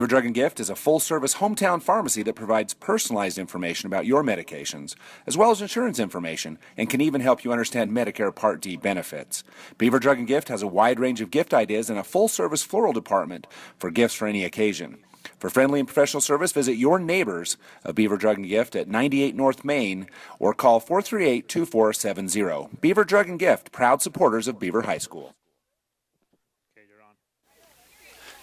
Beaver Drug and Gift is a full-service hometown pharmacy that provides personalized information about your medications, as well as insurance information, and can even help you understand Medicare Part D benefits. Beaver Drug and Gift has a wide range of gift ideas and a full-service floral department for gifts for any occasion. For friendly and professional service, visit your neighbors of Beaver Drug and Gift at 98 North Main or call 438-2470. Beaver Drug and Gift, proud supporters of Beaver High School.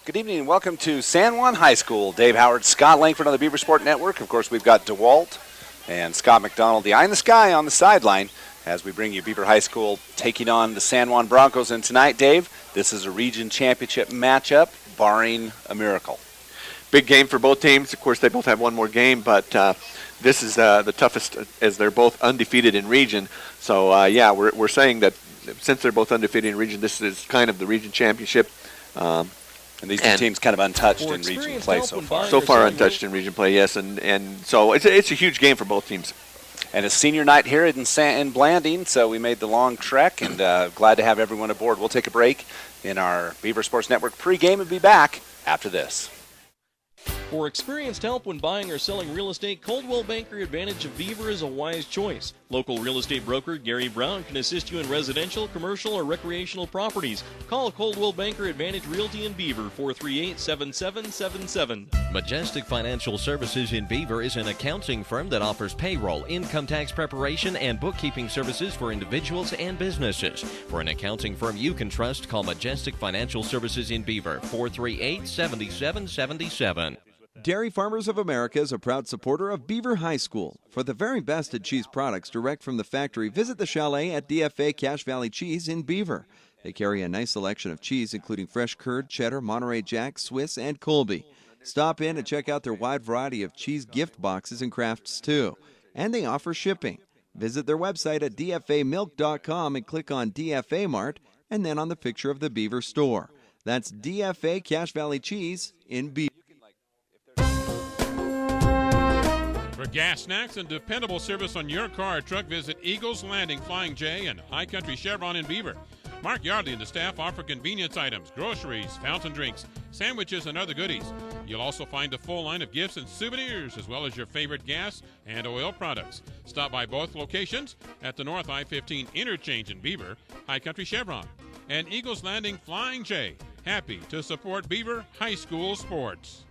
Good evening and welcome to San Juan High School. Dave Howard, Scott Langford on the Beaver Sport Network. Of course, we've got DeWalt and Scott McDonald, the eye in the sky on the sideline as we bring you Beaver High School taking on the San Juan Broncos. And tonight, Dave, this is a region championship matchup, barring a miracle. Big game for both teams. Of course, they both have one more game, but this is the toughest as they're both undefeated in region. So, we're saying that since they're both undefeated in region, this is kind of the region championship. And these two teams kind of untouched in region play so far. So far untouched in region play, yes. And so it's a huge game for both teams. And it's senior night here in Blanding, so we made the long trek, and glad to have everyone aboard. We'll take a break in our Beaver Sports Network pregame and be back after this. For experienced help when buying or selling real estate, Coldwell Banker Advantage of Beaver is a wise choice. Local real estate broker Gary Brown can assist you in residential, commercial, or recreational properties. Call Coldwell Banker Advantage Realty in Beaver, 438-7777. Majestic Financial Services in Beaver is an accounting firm that offers payroll, income tax preparation, and bookkeeping services for individuals and businesses. For an accounting firm you can trust, call Majestic Financial Services in Beaver, 438-7777. Dairy Farmers of America is a proud supporter of Beaver High School. For the very best at cheese products direct from the factory, visit the Chalet at DFA Cache Valley Cheese in Beaver. They carry a nice selection of cheese, including fresh curd, cheddar, Monterey Jack, Swiss, and Colby. Stop in and check out their wide variety of cheese gift boxes and crafts, too. And they offer shipping. Visit their website at dfamilk.com and click on DFA Mart and then on the picture of the Beaver store. That's DFA Cache Valley Cheese in Beaver. For gas, snacks, and dependable service on your car or truck, visit Eagles Landing Flying J and High Country Chevron in Beaver. Mark Yardley and the staff offer convenience items, groceries, fountain drinks, sandwiches, and other goodies. You'll also find a full line of gifts and souvenirs, as well as your favorite gas and oil products. Stop by both locations at the North I-15 interchange in Beaver, High Country Chevron, and Eagles Landing Flying J. Happy to support Beaver High School sports.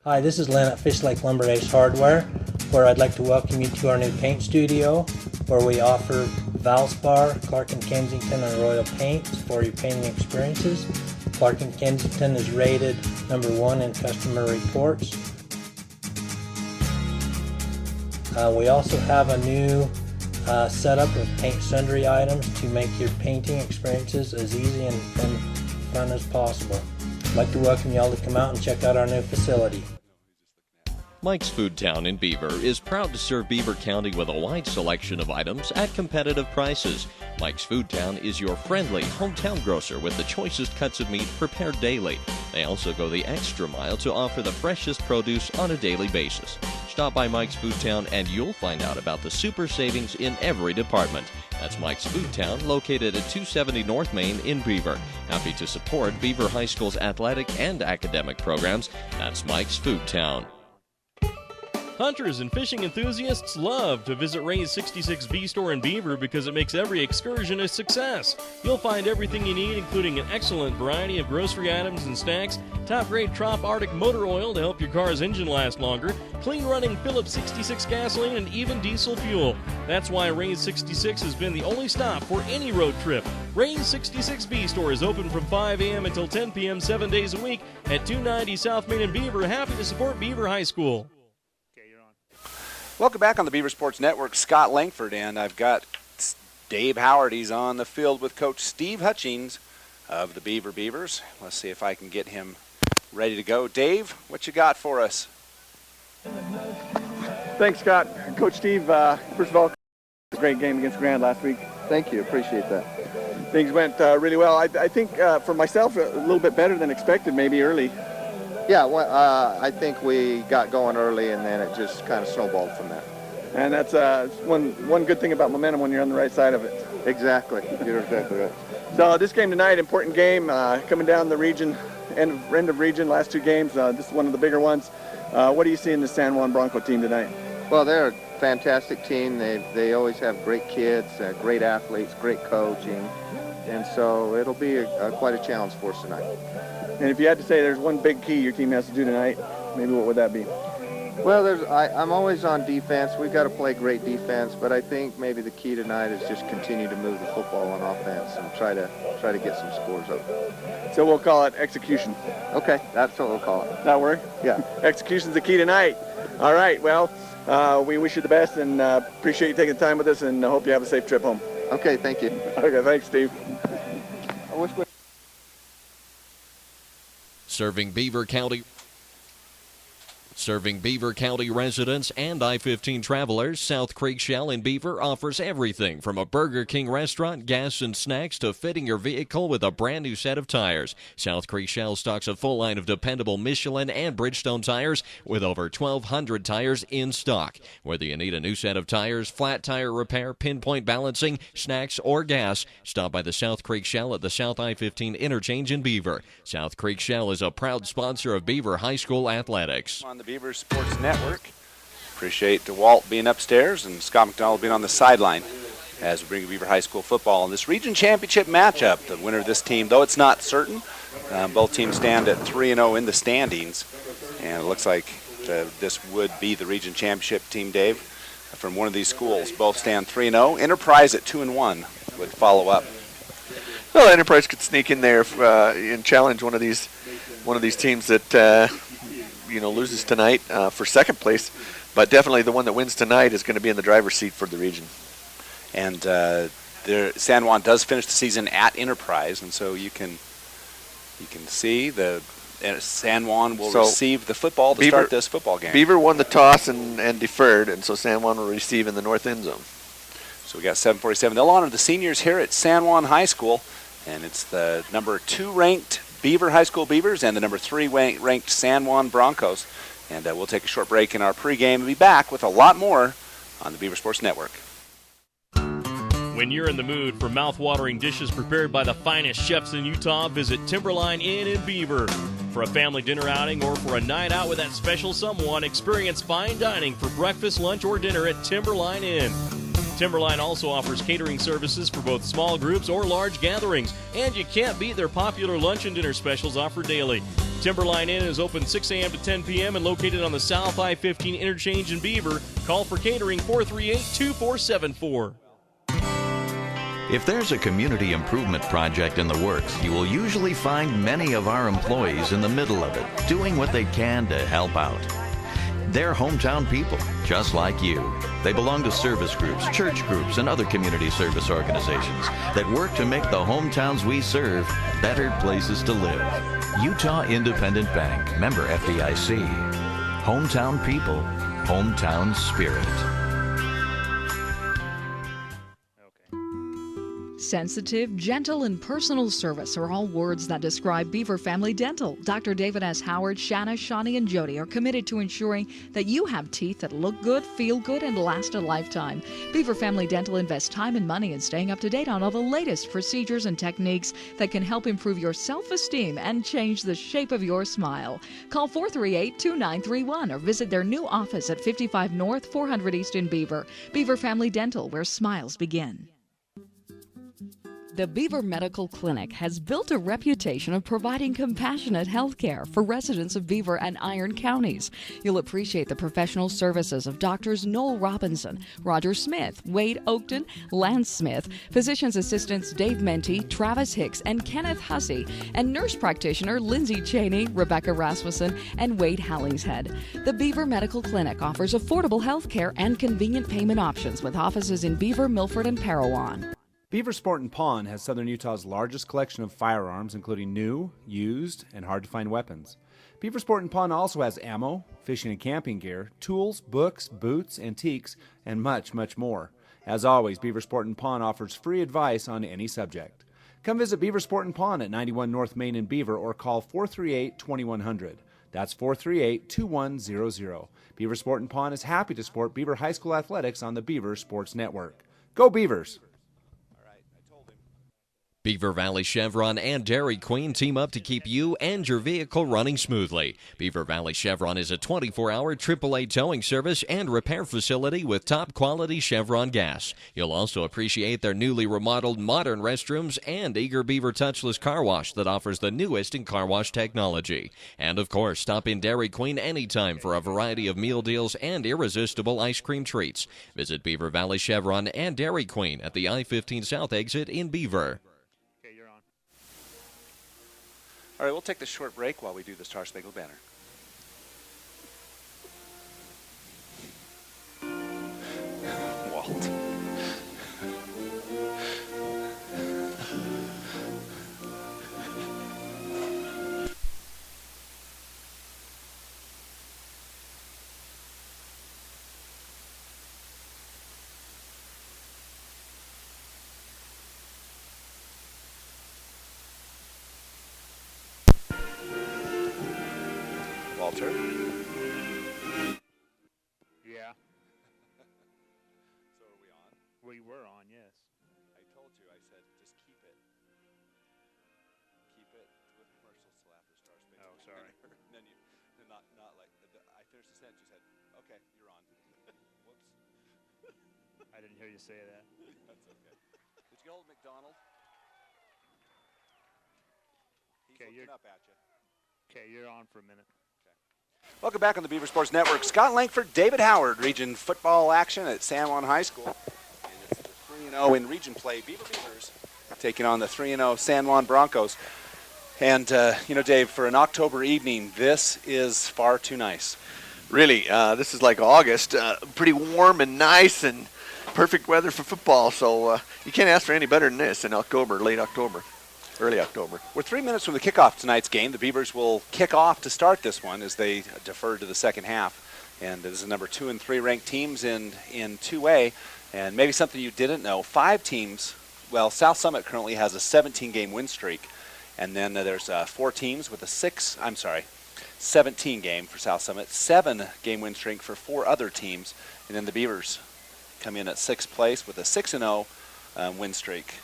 Hi, this is Len at Fish Lake Lumber Ace Hardware, where I'd like to welcome you to our new paint studio, where we offer Valspar, Clark & Kensington, and Royal Paints for your painting experiences. Clark & Kensington is rated #1 in customer reports. We also have a new setup of paint sundry items to make your painting experiences as easy and fun as possible. I'd like to welcome y'all to come out and check out our new facility. Mike's Food Town in Beaver is proud to serve Beaver County with a wide selection of items at competitive prices. Mike's Food Town is your friendly hometown grocer with the choicest cuts of meat prepared daily. They also go the extra mile to offer the freshest produce on a daily basis. Stop by Mike's Food Town and you'll find out about the super savings in every department. That's Mike's Food Town, located at 270 North Main in Beaver. Happy to support Beaver High School's athletic and academic programs. That's Mike's Food Town. Hunters and fishing enthusiasts love to visit Ray's 66B store in Beaver because it makes every excursion a success. You'll find everything you need, including an excellent variety of grocery items and snacks, top-grade Trop Arctic motor oil to help your car's engine last longer, clean-running Phillips 66 gasoline, and even diesel fuel. That's why Ray's 66 has been the only stop for any road trip. Ray's 66B store is open from 5 a.m. until 10 p.m. 7 days a week at 290 South Main in Beaver. Happy to support Beaver High School. Welcome back on the Beaver Sports Network. Scott Langford, and I've got Dave Howard. He's on the field with Coach Steve Hutchings of the Beaver Beavers. Let's see if I can get him ready to go. Dave, what you got for us? Thanks, Scott. Coach Steve, first of all, a great game against Grand last week. Thank you. Appreciate that. Things went really well. I think for myself, a little bit better than expected, maybe early. Yeah, well, I think we got going early, and then it just kind of snowballed from there. And that's one good thing about momentum when you're on the right side of it. Exactly. You're exactly right. So this game tonight, important game, coming down the region end of region, last 2 games. This is one of the bigger ones. What do you see in the San Juan Bronco team tonight? Well, they're a fantastic team. They always have great kids, great athletes, great coaching, and so it'll be quite a challenge for us tonight. And if you had to say there's one big key your team has to do tonight, maybe what would that be? Well, I'm always on defense. We've got to play great defense, but I think maybe the key tonight is just continue to move the football on offense and try to get some scores up. So we'll call it execution. Okay, that's what we'll call it. That work? Yeah. Execution's the key tonight. All right, well, we wish you the best and appreciate you taking the time with us, and hope you have a safe trip home. Okay, thank you. Okay, thanks, Steve. Serving Beaver County residents and I-15 travelers, South Creek Shell in Beaver offers everything from a Burger King restaurant, gas and snacks, to fitting your vehicle with a brand new set of tires. South Creek Shell stocks a full line of dependable Michelin and Bridgestone tires with over 1,200 tires in stock. Whether you need a new set of tires, flat tire repair, pinpoint balancing, snacks, or gas, stop by the South Creek Shell at the South I-15 interchange in Beaver. South Creek Shell is a proud sponsor of Beaver High School athletics. On the Beaver Sports Network. Appreciate DeWalt being upstairs and Scott McDonald being on the sideline as we bring you Beaver High School football in this region championship matchup. The winner of this team, though it's not certain, both teams stand at 3-0 in the standings, and it looks like this would be the region championship team, Dave, from one of these schools. Both stand 3-0. Enterprise at 2-1 would follow up. Well, Enterprise could sneak in there and challenge one of these teams that loses tonight for second place, but definitely the one that wins tonight is going to be in the driver's seat for the region. And San Juan does finish the season at Enterprise, and so you can see the San Juan will receive the football to start this football game. Beaver won the toss and deferred, and so San Juan will receive in the north end zone. So we got 7:47. They'll honor the seniors here at San Juan High School, and it's the number 2 ranked Beaver High School Beavers and the number 3 ranked San Juan Broncos. And we'll take a short break in our pregame and be back with a lot more on the Beaver Sports Network. When you're in the mood for mouth-watering dishes prepared by the finest chefs in Utah, visit Timberline Inn in Beaver. For a family dinner outing or for a night out with that special someone, experience fine dining for breakfast, lunch, or dinner at Timberline Inn. Timberline also offers catering services for both small groups or large gatherings, and you can't beat their popular lunch and dinner specials offered daily. Timberline Inn is open 6 a.m. to 10 p.m. and located on the South I-15 interchange in Beaver. Call for catering 438-2474. If there's a community improvement project in the works, you will usually find many of our employees in the middle of it, doing what they can to help out. They're hometown people, just like you. They belong to service groups, church groups, and other community service organizations that work to make the hometowns we serve better places to live. Utah Independent Bank, member FDIC. Hometown people, hometown spirit. Sensitive, gentle, and personal service are all words that describe Beaver Family Dental. Dr. David S. Howard, Shanna, Shawnee, and Jody are committed to ensuring that you have teeth that look good, feel good, and last a lifetime. Beaver Family Dental invests time and money in staying up to date on all the latest procedures and techniques that can help improve your self-esteem and change the shape of your smile. Call 438-2931 or visit their new office at 55 North, 400 East in Beaver. Beaver Family Dental, where smiles begin. The Beaver Medical Clinic has built a reputation of providing compassionate health care for residents of Beaver and Iron counties. You'll appreciate the professional services of Doctors Noel Robinson, Roger Smith, Wade Oakton, Lance Smith, physician's assistants Dave Menti, Travis Hicks, and Kenneth Hussey, and nurse practitioner Lindsay Cheney, Rebecca Rasmussen, and Wade Hallingshead. The Beaver Medical Clinic offers affordable health care and convenient payment options with offices in Beaver, Milford, and Parowan. Beaver Sport and Pawn has Southern Utah's largest collection of firearms, including new, used, and hard-to-find weapons. Beaver Sport and Pawn also has ammo, fishing and camping gear, tools, books, boots, antiques, and much, much more. As always, Beaver Sport and Pawn offers free advice on any subject. Come visit Beaver Sport and Pawn at 91 North Main in Beaver or call 438-2100. That's 438-2100. Beaver Sport and Pawn is happy to support Beaver High School athletics on the Beaver Sports Network. Go Beavers! Beaver Valley Chevron and Dairy Queen team up to keep you and your vehicle running smoothly. Beaver Valley Chevron is a 24-hour AAA towing service and repair facility with top-quality Chevron gas. You'll also appreciate their newly remodeled modern restrooms and Eager Beaver touchless car wash that offers the newest in car wash technology. And, of course, stop in Dairy Queen anytime for a variety of meal deals and irresistible ice cream treats. Visit Beaver Valley Chevron and Dairy Queen at the I-15 South exit in Beaver. All right, we'll take this short break while we do the Star Spangled Banner. Walt. Walter. Yeah. So are we on? We were on, yes. I told you, I said, just keep it. Keep it with commercials till after Star Spangled Oh, sorry. Banner. And then not like, I finished the sentence, you said, okay, you're on. Whoops. I didn't hear you say that. That's okay. Did you get hold of McDonald? He's looking up at you. Okay, you're on for a minute. Welcome back on the Beaver Sports Network. Scott Langford, David Howard, region football action at San Juan High School. And it's the 3-0 in region play. Beaver Beavers taking on the 3-0 San Juan Broncos. And, Dave, for an October evening, this is far too nice. Really, this is like August. Pretty warm and nice and perfect weather for football. So you can't ask for any better than this in October, late October. Early October. We're 3 minutes from the kickoff of tonight's game. The Beavers will kick off to start this one as they defer to the second half. And this is number 2 and 3 ranked teams in 2A. And maybe something you didn't know, 5 teams, well, South Summit currently has a 17-game win streak. And then there's 4 teams with a 17 game for South Summit, 7-game win streak for 4 other teams. And then the Beavers come in at 6th place with a 6-0 win streak.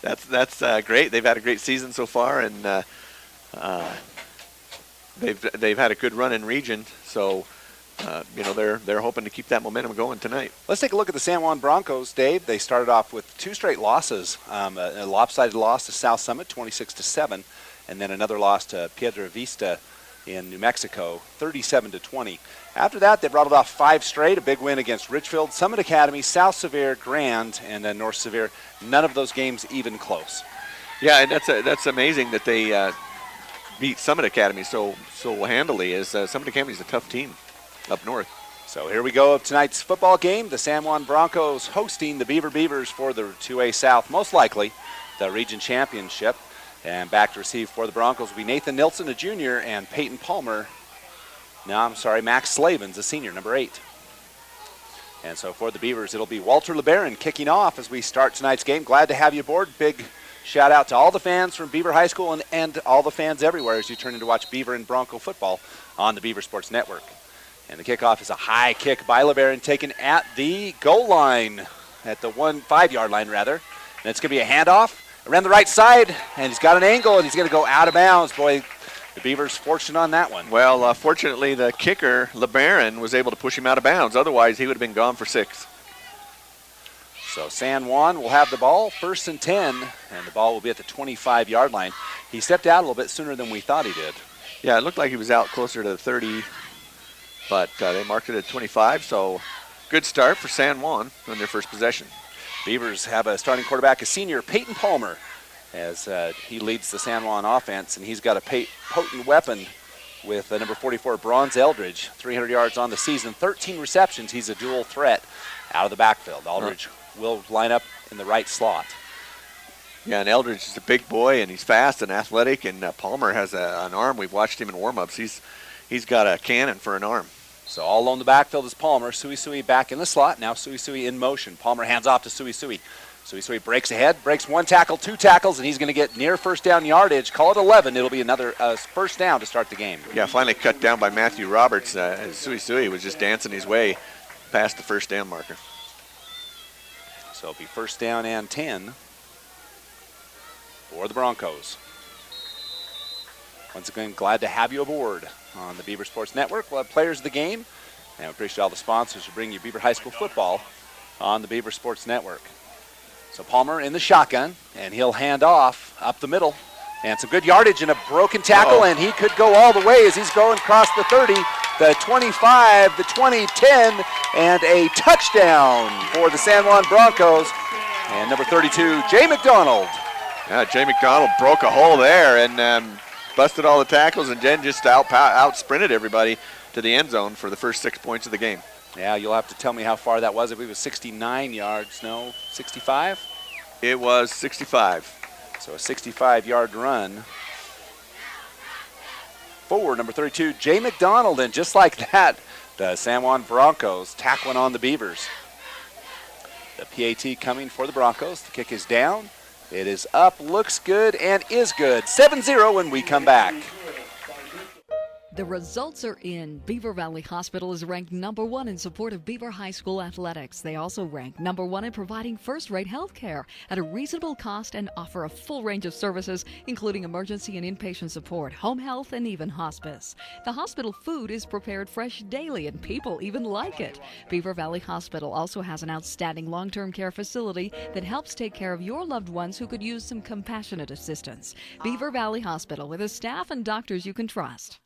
That's great. They've had a great season so far, and they've had a good run in region. So they're hoping to keep that momentum going tonight. Let's take a look at the San Juan Broncos, Dave. They started off with 2 straight losses, a lopsided loss to South Summit, 26-7, and then another loss to Piedra Vista in New Mexico, 37-20. After that, they rattled off 5 straight, a big win against Richfield, Summit Academy, South Sevier, Grand, and then North Sevier. None of those games even close. Yeah, and that's amazing that they beat Summit Academy so handily, as Summit Academy is a tough team up north. So here we go of tonight's football game. The San Juan Broncos hosting the Beaver Beavers for the 2A South, most likely the region championship. And back to receive for the Broncos will be Nathan Nilsson, a junior, and Peyton Palmer. Max Slavens, a senior, number 8. And so for the Beavers, it'll be Walter LeBaron kicking off as we start tonight's game. Glad to have you aboard. Big shout out to all the fans from Beaver High School and all the fans everywhere as you turn in to watch Beaver and Bronco football on the Beaver Sports Network. And the kickoff is a high kick by LeBaron taken at the goal line, at the 5-yard line rather. And it's going to be a handoff around the right side, and he's got an angle, and he's going to go out of bounds. Boy, the Beavers fortunate on that one. Well, fortunately, the kicker, LeBaron, was able to push him out of bounds. Otherwise, he would have been gone for 6. So San Juan will have the ball, 1st and 10, and the ball will be at the 25-yard line. He stepped out a little bit sooner than we thought he did. Yeah, it looked like he was out closer to the 30, but they marked it at 25, so good start for San Juan on their first possession. Beavers have a starting quarterback, a senior, Peyton Palmer, as he leads the San Juan offense, and he's got a potent weapon with number 44, Bronze Eldridge, 300 yards on the season, 13 receptions. He's a dual threat out of the backfield. Eldridge will line up in the right slot. Yeah, and Eldridge is a big boy, and he's fast and athletic, and Palmer has an arm. We've watched him in warm-ups. He's got a cannon for an arm. So all along the backfield is Palmer. Sui back in the slot. Now Sui in motion. Palmer hands off to Sui. Sui breaks ahead, breaks 1 tackle, 2 tackles, and he's going to get near first down yardage. Call it 11. It'll be another first down to start the game. Yeah, finally cut down by Matthew Roberts. As Sui was just dancing his way past the first down marker. So it'll be first down and 10 for the Broncos. Once again, glad to have you aboard on the Beaver Sports Network. We'll have players of the game, and we appreciate all the sponsors who bring you Beaver High School football on the Beaver Sports Network. So Palmer in the shotgun, and he'll hand off up the middle. And some good yardage and a broken tackle, and he could go all the way as he's going across the 30, the 25, the 20, 10, and a touchdown for the San Juan Broncos. And number 32, Jay McDonald. Yeah, Jay McDonald broke a hole there and busted all the tackles, and Jen just out-sprinted everybody to the end zone for the first 6 points of the game. Yeah, you'll have to tell me how far that was. I believe it was 69 yards. No, 65? It was 65. So a 65-yard run for number 32, Jay McDonald. And just like that, the San Juan Broncos tackling on the Beavers. The PAT coming for the Broncos. The kick is down. It is up, looks good, and is good. 7-0 when we come back. The results are in. Beaver Valley Hospital is ranked number 1 in support of Beaver High School athletics. They also rank number 1 in providing first-rate health care at a reasonable cost and offer a full range of services, including emergency and inpatient support, home health, and even hospice. The hospital food is prepared fresh daily, and people even like it. Beaver Valley Hospital also has an outstanding long-term care facility that helps take care of your loved ones who could use some compassionate assistance. Beaver Valley Hospital, with a staff and doctors you can trust.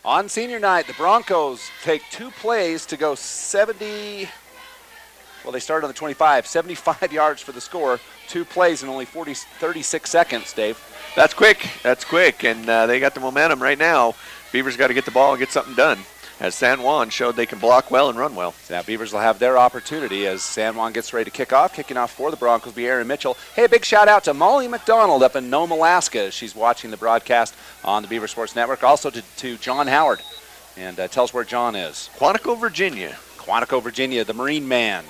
On senior night, the Broncos take 2 plays to go 70, well, they started on the 25, 75 yards for the score, 2 plays in only 36 seconds, Dave. That's quick, and they got the momentum right now. Beavers got to get the ball and get something done, as San Juan showed they can block well and run well. So now Beavers will have their opportunity as San Juan gets ready to kick off. Kicking off for the Broncos will be Aaron Mitchell. Hey, a big shout out to Molly McDonald up in Nome, Alaska. She's watching the broadcast on the Beaver Sports Network. Also to John Howard. And tell us where John is. Quantico, Virginia. Quantico, Virginia, the Marine Man.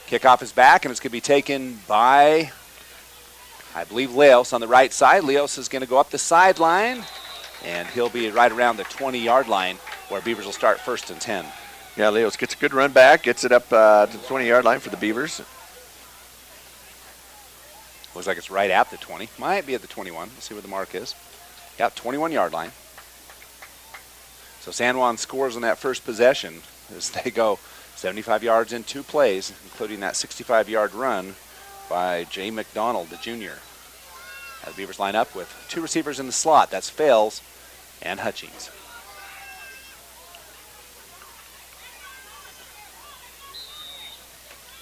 Kickoff is back, and it's going to be taken by, I believe, Leos on the right side. Leos is going to go up the sideline, and he'll be right around the 20-yard line, where Beavers will start first and 10. Yeah, Leos gets a good run back, gets it up to the 20-yard line for the Beavers. Looks like it's right at the 20. Might be at the 21. Let's see where the mark is. Yeah, 21-yard line. So San Juan scores on that first possession as they go 75 yards in 2 plays, including that 65-yard run by Jay McDonald, the junior. The Beavers line up with 2 receivers in the slot. That's Fales and Hutchings.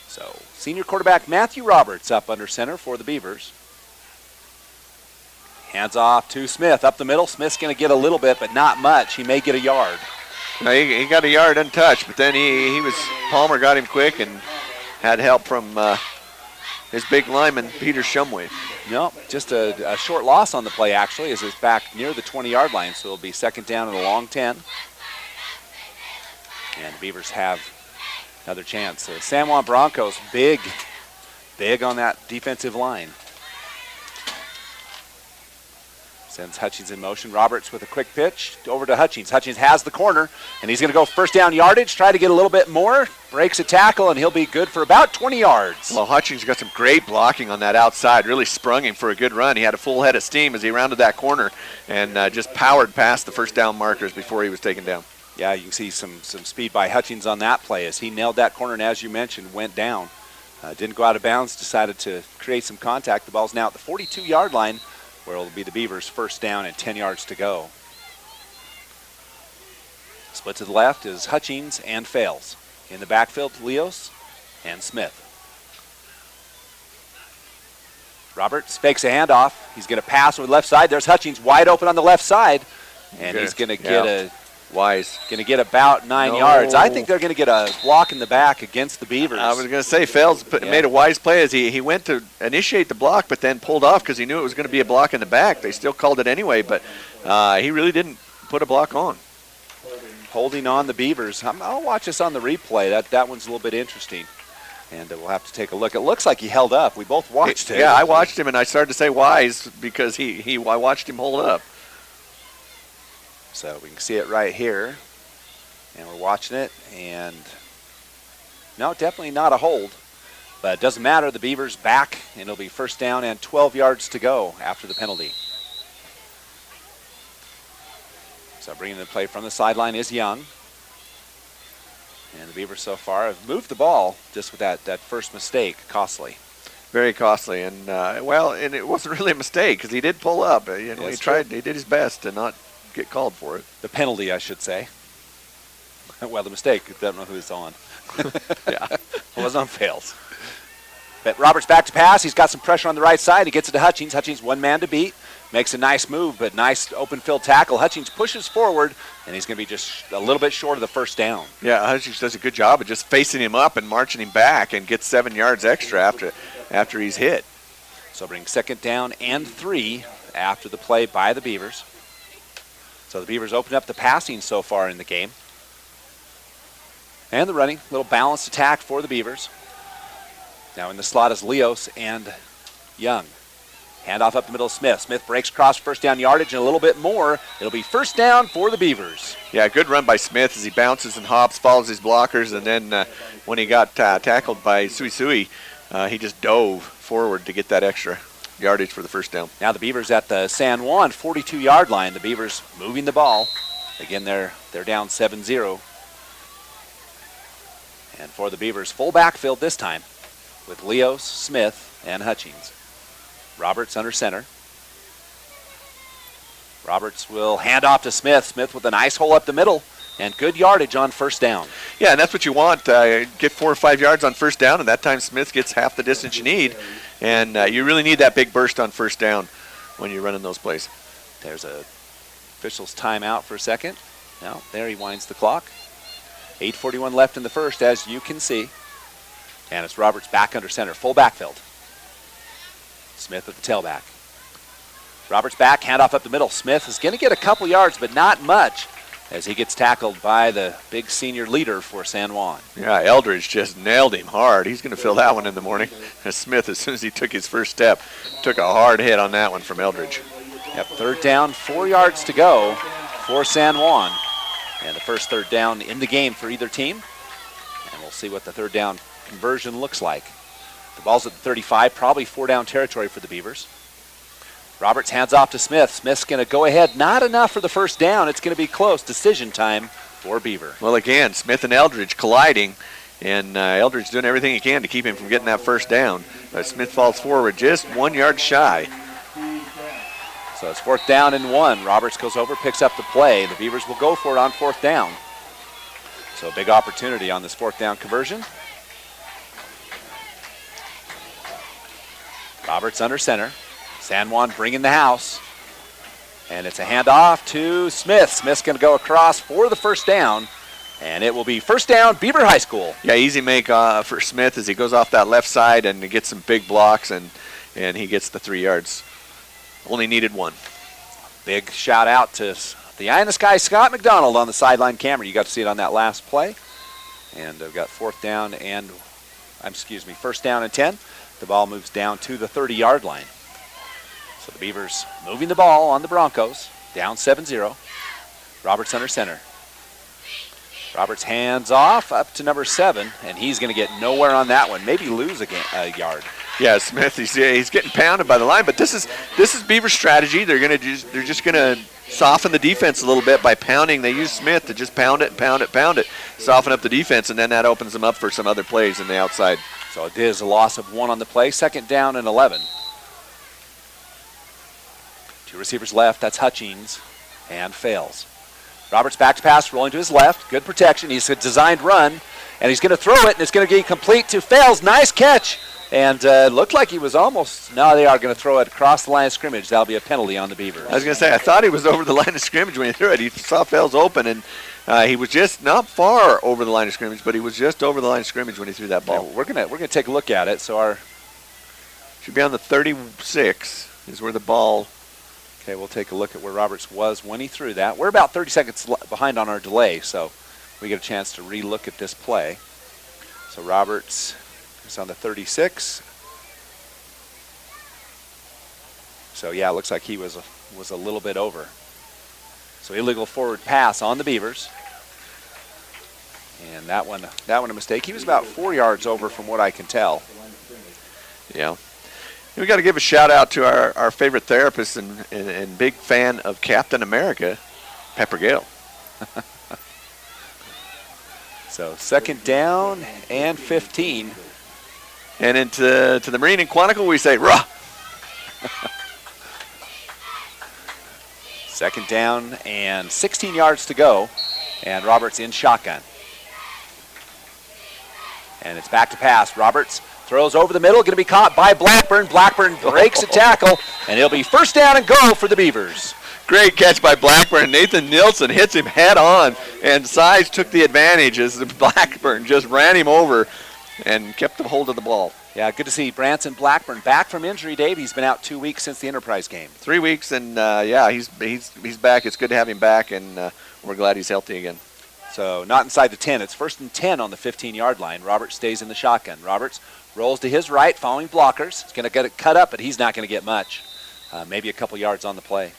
So senior quarterback Matthew Roberts up under center for the Beavers. Hands off to Smith up the middle. Smith's going to get a little bit, but not much. He may get a yard. No, he got a yard untouched, but then Palmer got him quick and had help from his big lineman, Peter Shumway. No, just a short loss on the play, actually, as it's back near the 20-yard line, so it'll be second down and a long 10. And the Beavers have another chance. So San Juan Broncos, big on that defensive line. Sends Hutchings in motion. Roberts with a quick pitch over to Hutchings. Hutchings has the corner, and he's going to go first down yardage, try to get a little bit more, breaks a tackle, and he'll be good for about 20 yards. Well, Hutchings got some great blocking on that outside, really sprung him for a good run. He had a full head of steam as he rounded that corner and just powered past the first down markers before he was taken down. Yeah, you can see some speed by Hutchings on that play as he nailed that corner, and as you mentioned, went down. Didn't go out of bounds, decided to create some contact. The ball's now at the 42-yard line, where it'll be the Beavers' first down and 10 yards to go. Split to the left is Hutchings and Fales. In the backfield, Leos and Smith. Roberts fakes a handoff. He's going to pass over the left side. There's Hutchings wide open on the left side, and he's going to get going to get about 9 yards. I think they're going to get a block in the back against the Beavers. I was going to say, Fales made a wise play as he went to initiate the block, but then pulled off because he knew it was going to be a block in the back. They still called it anyway, but he really didn't put a block on. Holding on the Beavers. I'll watch this on the replay. That one's a little bit interesting, and we'll have to take a look. It looks like he held up. We both watched it. Yeah, I watched him, and I started to say wise because I watched him hold up. So we can see it right here, and we're watching it, and no, definitely not a hold. But it doesn't matter. The Beavers back, and it'll be first down and 12 yards to go after the penalty. So bringing the play from the sideline is Young. And the Beavers so far have moved the ball just with that first mistake, costly. Very costly, and and it wasn't really a mistake because he did pull up. He did his best to not get called for it. The penalty, I should say. Well, the mistake, I don't know who it's on. Yeah. It was on Fails. But Roberts back to pass. He's got some pressure on the right side. He gets it to Hutchings. Hutchings one man to beat. Makes a nice move, but nice open field tackle. Hutchings pushes forward, and he's going to be just a little bit short of the first down. Yeah, Hutchings does a good job of just facing him up and marching him back and gets 7 yards extra after he's hit. So bring second down and 3 after the play by the Beavers. So the Beavers open up the passing so far in the game. And the running, little balanced attack for the Beavers. Now in the slot is Leos and Young. Handoff up the middle of Smith. Smith breaks across first down yardage and a little bit more. It'll be first down for the Beavers. Yeah, good run by Smith as he bounces and hops, follows his blockers, and then when he got tackled by Sui, he just dove forward to get that extra yardage for the first down. Now the Beavers at the San Juan 42-yard line. The Beavers moving the ball. Again, they're down 7-0. And for the Beavers, full backfield this time with Leos, Smith, and Hutchings. Roberts under center. Roberts will hand off to Smith. Smith with a nice hole up the middle and good yardage on first down. Yeah, and that's what you want. Get 4 or 5 yards on first down, and that time Smith gets half the distance you need. And you really need that big burst on first down when you're running those plays. There's a official's timeout for a second. Now, there he winds the clock. 8:41 left in the first, as you can see. And it's Roberts back under center, full backfield. Smith at the tailback. Roberts back, handoff up the middle. Smith is going to get a couple yards, but not much, as he gets tackled by the big senior leader for San Juan. Yeah, Eldridge just nailed him hard. He's going to feel that one in the morning. Smith, as soon as he took his first step, took a hard hit on that one from Eldridge. Yep, third down, 4 yards to go for San Juan. And the first third down in the game for either team. And we'll see what the third down conversion looks like. The ball's at the 35, probably 4 down territory for the Beavers. Roberts hands off to Smith. Smith's going to go ahead. Not enough for the first down. It's going to be close. Decision time for Beaver. Well, again, Smith and Eldridge colliding, and Eldridge doing everything he can to keep him from getting that first down. Smith falls forward just 1 yard shy. So it's fourth down and 1. Roberts goes over, picks up the play. The Beavers will go for it on fourth down. So a big opportunity on this fourth down conversion. Roberts under center. San Juan bringing the house. And it's a handoff to Smith. Smith's going to go across for the first down. And it will be first down, Beaver High School. Yeah, easy make for Smith as he goes off that left side and he gets some big blocks and he gets the 3 yards. Only needed 1. Big shout out to the eye in the sky, Scott McDonald on the sideline camera. You got to see it on that last play. And they've got first down and 10. The ball moves down to the 30-yard line. So the Beavers moving the ball on the Broncos, down 7-0. Roberts under center. Roberts hands off up to number 7, and he's going to get nowhere on that one. Maybe lose a yard. Yeah, Smith, he's getting pounded by the line, but this is Beaver's strategy. They're just going to soften the defense a little bit by pounding. They use Smith to just pound it, soften up the defense, and then that opens them up for some other plays in the outside. So it is a loss of 1 on the play. Second down and 11. 2 receivers left. That's Hutchings, and fails. Roberts back to pass, rolling to his left. Good protection. He's a designed run, and he's going to throw it, and it's going to be complete to Fails. Nice catch. And looked like he was almost. No, they are going to throw it across the line of scrimmage. That'll be a penalty on the Beavers. I was going to say, I thought he was over the line of scrimmage when he threw it. He saw Fails open, and he was just not far over the line of scrimmage, but he was just over the line of scrimmage when he threw that ball. Yeah, we're gonna take a look at it. So our should be on the 36 is where the ball. Okay, we'll take a look at where Roberts was when he threw that. We're about 30 seconds behind on our delay, so we get a chance to re-look at this play. So Roberts is on the 36. So yeah, it looks like he was a little bit over. So illegal forward pass on the Beavers. And that one a mistake. He was about 4 yards over from what I can tell. Yeah. We got to give a shout out to our favorite therapist and big fan of Captain America, Pepper Gale. So 2nd down and 15. And into the Marine and Quantico, we say, rah! 2nd down and 16 yards to go. And Roberts in shotgun. And it's back to pass. Roberts throws over the middle, going to be caught by Blackburn. Blackburn breaks a tackle, and it'll be 1st down and goal for the Beavers. Great catch by Blackburn. Nathan Nilsson hits him head on, and size took the advantage as Blackburn just ran him over and kept the hold of the ball. Yeah, good to see Branson Blackburn back from injury, Dave. He's been out 2 weeks since the Enterprise game. 3 weeks, and yeah, he's back. It's good to have him back, and we're glad he's healthy again. So not inside the 10. It's 1st and 10 on the 15-yard line. Roberts stays in the shotgun. Roberts rolls to his right, following blockers. He's going to get it cut up, but he's not going to get much. Maybe a couple yards on the play.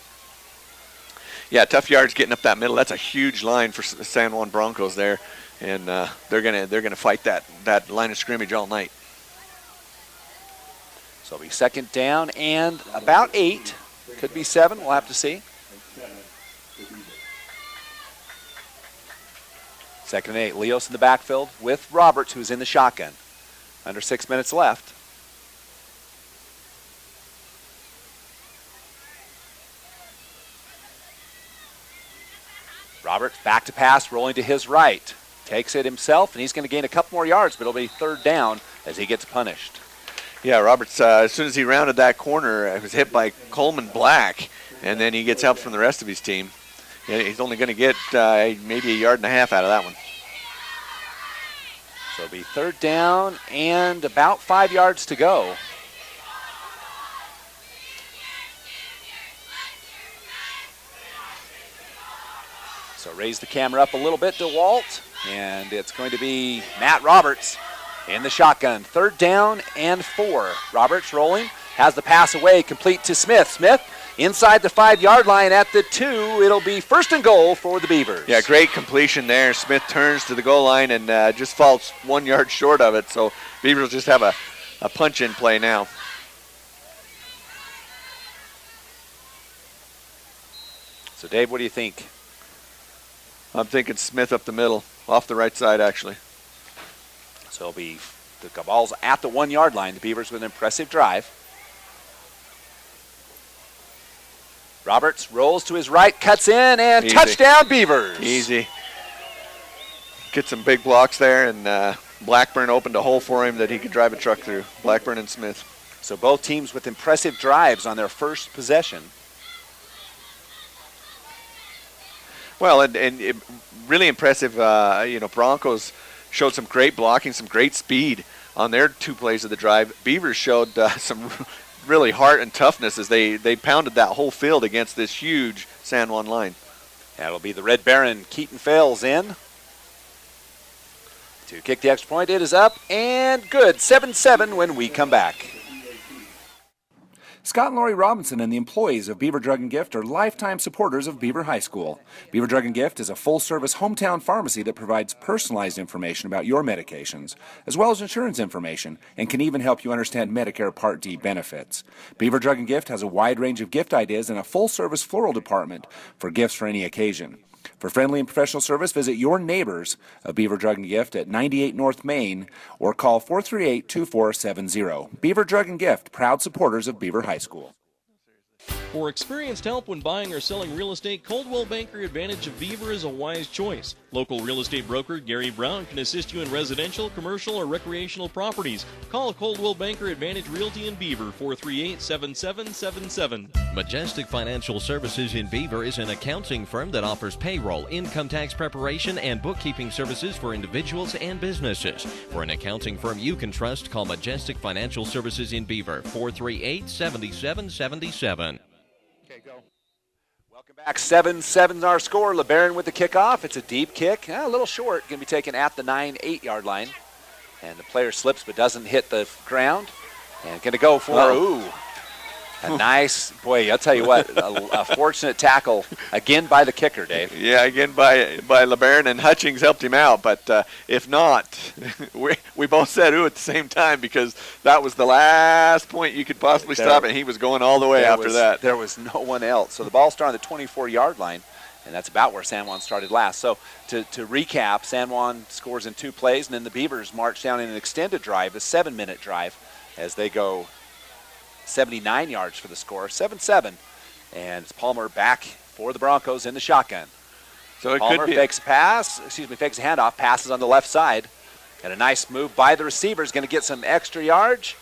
Yeah, tough yards getting up that middle. That's a huge line for the San Juan Broncos there, and they're gonna fight that line of scrimmage all night. So it'll be 2nd down and about 8. Could be 7. We'll have to see. 2nd and 8. Leos in the backfield with Roberts, who's in the shotgun. Under 6 minutes left. Roberts back to pass, rolling to his right. Takes it himself, and he's going to gain a couple more yards, but it'll be 3rd down as he gets punished. Yeah, Roberts, as soon as he rounded that corner, was hit by Coleman Black, and then he gets help from the rest of his team. He's only going to get maybe 1.5 yards out of that one. So it'll be 3rd down and about 5 yards to go. So raise the camera up a little bit, DeWalt, and it's going to be Matt Roberts in the shotgun. 3rd down and 4. Roberts rolling, has the pass away, complete to Smith. Smith inside the 5-yard line at the 2. It'll be 1st and goal for the Beavers. Yeah, great completion there. Smith turns to the goal line and just falls 1 yard short of it. So Beavers just have a punch-in play now. So Dave, what do you think? I'm thinking Smith up the middle, off the right side actually. So it'll be the ball's at the 1-yard line. The Beavers with an impressive drive. Roberts rolls to his right, cuts in, and Easy. Touchdown Beavers. Easy. Get some big blocks there, and Blackburn opened a hole for him that he could drive a truck through. Blackburn and Smith. So both teams with impressive drives on their first possession. Well, and really impressive, Broncos showed some great blocking, some great speed on their 2 plays of the drive. Beavers showed some really heart and toughness as they pounded that whole field against this huge San Juan line. That'll be the Red Baron. Keaton Fales in to kick the extra point. It is up and good. 7-7 when we come back. Scott and Lori Robinson and the employees of Beaver Drug and Gift are lifetime supporters of Beaver High School. Beaver Drug and Gift is a full-service hometown pharmacy that provides personalized information about your medications, as well as insurance information, and can even help you understand Medicare Part D benefits. Beaver Drug and Gift has a wide range of gift ideas and a full-service floral department for gifts for any occasion. For friendly and professional service, visit your neighbors of Beaver Drug and Gift at 98 North Main or call 438-2470. Beaver Drug and Gift, proud supporters of Beaver High School. For experienced help when buying or selling real estate, Coldwell Banker Advantage of Beaver is a wise choice. Local real estate broker Gary Brown can assist you in residential, commercial, or recreational properties. Call Coldwell Banker Advantage Realty in Beaver, 438-7777. Majestic Financial Services in Beaver is an accounting firm that offers payroll, income tax preparation, and bookkeeping services for individuals and businesses. For an accounting firm you can trust, call Majestic Financial Services in Beaver, 438-7777. Okay, go. Welcome back. 7-7 our score. LeBaron with the kickoff. It's a deep kick. A little short. Going to be taken at the 8 yard line. And the player slips but doesn't hit the ground. And going to go for, A nice, boy, I'll tell you what, a fortunate tackle again by the kicker, Dave. Yeah, again by LeBaron, and Hutchings helped him out. But if not, we both said ooh at the same time, because that was the last point you could possibly stop, and he was going all the way after that. There was no one else. So the ball started on the 24-yard line, and that's about where San Juan started last. So to recap, San Juan scores in 2 plays, and then the Beavers march down in an extended drive, a 7-minute drive, as they go 79 yards for the score, 7-7. And it's Palmer back for the Broncos in the shotgun. So it Palmer could be fakes a handoff, passes on the left side. And a nice move by the receiver is going to get some extra yards.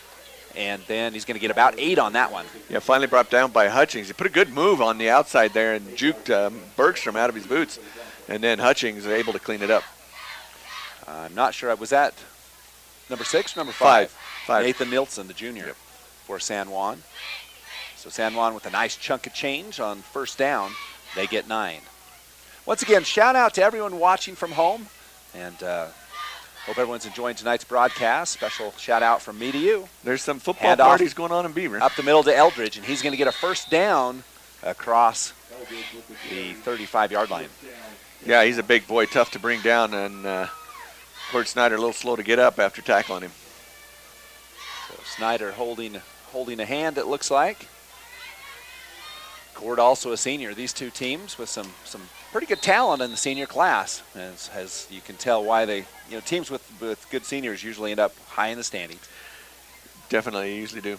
And then he's going to get about 8 on that one. Yeah, finally brought down by Hutchings. He put a good move on the outside there and juked Bergstrom out of his boots. And then Hutchings able to clean it up. I'm not sure. Was that number 6 or number 5? 5. Nathan Nilsson, the junior, for San Juan. So San Juan with a nice chunk of change on first down. They get 9. Once again, shout out to everyone watching from home. And hope everyone's enjoying tonight's broadcast. Special shout out from me to you. There's some football parties going on in Beaver. Up the middle to Eldridge, and he's going to get a first down across the 35-yard line. Yeah, he's a big boy, tough to bring down, and Cord Snyder a little slow to get up after tackling him. So Snyder holding a hand, it looks like. Cord also a senior. These two teams with some pretty good talent in the senior class, as you can tell why they, teams with good seniors usually end up high in the standings. Definitely, usually do.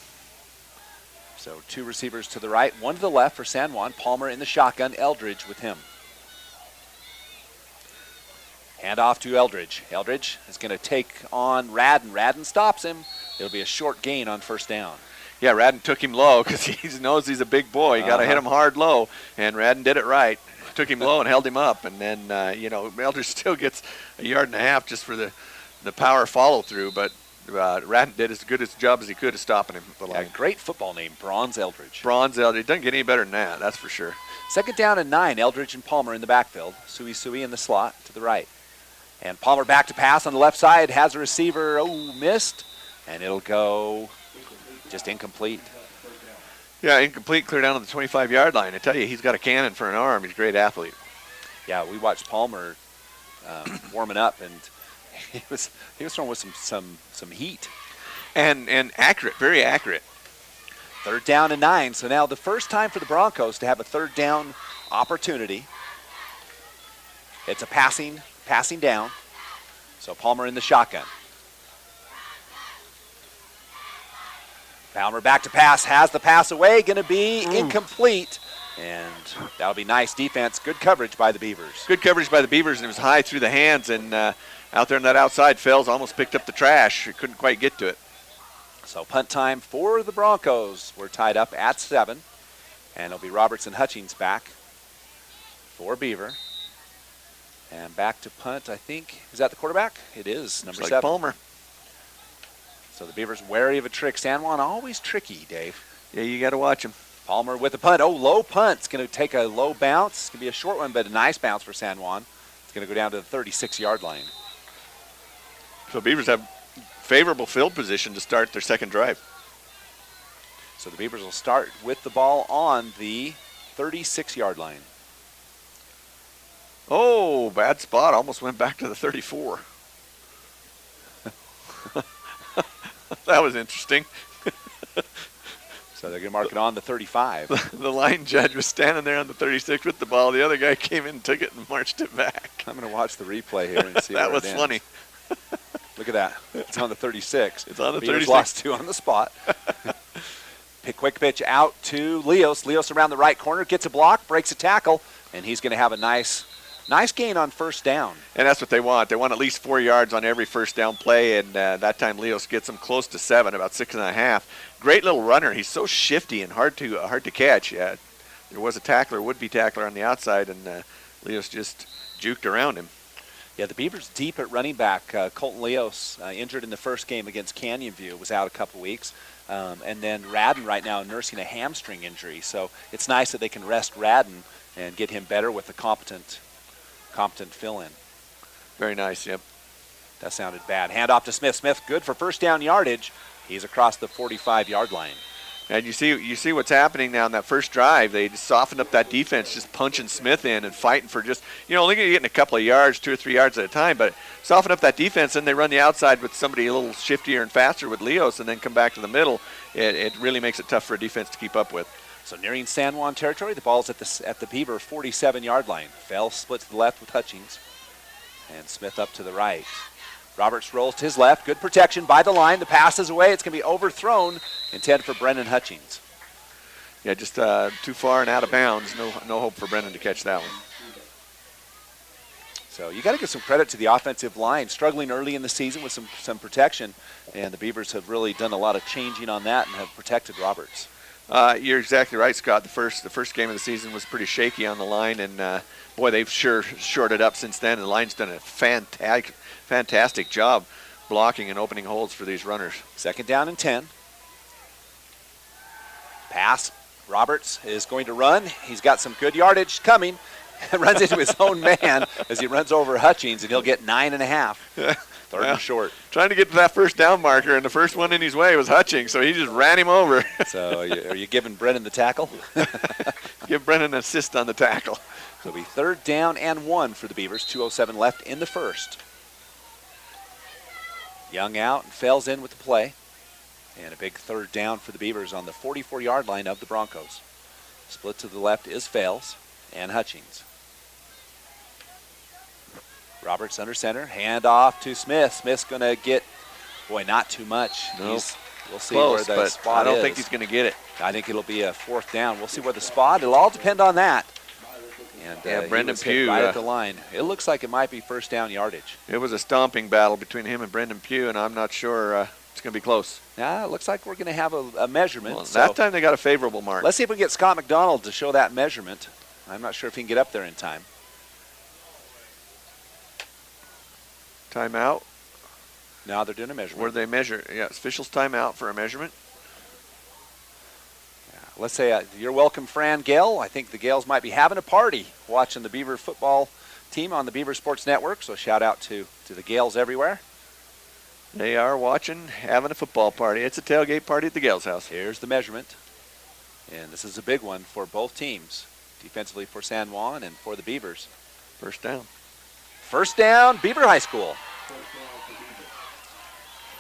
So 2 receivers to the right, 1 to the left for San Juan. Palmer in the shotgun, Eldridge with him. Hand off to Eldridge. Eldridge is going to take on Radden. Radden stops him. It'll be a short gain on first down. Yeah, Radden took him low because he knows he's a big boy. You got to hit him hard low, and Radden did it right. Took him low and held him up, and then Eldridge still gets a yard and a half just for the power follow through. But Radden did as good a job as he could of stopping him. Yeah, great football name, Bronze Eldridge. Bronze Eldridge. It doesn't get any better than that, that's for sure. 2nd down and 9. Eldridge and Palmer in the backfield. Sui in the slot to the right. And Palmer back to pass on the left side. Has a receiver. Missed. And it'll go just incomplete. Yeah, incomplete, clear down on the 25-yard line. I tell you, he's got a cannon for an arm. He's a great athlete. Yeah, we watched Palmer warming up, and he was throwing with some heat. And accurate, very accurate. 3rd down and 9. So now the first time for the Broncos to have a 3rd down opportunity. It's a passing down. So Palmer in the shotgun. Palmer back to pass, has the pass away, going to be incomplete. And that'll be nice defense. Good coverage by the Beavers. Good coverage by the Beavers, and it was high through the hands. And out there on that outside, Fells almost picked up the trash. He couldn't quite get to it. So punt time for the Broncos. We're tied up at 7. And it'll be Robertson Hutchings back for Beaver. And back to punt, I think. Is that the quarterback? It is, number 7. Palmer. So the Beavers wary of a trick. San Juan always tricky, Dave. Yeah, you got to watch him. Palmer with the punt. Low punt. It's going to take a low bounce. It's going to be a short one, but a nice bounce for San Juan. It's going to go down to the 36-yard line. So Beavers have favorable field position to start their second drive. So the Beavers will start with the ball on the 36-yard line. Oh, bad spot. Almost went back to the 34. That was interesting. So they're going to mark it on the 35. The line judge was standing there on the 36 with the ball. The other guy came in, took it, and marched it back. I'm going to watch the replay here and see that where was funny. Look at that. It's on the 36. It's on the Beavers 36. lost 2 on the spot. Quick pitch out to Leos. Leos around the right corner, gets a block, breaks a tackle, and he's going to have a nice gain on first down. And that's what they want. They want at least 4 yards on every first down play, and that time Leos gets them close to 7, about 6.5. Great little runner. He's so shifty and hard to catch. There was a tackler, would-be tackler on the outside, and Leos just juked around him. Yeah, the Beavers deep at running back. Colton Leos injured in the first game against Canyon View, was out a couple weeks. And then Radden right now nursing a hamstring injury. So it's nice that they can rest Radden and get him better with a competent fill-in. Very nice, yep. That sounded bad. Hand off to Smith. Smith good for first down yardage. He's across the 45-yard line. And you see what's happening now in that first drive. They just softened up that defense, just punching Smith in and fighting for just, only getting a couple of yards, 2 or 3 yards at a time, but soften up that defense, and they run the outside with somebody a little shiftier and faster with Leos, and then come back to the middle. It really makes it tough for a defense to keep up with. So nearing San Juan territory, the ball's at the Beaver 47-yard line. Fell split to the left with Hutchings, and Smith up to the right. Roberts rolls to his left. Good protection by the line. The pass is away. It's going to be overthrown. Intended for Brendan Hutchings. Yeah, just too far and out of bounds. No hope for Brendan to catch that one. So you got to give some credit to the offensive line. Struggling early in the season with some protection, and the Beavers have really done a lot of changing on that and have protected Roberts. You're exactly right, Scott. The first game of the season was pretty shaky on the line, and boy, they've sure shorted up since then. The line's done a fantastic job blocking and opening holes for these runners. 2nd down and 10. Pass. Roberts is going to run. He's got some good yardage coming. Runs into his own man as he runs over Hutchings, and he'll get 9.5. 3rd and short. Trying to get to that first down marker, and the first one in his way was Hutchings, so he just ran him over. So are you giving Brennan the tackle? Give Brennan an assist on the tackle. It'll be 3rd down and 1 for the Beavers. 2:07 left in the first. Young out and Fells in with the play. And a big 3rd down for the Beavers on the 44-yard line of the Broncos. Split to the left is Fells and Hutchings. Roberts under center. Hand off to Smith. Smith's going to get, not too much. Nope. We'll see Close, where the spot is. I don't think he's going to get it. I think it'll be a 4th down. We'll see where the spot. It'll all depend on that. And Brendan Pugh right at the line. It looks like it might be 1st down yardage. It was a stomping battle between him and Brendan Pugh, and I'm not sure it's going to be close. Yeah, it looks like we're going to have a measurement. Well, that time they got a favorable mark. Let's see if we can get Scott McDonald to show that measurement. I'm not sure if he can get up there in time. Timeout. Now they're doing a measurement. Where they measure. Yeah, officials timeout for a measurement. Let's say you're welcome, Fran Gale. I think the Gales might be having a party watching the Beaver football team on the Beaver Sports Network, so shout out to the Gales everywhere. They are watching, having a football party. It's a tailgate party at the Gales house. Here's the measurement, and this is a big one for both teams, defensively for San Juan and for the Beavers. 1st down. 1st down, Beaver High School.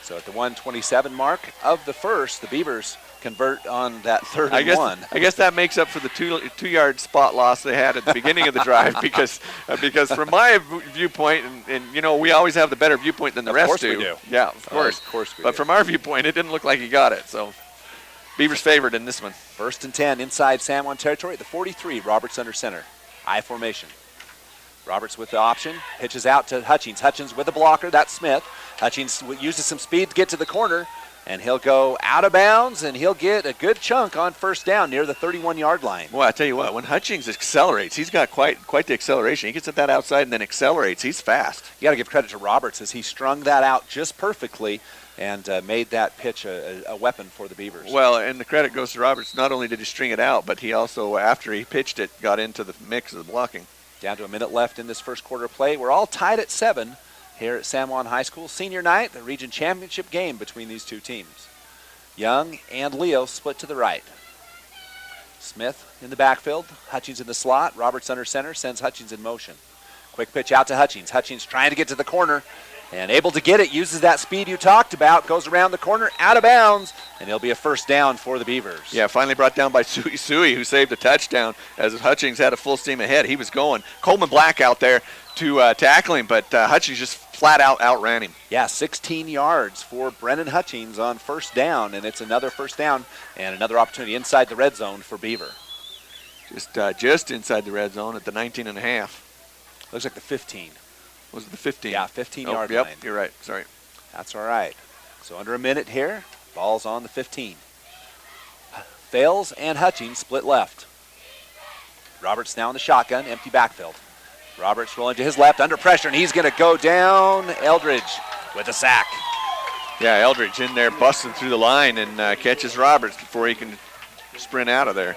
So at the 1:27 mark of the first, the Beavers convert on that 3rd and 1. I guess that makes up for the 2-yard spot loss they had at the beginning of the drive because from my viewpoint, and we always have the better viewpoint than the rest do. Of course we do. Yeah, of course. Of course we do. But from our viewpoint, it didn't look like he got it. So Beavers favored in this one. 1st and 10 inside San Juan territory at the 43. Roberts under center. I formation. Roberts with the option, pitches out to Hutchings. Hutchings with a blocker, that's Smith. Hutchings uses some speed to get to the corner, and he'll go out of bounds, and he'll get a good chunk on 1st down near the 31-yard line. Boy, I tell you what, when Hutchings accelerates, he's got quite the acceleration. He gets at that outside and then accelerates. He's fast. You got to give credit to Roberts as he strung that out just perfectly and made that pitch a weapon for the Beavers. Well, and the credit goes to Roberts. Not only did he string it out, but he also, after he pitched it, got into the mix of the blocking. Down to a minute left in this first quarter play. We're all tied at 7 here at San Juan High School. Senior night, the region championship game between these two teams. Young and Leo split to the right. Smith in the backfield, Hutchings in the slot. Roberts under center, sends Hutchings in motion. Quick pitch out to Hutchings. Hutchings trying to get to the corner and able to get it. Uses that speed you talked about. Goes around the corner, out of bounds, and it'll be a 1st down for the Beavers. Yeah, finally brought down by Suey, who saved a touchdown as Hutchings had a full steam ahead. He was going. Coleman Black out there to tackle him, but Hutchings just flat out outran him. Yeah, 16 yards for Brennan Hutchings on 1st down, and it's another 1st down and another opportunity inside the red zone for Beaver. Just inside the red zone at the 19.5. Looks like the 15. Was it the 15? Yeah, 15-yard line. Yep, you're right. Sorry. That's all right. So under a minute here. Ball's on the 15. Fales and Hutchings split left. Roberts now in the shotgun, empty backfield. Roberts rolling to his left, under pressure, and he's going to go down. Eldridge with a sack. Yeah, Eldridge in there busting through the line and catches Roberts before he can sprint out of there.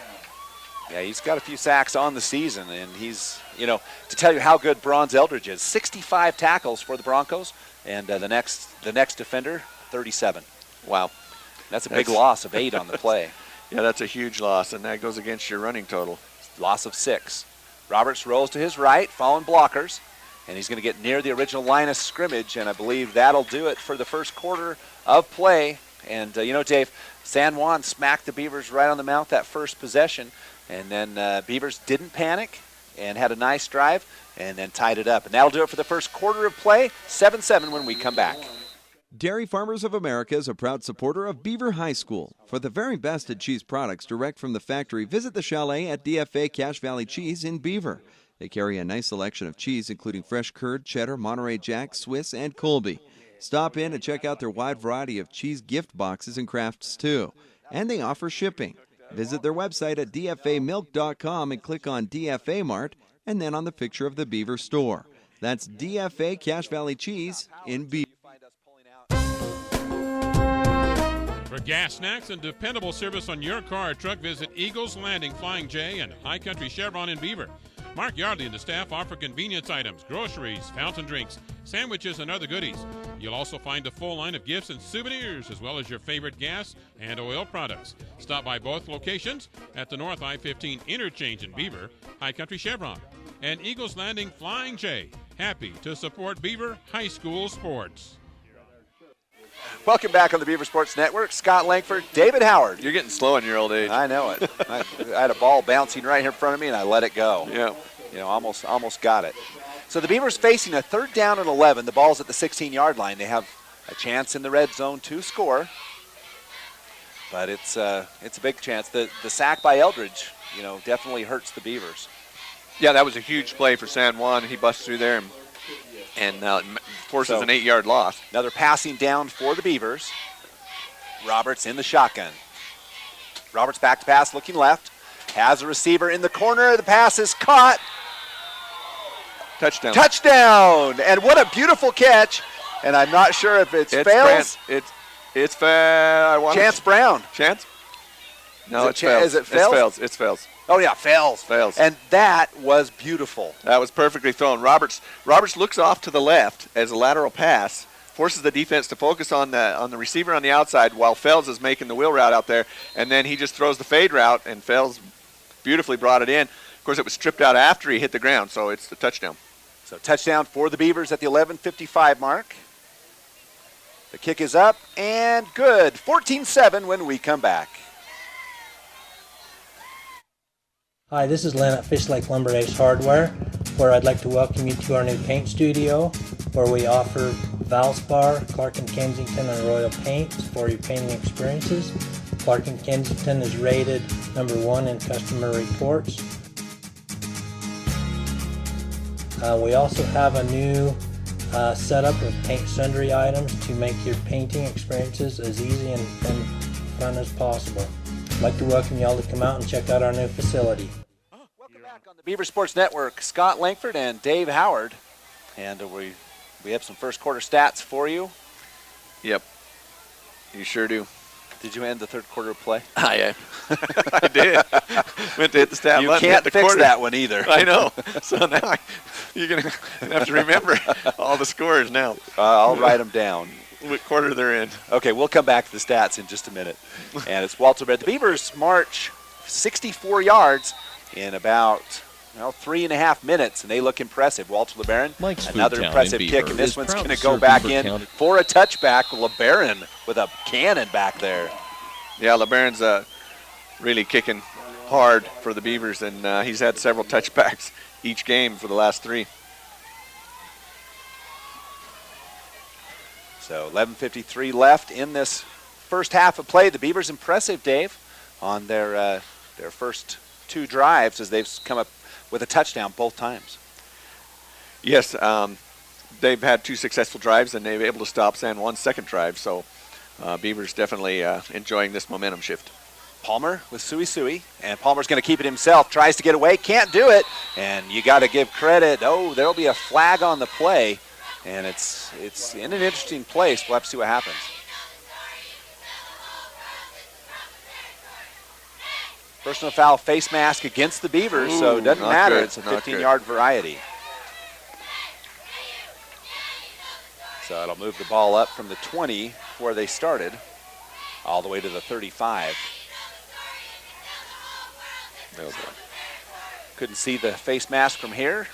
Yeah, he's got a few sacks on the season, and he's, to tell you how good Bronze Eldridge is, 65 tackles for the Broncos, and the next defender, 37. Wow. That's a big loss of 8 on the play. Yeah, that's a huge loss, and that goes against your running total. Loss of 6. Roberts rolls to his right, following blockers, and he's going to get near the original line of scrimmage, and I believe that'll do it for the first quarter of play. And, you know, Dave, San Juan smacked the Beavers right on the mouth that first possession, and then Beavers didn't panic and had a nice drive and then tied it up. And that'll do it for the first quarter of play, 7-7 when we come back. Dairy Farmers of America is a proud supporter of Beaver High School. For the very best at cheese products direct from the factory, visit the chalet at DFA Cache Valley Cheese in Beaver. They carry a nice selection of cheese, including fresh curd, cheddar, Monterey Jack, Swiss, and Colby. Stop in and check out their wide variety of cheese gift boxes and crafts, too. And they offer shipping. Visit their website at dfamilk.com and click on DFA Mart and then on the picture of the Beaver store. That's DFA Cache Valley Cheese in Beaver. For gas, snacks, and dependable service on your car or truck, visit Eagles Landing Flying J and High Country Chevron in Beaver. Mark Yardley and the staff offer convenience items, groceries, fountain drinks, sandwiches, and other goodies. You'll also find a full line of gifts and souvenirs, as well as your favorite gas and oil products. Stop by both locations at the North I-15 interchange in Beaver, High Country Chevron, and Eagles Landing Flying J. Happy to support Beaver High School sports. Welcome back on the Beaver Sports Network. Scott Langford, David Howard. You're getting slow in your old age. I know it. I had a ball bouncing right here in front of me, and I let it go. Yeah. You know, almost got it. So the Beavers facing a 3rd down and 11. The ball's at the 16-yard line. They have a chance in the red zone to score, but it's a big chance. The sack by Eldridge, you know, definitely hurts the Beavers. Yeah, that was a huge play for San Juan. He busts through there and forces an 8-yard loss. Another passing down for the Beavers. Roberts in the shotgun. Roberts back to pass, looking left. Has a receiver in the corner. The pass is caught. Touchdown. Touchdown! And what a beautiful catch. And I'm not sure if it's Fails. It's fair. Chance Brown. Chance? No, it's Fails. Is it Fails? It's Fails. Oh, yeah, Fails. Fails. And that was beautiful. That was perfectly thrown. Roberts looks off to the left as a lateral pass, forces the defense to focus on the receiver on the outside while Fails is making the wheel route out there, and then he just throws the fade route, and Fails beautifully brought it in. Of course, it was stripped out after he hit the ground, so it's a touchdown. So touchdown for the Beavers at the 11:55 mark. The kick is up and good. 14-7 when we come back. Hi, this is Len at Fish Lake Lumber Ace Hardware, where I'd like to welcome you to our new paint studio, where we offer Valspar, Clark & Kensington, and Royal paints for your painting experiences. Clark & Kensington is rated #1 in customer reports. We also have a new setup of paint sundry items to make your painting experiences as easy and fun as possible. I'd like to welcome you all to come out and check out our new facility. Welcome back on the Beaver Sports Network. Scott Langford and Dave Howard. And we have some first quarter stats for you. Yep. You sure do. Did you end the third quarter of play? I did. Went to hit the stat you button. You can't the fix quarter. that one either. I know. So now you're going to have to remember all the scores now. I'll write them down. What quarter they're in. Okay, we'll come back to the stats in just a minute. And it's Walter Bear. The Beavers march 64 yards in about 3.5 minutes, and they look impressive. Walter LeBaron, another impressive kick, and this one's going to go back in for a touchback. LeBaron with a cannon back there. Yeah, LeBaron's really kicking hard for the Beavers, and he's had several touchbacks each game for the last 3. So 11:53 left in this first half of play. The Beavers impressive, Dave, on their first 2 drives as they've come up with a touchdown both times. Yes, they've had 2 successful drives, and they were able to stop San Juan's second drive. So Beavers definitely enjoying this momentum shift. Palmer with Sui, and Palmer's going to keep it himself. Tries to get away, can't do it, and you got to give credit. Oh, there'll be a flag on the play. And it's in an interesting place. We'll have to see what happens. Personal foul face mask against the Beavers, so it doesn't matter. Good. It's a 15-yard variety. So it'll move the ball up from the 20 where they started all the way to the 35. Couldn't see the face mask from here.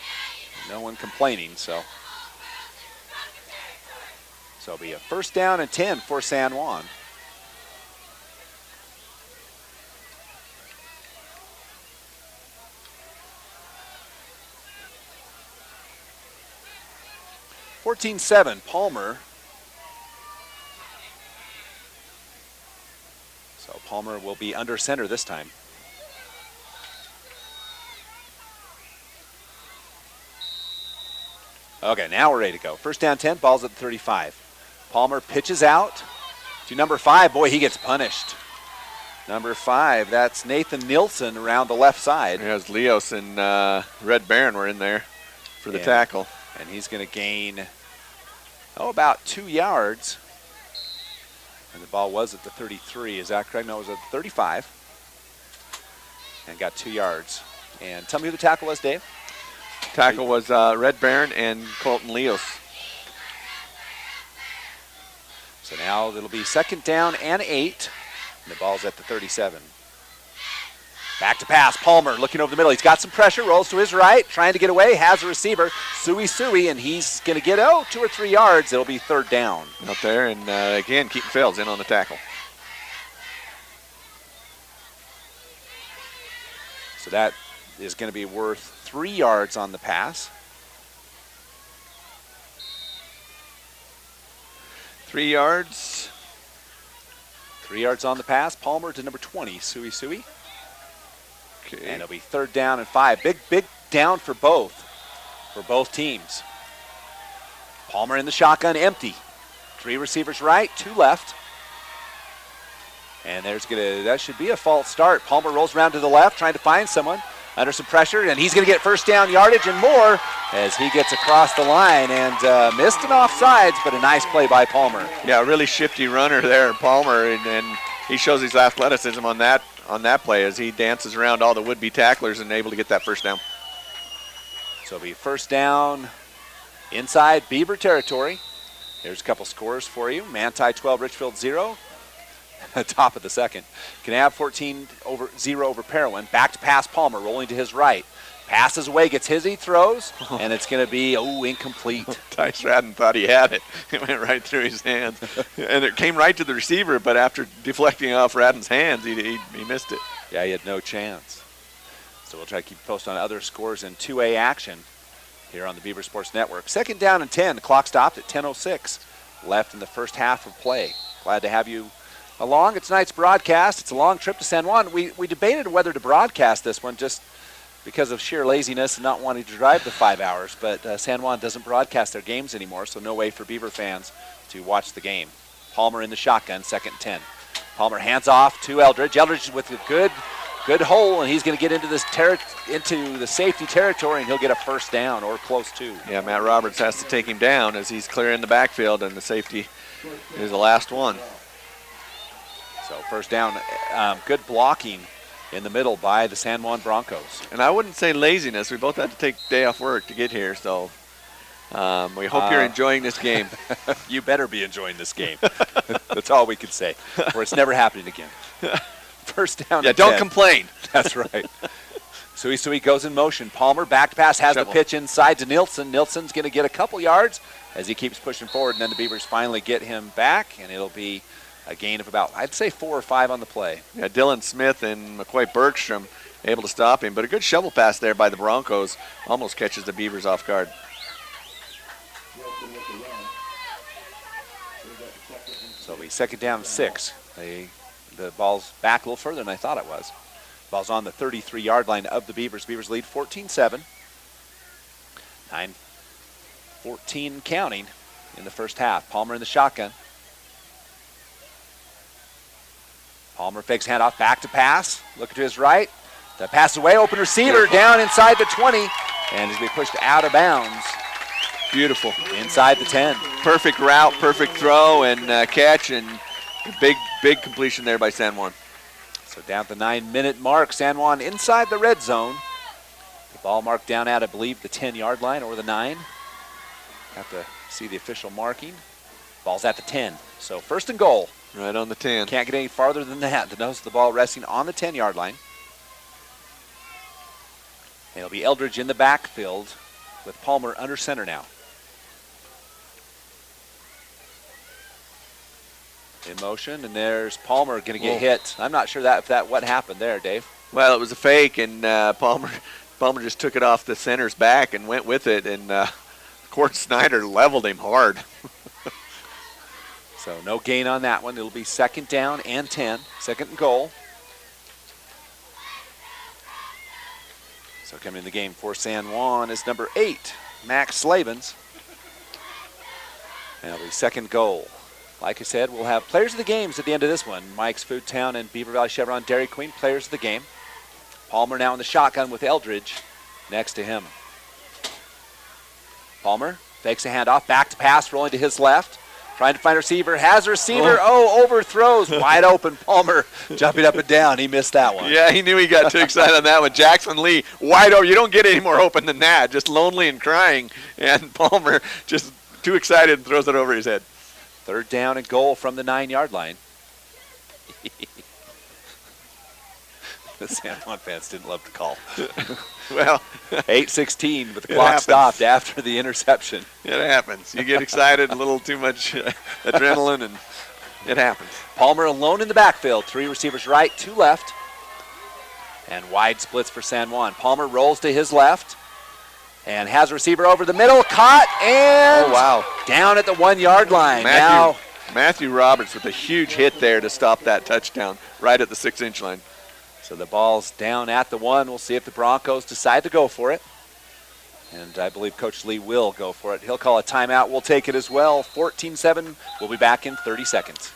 No one complaining, so. So it'll be a first down and 10 for San Juan. (14-7) Palmer. So Palmer will be under center this time. Okay, now we're ready to go. First down 10, ball's at the 35. Palmer pitches out to number 5. Boy, he gets punished. Number 5, that's Nathan Nielsen around the left side. As Leos and Red Baron were in there for the tackle. And he's going to gain, about 2 yards. And the ball was at the 33. Is that correct? No, it was at the 35. And got 2 yards. And tell me who the tackle was, Dave. Tackle was Red Baron and Colton Leos. So now it'll be second down and 8. And the ball's at the 37. Back to pass. Palmer looking over the middle. He's got some pressure. Rolls to his right. Trying to get away. Has a receiver. Sui. And he's going to get, 2 or 3 yards. It'll be third down. Out there. And again, Keaton Fales in on the tackle. So that is going to be worth 3 yards on the pass. 3 yards. 3 yards on the pass. Palmer to number 20, Sui. Okay. And it'll be third down and 5. Big down for both teams. Palmer in the shotgun, empty. 3 receivers right, 2 left. And that should be a false start. Palmer rolls around to the left, trying to find someone under some pressure, and he's going to get first down yardage and more as he gets across the line and missed an offsides, but a nice play by Palmer. Yeah, a really shifty runner there, Palmer, and he shows his athleticism on that play as he dances around all the would-be tacklers and able to get that first down. So it'll be first down inside Beaver territory. Here's a couple scores for you. Manti 12, Richfield 0. Top of the second. Kanab 14-0 over Parowan. Back to pass Palmer, rolling to his right. Passes away, gets his, he throws, and it's going to be, incomplete. Tyce Radden thought he had it. It went right through his hands. And it came right to the receiver, but after deflecting off Radden's hands, he missed it. Yeah, he had no chance. So we'll try to keep posted on other scores in 2A action here on the Beaver Sports Network. Second down and 10. The clock stopped at 10:06 left in the first half of play. Glad to have you along. It's tonight's broadcast. It's a long trip to San Juan. We debated whether to broadcast this one just because of sheer laziness and not wanting to drive the 5 hours, but San Juan doesn't broadcast their games anymore, so no way for Beaver fans to watch the game. Palmer in the shotgun, second and 10. Palmer hands off to Eldridge. Eldridge with a good hole, and he's going to get into into the safety territory, and he'll get a first down or close to. Yeah, Matt Roberts has to take him down as he's clearing the backfield, and the safety is the last one. So first down, good blocking in the middle by the San Juan Broncos. And I wouldn't say laziness. We both had to take a day off work to get here, so we hope you're enjoying this game. You better be enjoying this game. That's all we can say, or it's never happening again. First down. Yeah, don't 10. Complain. That's right. Sui goes in motion. Palmer back to pass, has the pitch inside to Nielsen. Nielsen's going to get a couple yards as he keeps pushing forward, and then the Beavers finally get him back, and it'll be a gain of about, I'd say, 4 or 5 on the play. Yeah, Dylan Smith and McCoy Bergstrom able to stop him, but a good shovel pass there by the Broncos almost catches the Beavers off guard. So it'll be second down 6. The ball's back a little further than I thought it was. Ball's on the 33-yard line of the Beavers. Beavers lead 14-7. 9-14 counting in the first half. Palmer in the shotgun. Palmer fakes handoff, back to pass. Looking to his right. The pass away, open receiver down inside the 20. And he's going to be pushed out of bounds. Beautiful. Inside the 10. Perfect route, perfect throw, and catch, and big completion there by San Juan. So down at the 9-minute mark, San Juan inside the red zone. The ball marked down at, I believe, the 10-yard line or the 9. Have to see the official marking. Ball's at the 10. So first and goal. Right on the 10. Can't get any farther than that. The nose of the ball resting on the 10-yard line. It'll be Eldridge in the backfield with Palmer under center now. In motion, and there's Palmer going to get hit. I'm not sure what happened there, Dave. Well, it was a fake, and Palmer just took it off the center's back and went with it, and Court Snyder leveled him hard. So no gain on that one. It'll be 2nd down and 10, 2nd and goal. So coming in the game for San Juan is number 8, Max Slavens. And it'll be 2nd goal. Like I said, we'll have players of the games at the end of this one. Mike's Foodtown and Beaver Valley Chevron Dairy Queen, players of the game. Palmer now in the shotgun with Eldridge next to him. Palmer fakes a handoff, back to pass, rolling to his left. Trying to find a receiver, has a receiver, overthrows, wide open. Palmer jumping up and down. He missed that one. Yeah, he knew he got too excited on that one. Jackson Lee, wide open. You don't get any more open than that. Just lonely and crying. And Palmer just too excited and throws it over his head. 3rd down and goal from the 9-yard line. The San Juan fans didn't love the call. Well, 8:16, but the clock stopped after the interception. It happens. You get excited, a little too much adrenaline, and it happens. Palmer alone in the backfield. 3 receivers right, 2 left. And wide splits for San Juan. Palmer rolls to his left and has a receiver over the middle. Caught and down at the 1-yard line. Matthew Roberts with a huge hit there to stop that touchdown right at the 6-inch line. So the ball's down at the 1. We'll see if the Broncos decide to go for it. And I believe Coach Lee will go for it. He'll call a timeout. We'll take it as well. 14-7. We'll be back in 30 seconds.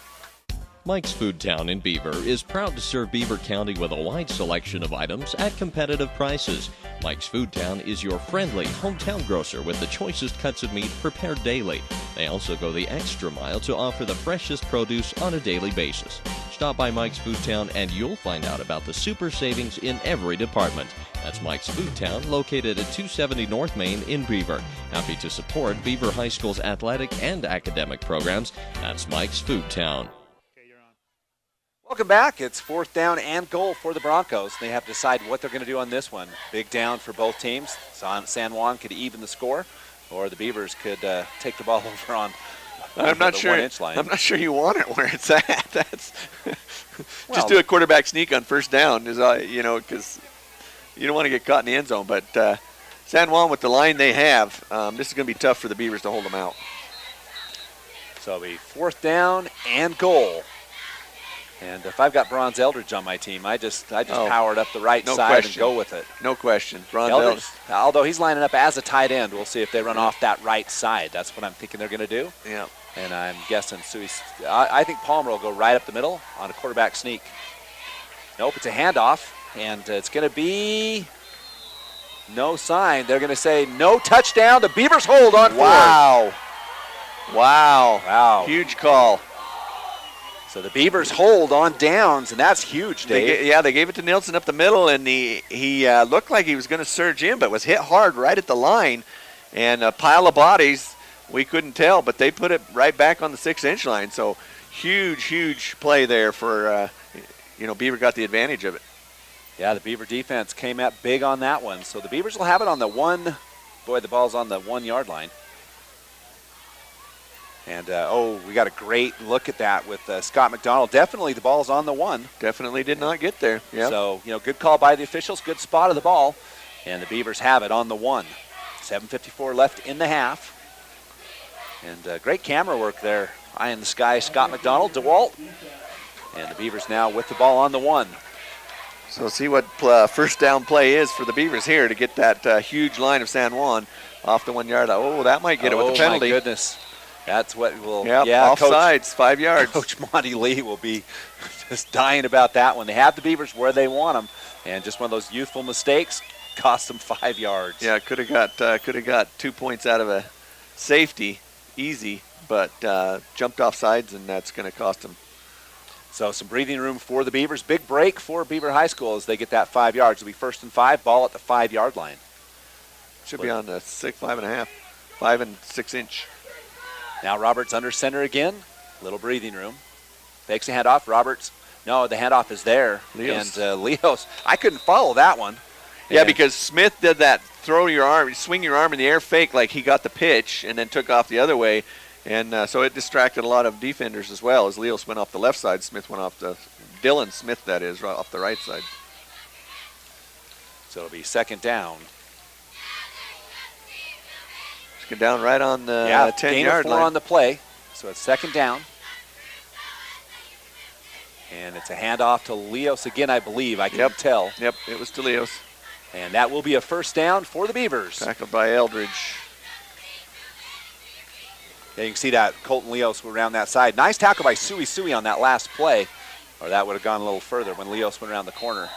Mike's Foodtown in Beaver is proud to serve Beaver County with a wide selection of items at competitive prices. Mike's Foodtown is your friendly hometown grocer with the choicest cuts of meat prepared daily. They also go the extra mile to offer the freshest produce on a daily basis. Stop by Mike's Foodtown and you'll find out about the super savings in every department. That's Mike's Foodtown, located at 270 North Main in Beaver. Happy to support Beaver High School's athletic and academic programs. That's Mike's Foodtown. Welcome back. It's 4th down and goal for the Broncos. They have to decide what they're going to do on this one. Big down for both teams. San Juan could even the score, or the Beavers could take the ball over on I'm not sure. 1-inch line. I'm not sure you want it where it's at. That's just do a quarterback sneak on 1st down, because you don't want to get caught in the end zone. But San Juan, with the line they have, this is going to be tough for the Beavers to hold them out. So it'll be 4th down and goal. And if I've got Bronze Eldridge on my team, I just powered up the right side and go with it. No question. Bronze Eldridge, although he's lining up as a tight end, we'll see if they run off that right side. That's what I'm thinking they're going to do. Yeah. And I'm guessing I think Palmer will go right up the middle on a quarterback sneak. Nope, it's a handoff, and it's going to be no sign. They're going to say no touchdown. The Beavers hold on. Wow. Huge call. So the Beavers hold on downs, and that's huge, Dave. They gave it to Nielsen up the middle, and he looked like he was going to surge in, but was hit hard right at the line. And a pile of bodies, we couldn't tell, but they put it right back on the 6-inch line. So huge play there for, Beaver got the advantage of it. Yeah, the Beaver defense came out big on that one. So the Beavers will have it on the 1. Boy, the ball's on the 1-yard line. And, we got a great look at that with Scott McDonald. Definitely the ball's on the 1. Definitely did not get there. Yep. So, good call by the officials. Good spot of the ball. And the Beavers have it on the 1. 7:54 left in the half. And great camera work there. Eye in the sky, Scott McDonald, DeWalt. And the Beavers now with the ball on the 1. So see what 1st down play is for the Beavers here to get that huge line of San Juan off the 1-yard line. Oh, that might get it with the penalty. Oh, my goodness. That's what will, offsides, 5 yards. Coach Monty Lee will be just dying about that one. They have the Beavers where they want them, and just one of those youthful mistakes cost them 5 yards. Yeah, could have got 2 points out of a safety, easy, but jumped off sides, and that's going to cost them. So some breathing room for the Beavers. Big break for Beaver High School as they get that 5 yards. It'll be 1st and 5, ball at the 5-yard line. Should be on the 5.5, 5 and 6-inch. Now Roberts under center again. Little breathing room. Takes a handoff. Roberts. No, the handoff is there. Leos. And Leos. I couldn't follow that one. Yeah, because Smith did that swing your arm in the air fake like he got the pitch and then took off the other way. And so it distracted a lot of defenders as well. As Leos went off the left side, Smith went off Dylan Smith, that is, right off the right side. So it'll be second down. Second down right on the 10-yard line. 4 on the play. So it's second down. And it's a handoff to Leos again, I believe. I can tell. Yep, it was to Leos. And that will be a first down for the Beavers. Tackled by Eldridge. Yeah, you can see that Colton Leos were around that side. Nice tackle by Sui on that last play. Or that would have gone a little further when Leos went around the corner.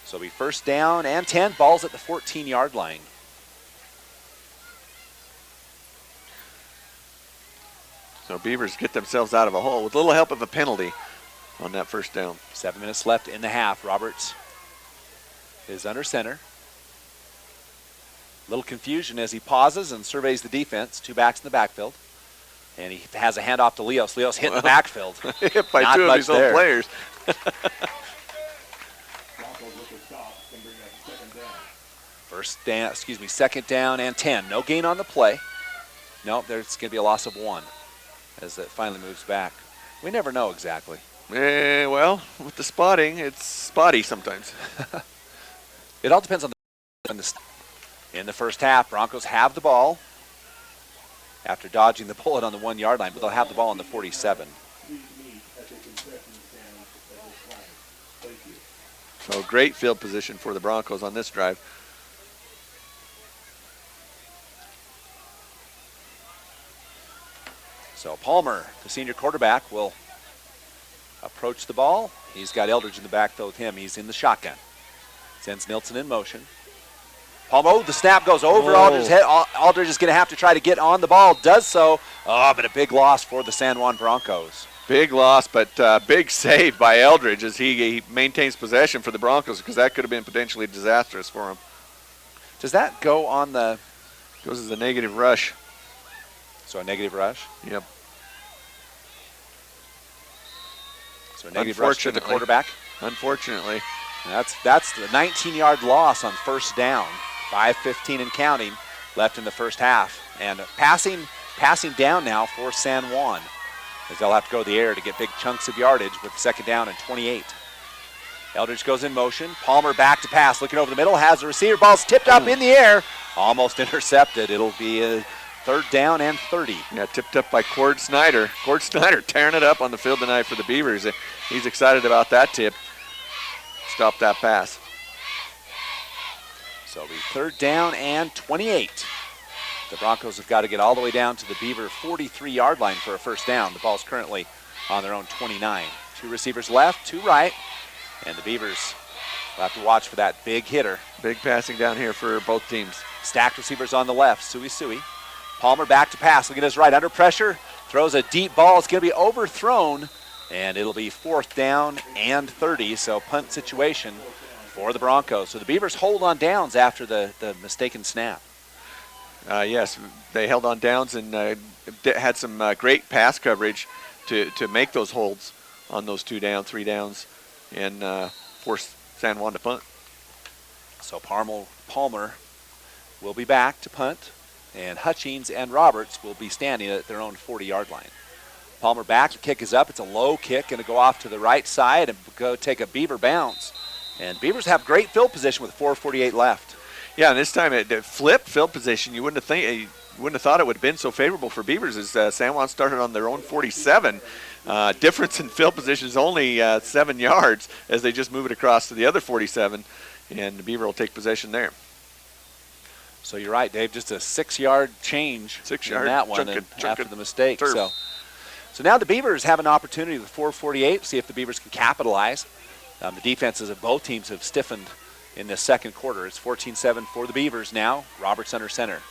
So it'll be first down and 10. Ball's at the 14-yard line. So Beavers get themselves out of a hole with a little help of a penalty on that first down. 7 minutes left in the half. Roberts is under center. Little confusion as he pauses and surveys the defense. 2 backs in the backfield. And he has a handoff to Leos. Leos hit the backfield. Hit by two of his own players. Second down and 10. No gain on the play. No, there's going to be a loss of 1 as it finally moves back. We never know exactly. Well, with the spotting, it's spotty sometimes. It all depends on in the first half. Broncos have the ball after dodging the bullet on the 1-yard line, but they'll have the ball on the 47. So great field position for the Broncos on this drive. So Palmer, the senior quarterback, will approach the ball. He's got Eldridge in the backfield with him. He's in the shotgun. Sends Nilsson in motion. Palmer, the snap goes over Aldridge's head. Aldridge is going to have to try to get on the ball. Does so. But a big loss for the San Juan Broncos. Big loss, but big save by Eldridge as he maintains possession for the Broncos, because that could have been potentially disastrous for him. Does that go on the... Goes as a negative rush. So a negative rush? Yep. So a negative rush to the quarterback? Unfortunately. That's the 19-yard loss on first down. 5:15 and counting left in the first half. And passing down now for San Juan, as they'll have to go to the air to get big chunks of yardage with second down and 28. Eldridge goes in motion. Palmer back to pass, looking over the middle, has the receiver. Ball's tipped up in the air, almost intercepted. It'll be a third down and 30. Yeah, tipped up by Cord Snyder. Cord Snyder tearing it up on the field tonight for the Beavers. He's excited about that tip. Stop that pass. So it'll be third down and 28. The Broncos have got to get all the way down to the Beaver 43-yard line for a first down. The ball's currently on their own 29. 2 receivers left, 2 right, and the Beavers will have to watch for that big hitter. Big passing down here for both teams. Stacked receivers on the left, Sui. Palmer back to pass, looking at his right, under pressure, throws a deep ball. It's going to be overthrown, and it'll be fourth down and 30, so punt situation for the Broncos. So the Beavers hold on downs after the mistaken snap. Yes, they held on downs and had some great pass coverage to make those holds on those 2 down, 3 downs, and force San Juan to punt. So Palmer will be back to punt, and Hutchings and Roberts will be standing at their own 40-yard line. Palmer back, the kick is up. It's a low kick, going to go off to the right side and go take a Beaver bounce. And Beavers have great field position with 4:48 left. Yeah, and this time it flipped field position. You wouldn't have thought it would have been so favorable for Beavers as San Juan started on their own 47. Difference in field position is only 7 yards as they just move it across to the other 47, and the Beaver will take possession there. So you're right, Dave. Just a 6-yard change in that one after the mistake. So now the Beavers have an opportunity with 4:48. See if the Beavers can capitalize. The defenses of both teams have stiffened in this second quarter. It's 14-7 for the Beavers now. Roberts under center.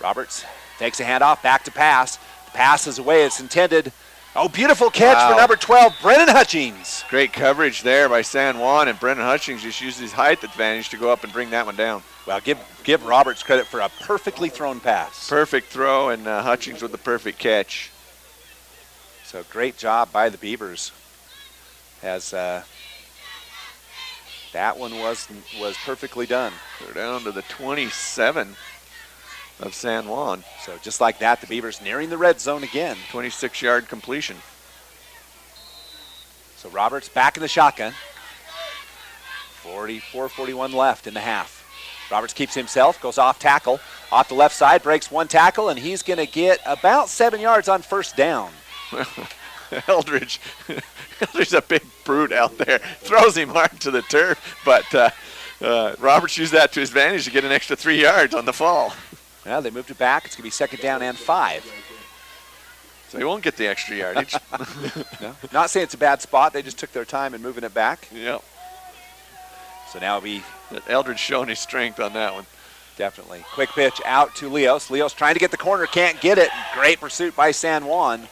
Roberts takes a handoff, back to pass. The pass is away. It's intended. Oh, beautiful catch for number 12, Brennan Hutchings. Great coverage there by San Juan, and Brennan Hutchings just used his height advantage to go up and bring that one down. Well, give Roberts credit for a perfectly thrown pass. Perfect throw, and Hutchings with the perfect catch. So great job by the Beavers as That one was perfectly done. They're down to the 27 of San Juan. So just like that, the Beavers nearing the red zone again. 26-yard completion. So Roberts back in the shotgun. 44-41 left in the half. Roberts keeps himself, goes off tackle, off the left side, breaks one tackle, and he's going to get about 7 yards on first down. Eldridge, Eldridge's a big brute out there. Throws him hard to the turf, but Roberts used that to his advantage to get an extra 3 yards on the fall. Well, they moved it back. It's going to be second down and 5. So he won't get the extra yardage. No, not saying it's a bad spot. They just took their time in moving it back. Yep. So now it'll be Eldridge showing his strength on that one. Definitely. Quick pitch out to Leos. Leos trying to get the corner, can't get it. Great pursuit by San Juan,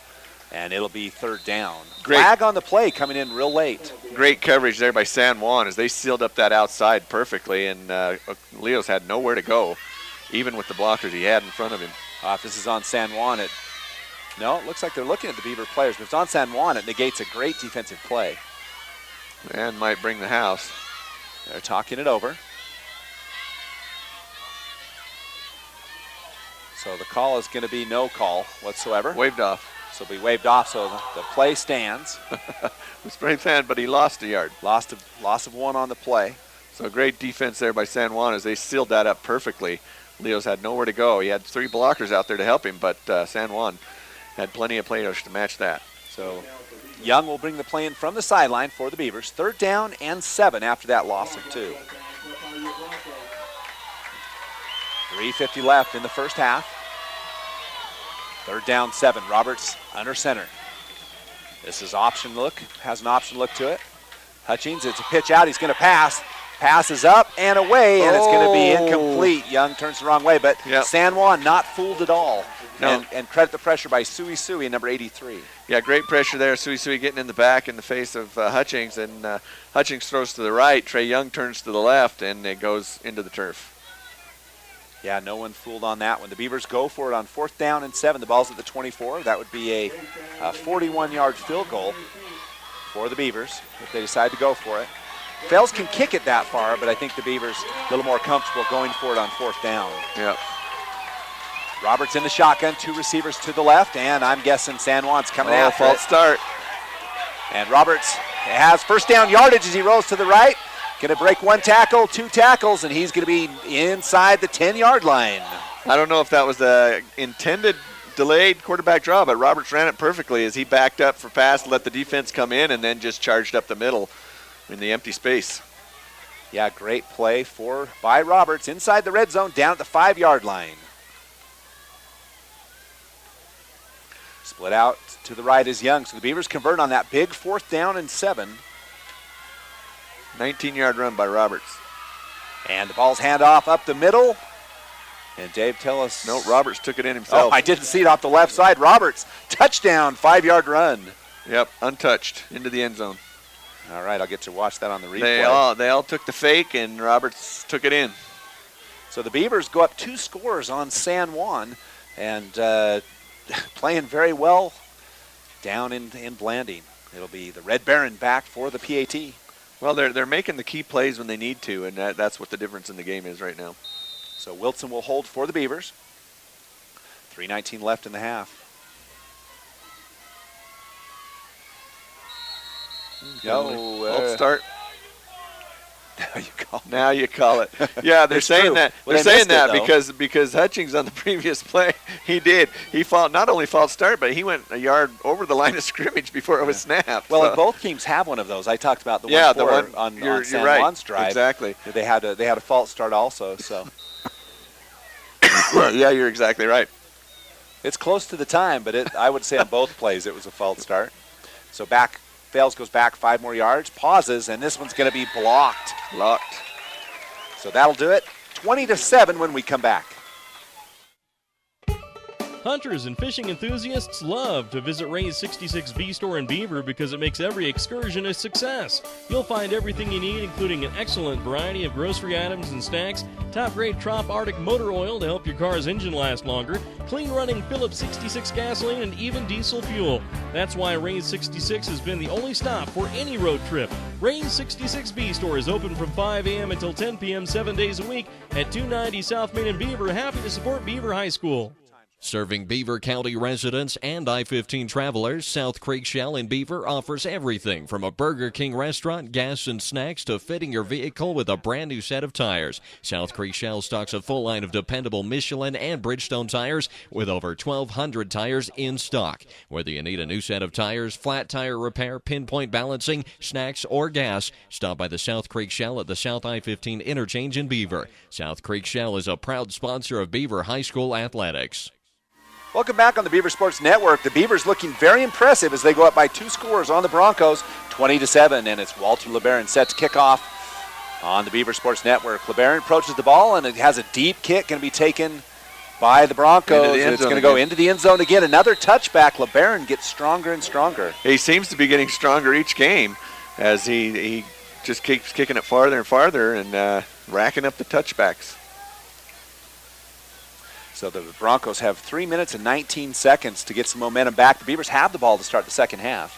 and it'll be third down. Flag on the play coming in real late. Great coverage there by San Juan as they sealed up that outside perfectly, and Leos had nowhere to go, even with the blockers he had in front of him. If this is on San Juan, it looks like they're looking at the Beaver players, but if it's on San Juan, it negates a great defensive play. And might bring the house. They're talking it over. So the call is going to be no call whatsoever. Waved off. So it'll be waved off, so the play stands. It's pretty sad, but he lost a yard. Loss of 1 on the play. So great defense there by San Juan as they sealed that up perfectly. Leos had nowhere to go. He had 3 blockers out there to help him, but San Juan had plenty of players to match that. So Young will bring the play in from the sideline for the Beavers. Third down and 7 after that loss of 2. 3:50 left in the first half. Third down, 7. Roberts under center. This is option look. Has an option look to it. Hutchings, it's a pitch out. He's going to pass. Passes up and away, and it's going to be incomplete. Young turns the wrong way, but San Juan not fooled at all. No. And credit the pressure by Sui, number 83. Yeah, great pressure there. Sui getting in the back in the face of Hutchings, and Hutchings throws to the right. Trey Young turns to the left, and it goes into the turf. Yeah, no one fooled on that one. The Beavers go for it on 4th down and 7. The ball's at the 24. That would be a 41-yard field goal for the Beavers if they decide to go for it. Fells can kick it that far, but I think the Beavers a little more comfortable going for it on 4th down. Yep. Roberts in the shotgun, 2 receivers to the left, and I'm guessing San Juan's coming after false start. And Roberts has first down yardage as he rolls to the right. Going to break 1 tackle, 2 tackles, and he's going to be inside the 10-yard line. I don't know if that was the intended delayed quarterback draw, but Roberts ran it perfectly as he backed up for pass, let the defense come in, and then just charged up the middle in the empty space. Yeah, great play by Roberts inside the red zone down at the 5-yard line. Split out to the right is Young, so the Beavers convert on that big 4th down and 7. 19-yard run by Roberts. And the ball's handoff up the middle. And Dave, tell us. No, Roberts took it in himself. Oh, I didn't see it off the left side. Roberts, touchdown, 5-yard run. Yep, untouched into the end zone. All right, I'll get to watch that on the replay. They all took the fake, and Roberts took it in. So the Beavers go up 2 scores on San Juan, and playing very well down in Blanding. It'll be the Red Baron back for the PAT. Well, they're making the key plays when they need to, and that's what the difference in the game is right now. So Wilson will hold for the Beavers. 3:19 left in the half. False start. Now you call it. Yeah, they're saying that. Well, they're saying that because Hutchings on the previous play, he not only false start, but he went a yard over the line of scrimmage before it was snapped. Well, and both teams have one of those. I talked about the one on San Juan's drive. Exactly. They had a false start also. So. Yeah, you're exactly right. It's close to the time, but I would say on both plays it was a false start. So Fales goes back 5 more yards, pauses, and this one's going to be blocked. So that'll do it. 20-7 when we come back. Hunters and fishing enthusiasts love to visit Ray's 66B store in Beaver because it makes every excursion a success. You'll find everything you need, including an excellent variety of grocery items and snacks, top-grade Trop Arctic motor oil to help your car's engine last longer, clean-running Phillips 66 gasoline, and even diesel fuel. That's why Ray's 66 has been the only stop for any road trip. Ray's 66B store is open from 5 a.m. until 10 p.m. 7 days a week at 290 South Main in Beaver. Happy to support Beaver High School. Serving Beaver County residents and I-15 travelers, South Creek Shell in Beaver offers everything from a Burger King restaurant, gas and snacks, to fitting your vehicle with a brand new set of tires. South Creek Shell stocks a full line of dependable Michelin and Bridgestone tires with over 1,200 tires in stock. Whether you need a new set of tires, flat tire repair, pinpoint balancing, snacks, or gas, stop by the South Creek Shell at the South I-15 interchange in Beaver. South Creek Shell is a proud sponsor of Beaver High School athletics. Welcome back on the Beaver Sports Network. The Beavers looking very impressive as they go up by 2 scores on the Broncos, 20-7, and it's Walter LeBaron set to kick off on the Beaver Sports Network. LeBaron approaches the ball, and it has a deep kick, going to be taken by the Broncos. It's going to go into the end zone again. Another touchback. LeBaron gets stronger and stronger. He seems to be getting stronger each game as he just keeps kicking it farther and farther and racking up the touchbacks. So the Broncos have 3 minutes and 19 seconds to get some momentum back. The Beavers have the ball to start the second half.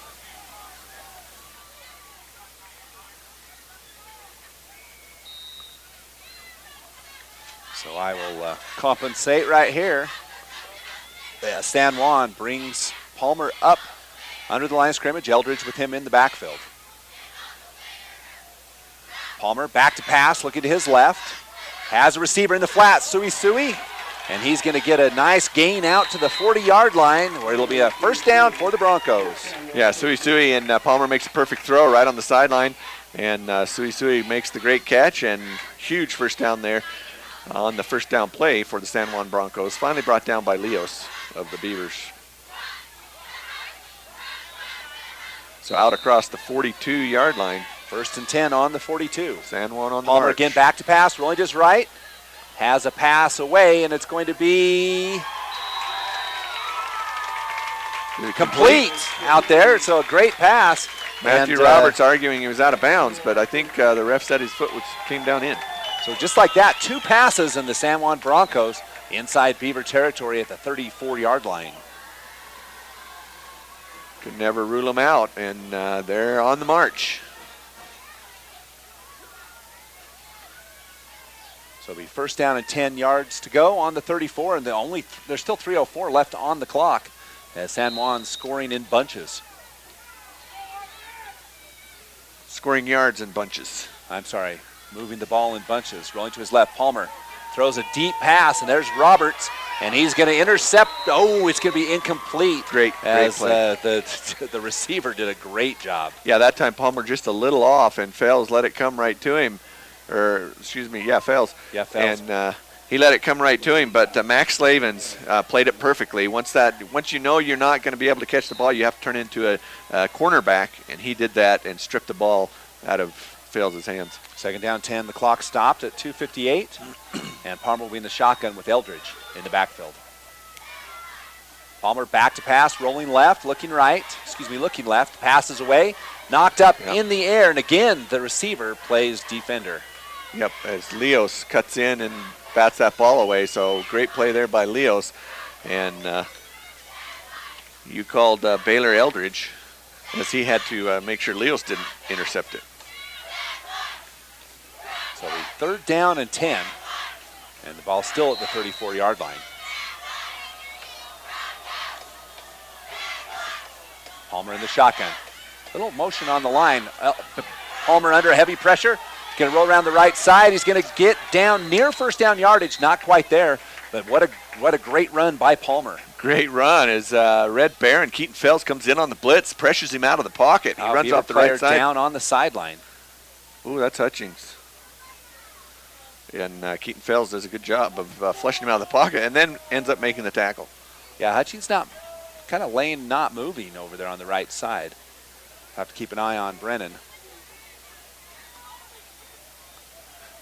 So I will compensate right here. San Juan brings Palmer up under the line of scrimmage. Eldridge with him in the backfield. Palmer back to pass, looking to his left. Has a receiver in the flat, Sui. And he's going to get a nice gain out to the 40-yard line where it'll be a first down for the Broncos. Yeah, Sui and Palmer makes a perfect throw right on the sideline. And Sui makes the great catch and huge first down there on the first down play for the San Juan Broncos. Finally brought down by Leos of the Beavers. So out across the 42-yard line. 1st and 10 on the 42. San Juan on the Palmer march. again back to pass, rolling to his right. Has a pass away, and it's going to be complete out there. So a great pass. Matthew Roberts arguing he was out of bounds, but I think the ref said his foot came down in. So just like that, 2 passes in the San Juan Broncos inside Beaver territory at the 34-yard line. Could never rule them out, and they're on the march. So it'll be first down and 10 yards to go on the 34, and there's still 3:04 left on the clock as San Juan's scoring in bunches. Scoring yards in bunches. I'm sorry, moving the ball in bunches. Rolling to his left, Palmer throws a deep pass, and there's Roberts, and he's going to intercept. Oh, it's going to be incomplete. Great as play. The receiver did a great job. Yeah, that time Palmer just a little off, and Fales let it come right to him. Fales. Yeah, Fales. And he let it come right to him, but Max Slavens played it perfectly. Once you know you're not going to be able to catch the ball, you have to turn into a cornerback, and he did that and stripped the ball out of Fales' hands. Second down 10, the clock stopped at 2:58, and Palmer will be in the shotgun with Eldridge in the backfield. Palmer back to pass, rolling left, looking left, passes away, knocked up in the air, and again the receiver plays defender. Yep, as Leos cuts in and bats that ball away, so great play there by Leos. And you called Baylor Eldridge as he had to make sure Leos didn't intercept it. So the 3rd down and 10, and the ball still at the 34-yard line. Palmer in the shotgun. Little motion on the line. Palmer under heavy pressure. He's going to roll around the right side. He's going to get down near first down yardage. Not quite there, but what a great run by Palmer. Great run as Red Bear and Keaton Fels comes in on the blitz, pressures him out of the pocket. He runs off the right side. Down on the sideline. Ooh, that's Hutchings. And Keaton Fels does a good job of flushing him out of the pocket and then ends up making the tackle. Yeah, Hutchings not moving over there on the right side. Have to keep an eye on Brennan.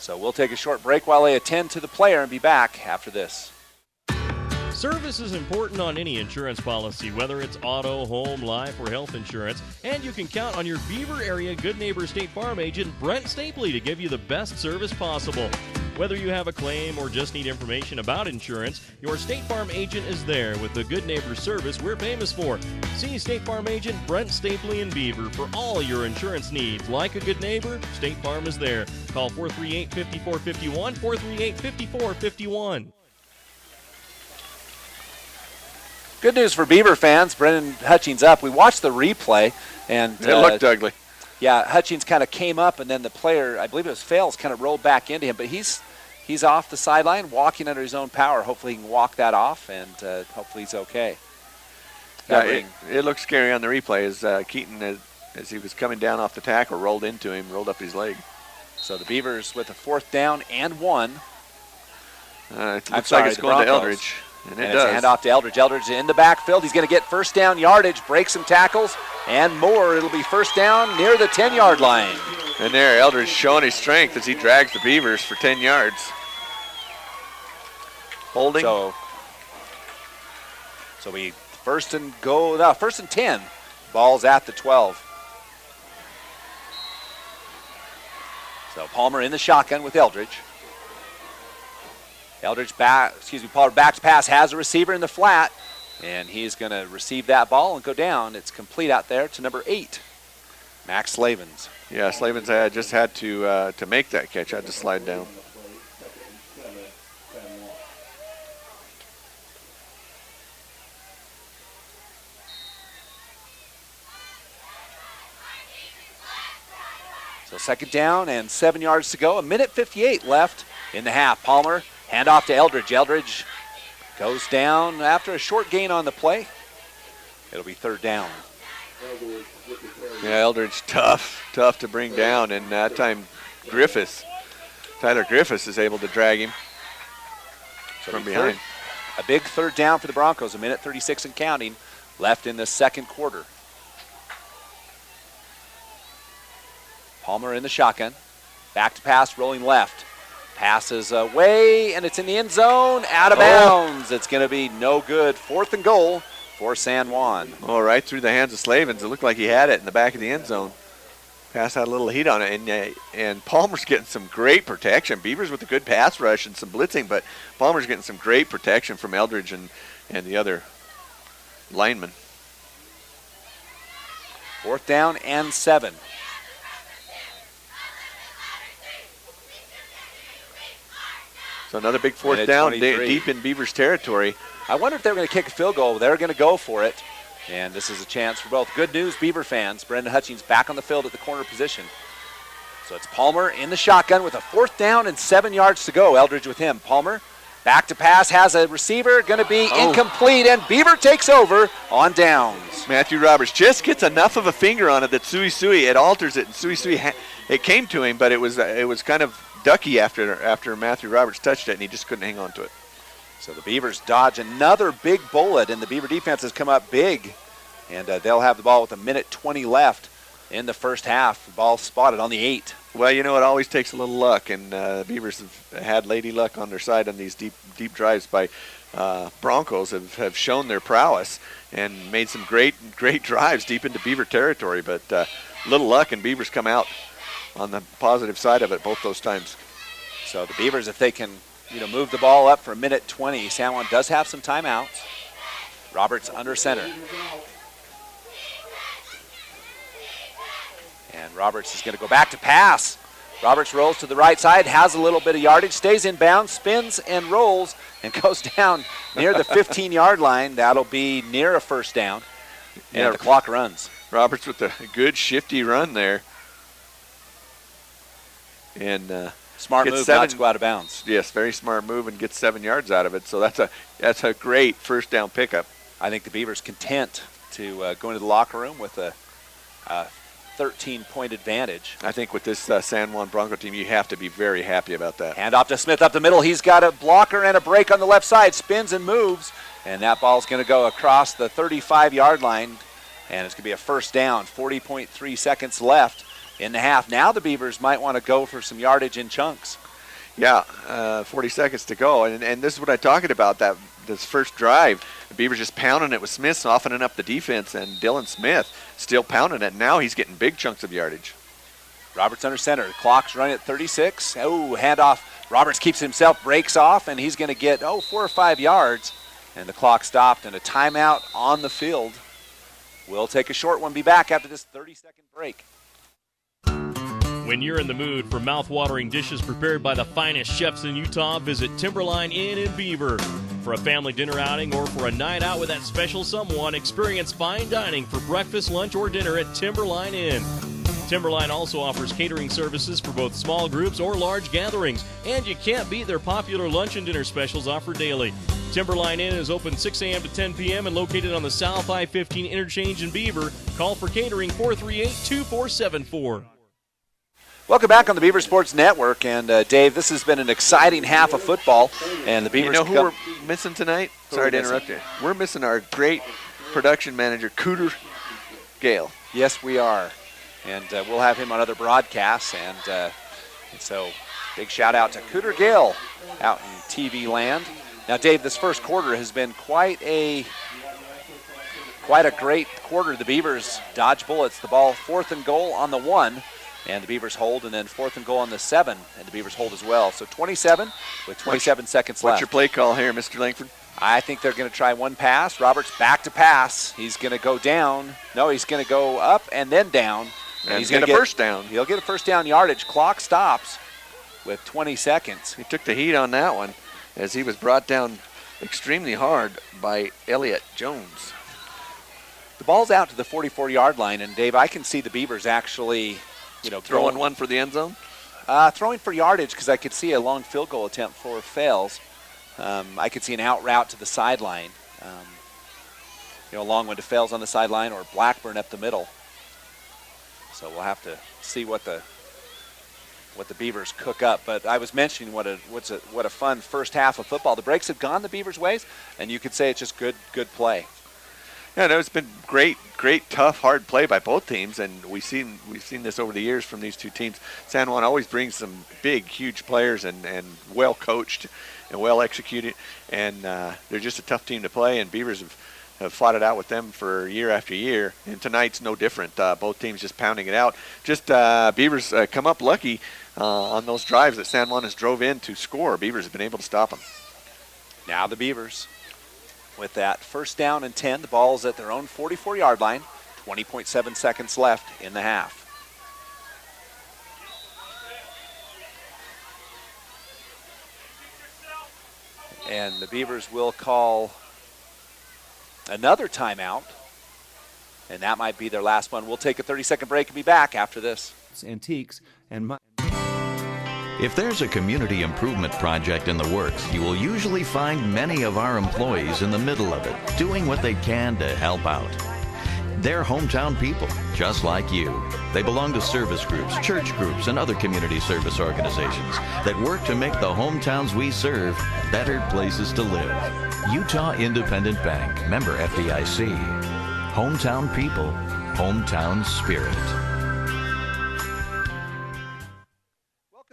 So we'll take a short break while they attend to the player and be back after this. Service is important on any insurance policy, whether it's auto, home, life, or health insurance, and you can count on your Beaver area Good Neighbor State Farm agent, Brent Stapley, to give you the best service possible. Whether you have a claim or just need information about insurance, your State Farm agent is there with the Good Neighbor service we're famous for. See State Farm agent Brent Stapley in Beaver for all your insurance needs. Like a good neighbor, State Farm is there. Call 438-5451, 438-5451. Good news for Beaver fans. Brendan Hutchings up. We watched the replay, and it looked ugly. Yeah, Hutchings kind of came up, and then the player, I believe it was Fales, kind of rolled back into him. But he's off the sideline, walking under his own power. Hopefully he can walk that off, and hopefully he's okay. Yeah, it looked scary on the replay as Keaton, as he was coming down off the tackle, rolled into him, rolled up his leg. So the Beavers with a 4th down and 1. It looks like it's going to Eldridge. And it does. It's a handoff to Eldridge. Eldridge in the backfield. He's going to get first down yardage, break some tackles, and more. It'll be first down near the 10-yard line. And there, Eldridge showing his strength as he drags the Beavers for 10 yards. Holding. So we first and 10. Ball's at the 12. So Palmer in the shotgun with Eldridge. Palmer backs pass, has a receiver in the flat, and he's going to receive that ball and go down. It's complete out there to number 8, Max Slavens. Yeah, Slavens just had to make that catch, had to slide down. So 2nd down and 7 yards to go. 1:58 left in the half. Palmer, handoff to Eldridge. Eldridge goes down after a short gain on the play. It'll be 3rd down. Yeah, Eldridge tough to bring down, and that time Tyler Griffiths is able to drag him from behind. A big 3rd down for the Broncos. 1:36 and counting left in the 2nd quarter. Palmer in the shotgun. Back to pass, rolling left. Passes away, and it's in the end zone. Out of bounds. It's going to be no good. 4th and goal for San Juan. Oh, right through the hands of Slavens. It looked like he had it in the back of the end zone. Pass had a little heat on it, and Palmer's getting some great protection. Beavers with a good pass rush and some blitzing, but Palmer's getting some great protection from Eldridge and the other linemen. 4th down and 7. So another big 4th down deep in Beavers territory. I wonder if they were going to kick a field goal. They're going to go for it. And this is a chance for both. Good news, Beaver fans. Brendan Hutchings back on the field at the corner position. So it's Palmer in the shotgun with a 4th down and 7 yards to go. Eldridge with him. Palmer back to pass, has a receiver, going to be incomplete, and Beaver takes over on downs. Matthew Roberts just gets enough of a finger on it that Sui, it alters it, and Sui, it came to him, but it was kind of ducky after Matthew Roberts touched it, and he just couldn't hang on to it. So the Beavers dodge another big bullet, and the Beaver defense has come up big, and they'll have the ball with 1:20 left in the first half. The ball spotted on the 8. Well, you know, it always takes a little luck, and Beavers have had lady luck on their side on these deep drives by Broncos have shown their prowess and made some great drives deep into Beaver territory, but little luck, and Beavers come out on the positive side of it both those times. So the Beavers, if they can move the ball up for 1:20, San Juan does have some timeouts. Roberts under center. And Roberts is going to go back to pass. Roberts rolls to the right side, has a little bit of yardage, stays in bounds, spins and rolls, and goes down near the 15-yard line. That'll be near a first down. And the clock runs. Roberts with a good shifty run there. And smart move not to go out of bounds. Yes, very smart move, and gets 7 yards out of it. So that's a great first down pickup. I think the Beavers content to go into the locker room with a 13-point advantage. I think with this San Juan Bronco team, you have to be very happy about that. Hand off to Smith up the middle. He's got a blocker and a break on the left side. Spins and moves, and that ball's going to go across the 35-yard line, and it's going to be a first down. 40.3 seconds left in the half. Now the Beavers might want to go for some yardage in chunks. Yeah, 40 seconds to go, and this is what I'm talking about, that this first drive. The Beavers just pounding it with Smith softening up the defense, and Dylan Smith still pounding it. Now he's getting big chunks of yardage. Roberts under center. Clock's running at 36. Oh, handoff. Roberts keeps himself, breaks off, and he's going to get, 4 or 5 yards. And the clock stopped, and a timeout on the field. We'll take a short one. Be back after this 30-second break. When you're in the mood for mouth-watering dishes prepared by the finest chefs in Utah, visit Timberline Inn in Beaver. For a family dinner outing or for a night out with that special someone, experience fine dining for breakfast, lunch, or dinner at Timberline Inn. Timberline also offers catering services for both small groups or large gatherings, and you can't beat their popular lunch and dinner specials offered daily. Timberline Inn is open 6 a.m. to 10 p.m. and located on the South I-15 interchange in Beaver. Call for catering 438-2474. Welcome back on the Beaver Sports Network, and Dave, this has been an exciting half of football, and the Beavers. You know who we're missing tonight? Sorry to interrupt you. We're missing our great production manager, Cooter Gale. Yes, we are, and we'll have him on other broadcasts, and so big shout out to Cooter Gale out in TV land. Now, Dave, this first quarter has been quite a great quarter. The Beavers dodge bullets. The ball 4th and goal on the 1. And the Beavers hold, and then 4th and goal on the 7, and the Beavers hold as well. So 27 with 27 seconds left. What's your play call here, Mr. Langford? I think they're going to try one pass. Roberts back to pass. He's going to go down. No, he's going to go up and then down. And he's going to get a first down. He'll get a first down yardage. Clock stops with 20 seconds. He took the heat on that one as he was brought down extremely hard by Elliott Jones. The ball's out to the 44-yard line, and Dave, I can see the Beavers actually – throwing one for the end zone? Throwing for yardage, because I could see a long field goal attempt for fails. I could see an out route to the sideline. A long one to Fails on the sideline or Blackburn up the middle. So we'll have to see what the Beavers cook up. But I was mentioning what a fun first half of football. The breaks have gone the Beavers' ways, and you could say it's just good play. Yeah, no, it's been great, tough, hard play by both teams, and we've seen this over the years from these two teams. San Juan always brings some big, huge players and well coached and well executed, and they're just a tough team to play. And Beavers have fought it out with them for year after year, and tonight's no different. Both teams just pounding it out. Just Beavers come up lucky on those drives that San Juan has drove in to score. Beavers have been able to stop them. Now the Beavers. With that first down and 10, the ball's at their own 44-yard line. 20.7 seconds left in the half. And the Beavers will call another timeout, and that might be their last one. We'll take a 30-second break and be back after this. Antiques and If there's a community improvement project in the works, you will usually find many of our employees in the middle of it, doing what they can to help out. They're hometown people, just like you. They belong to service groups, church groups, and other community service organizations that work to make the hometowns we serve better places to live. Utah Independent Bank, member FDIC. Hometown people, hometown spirit.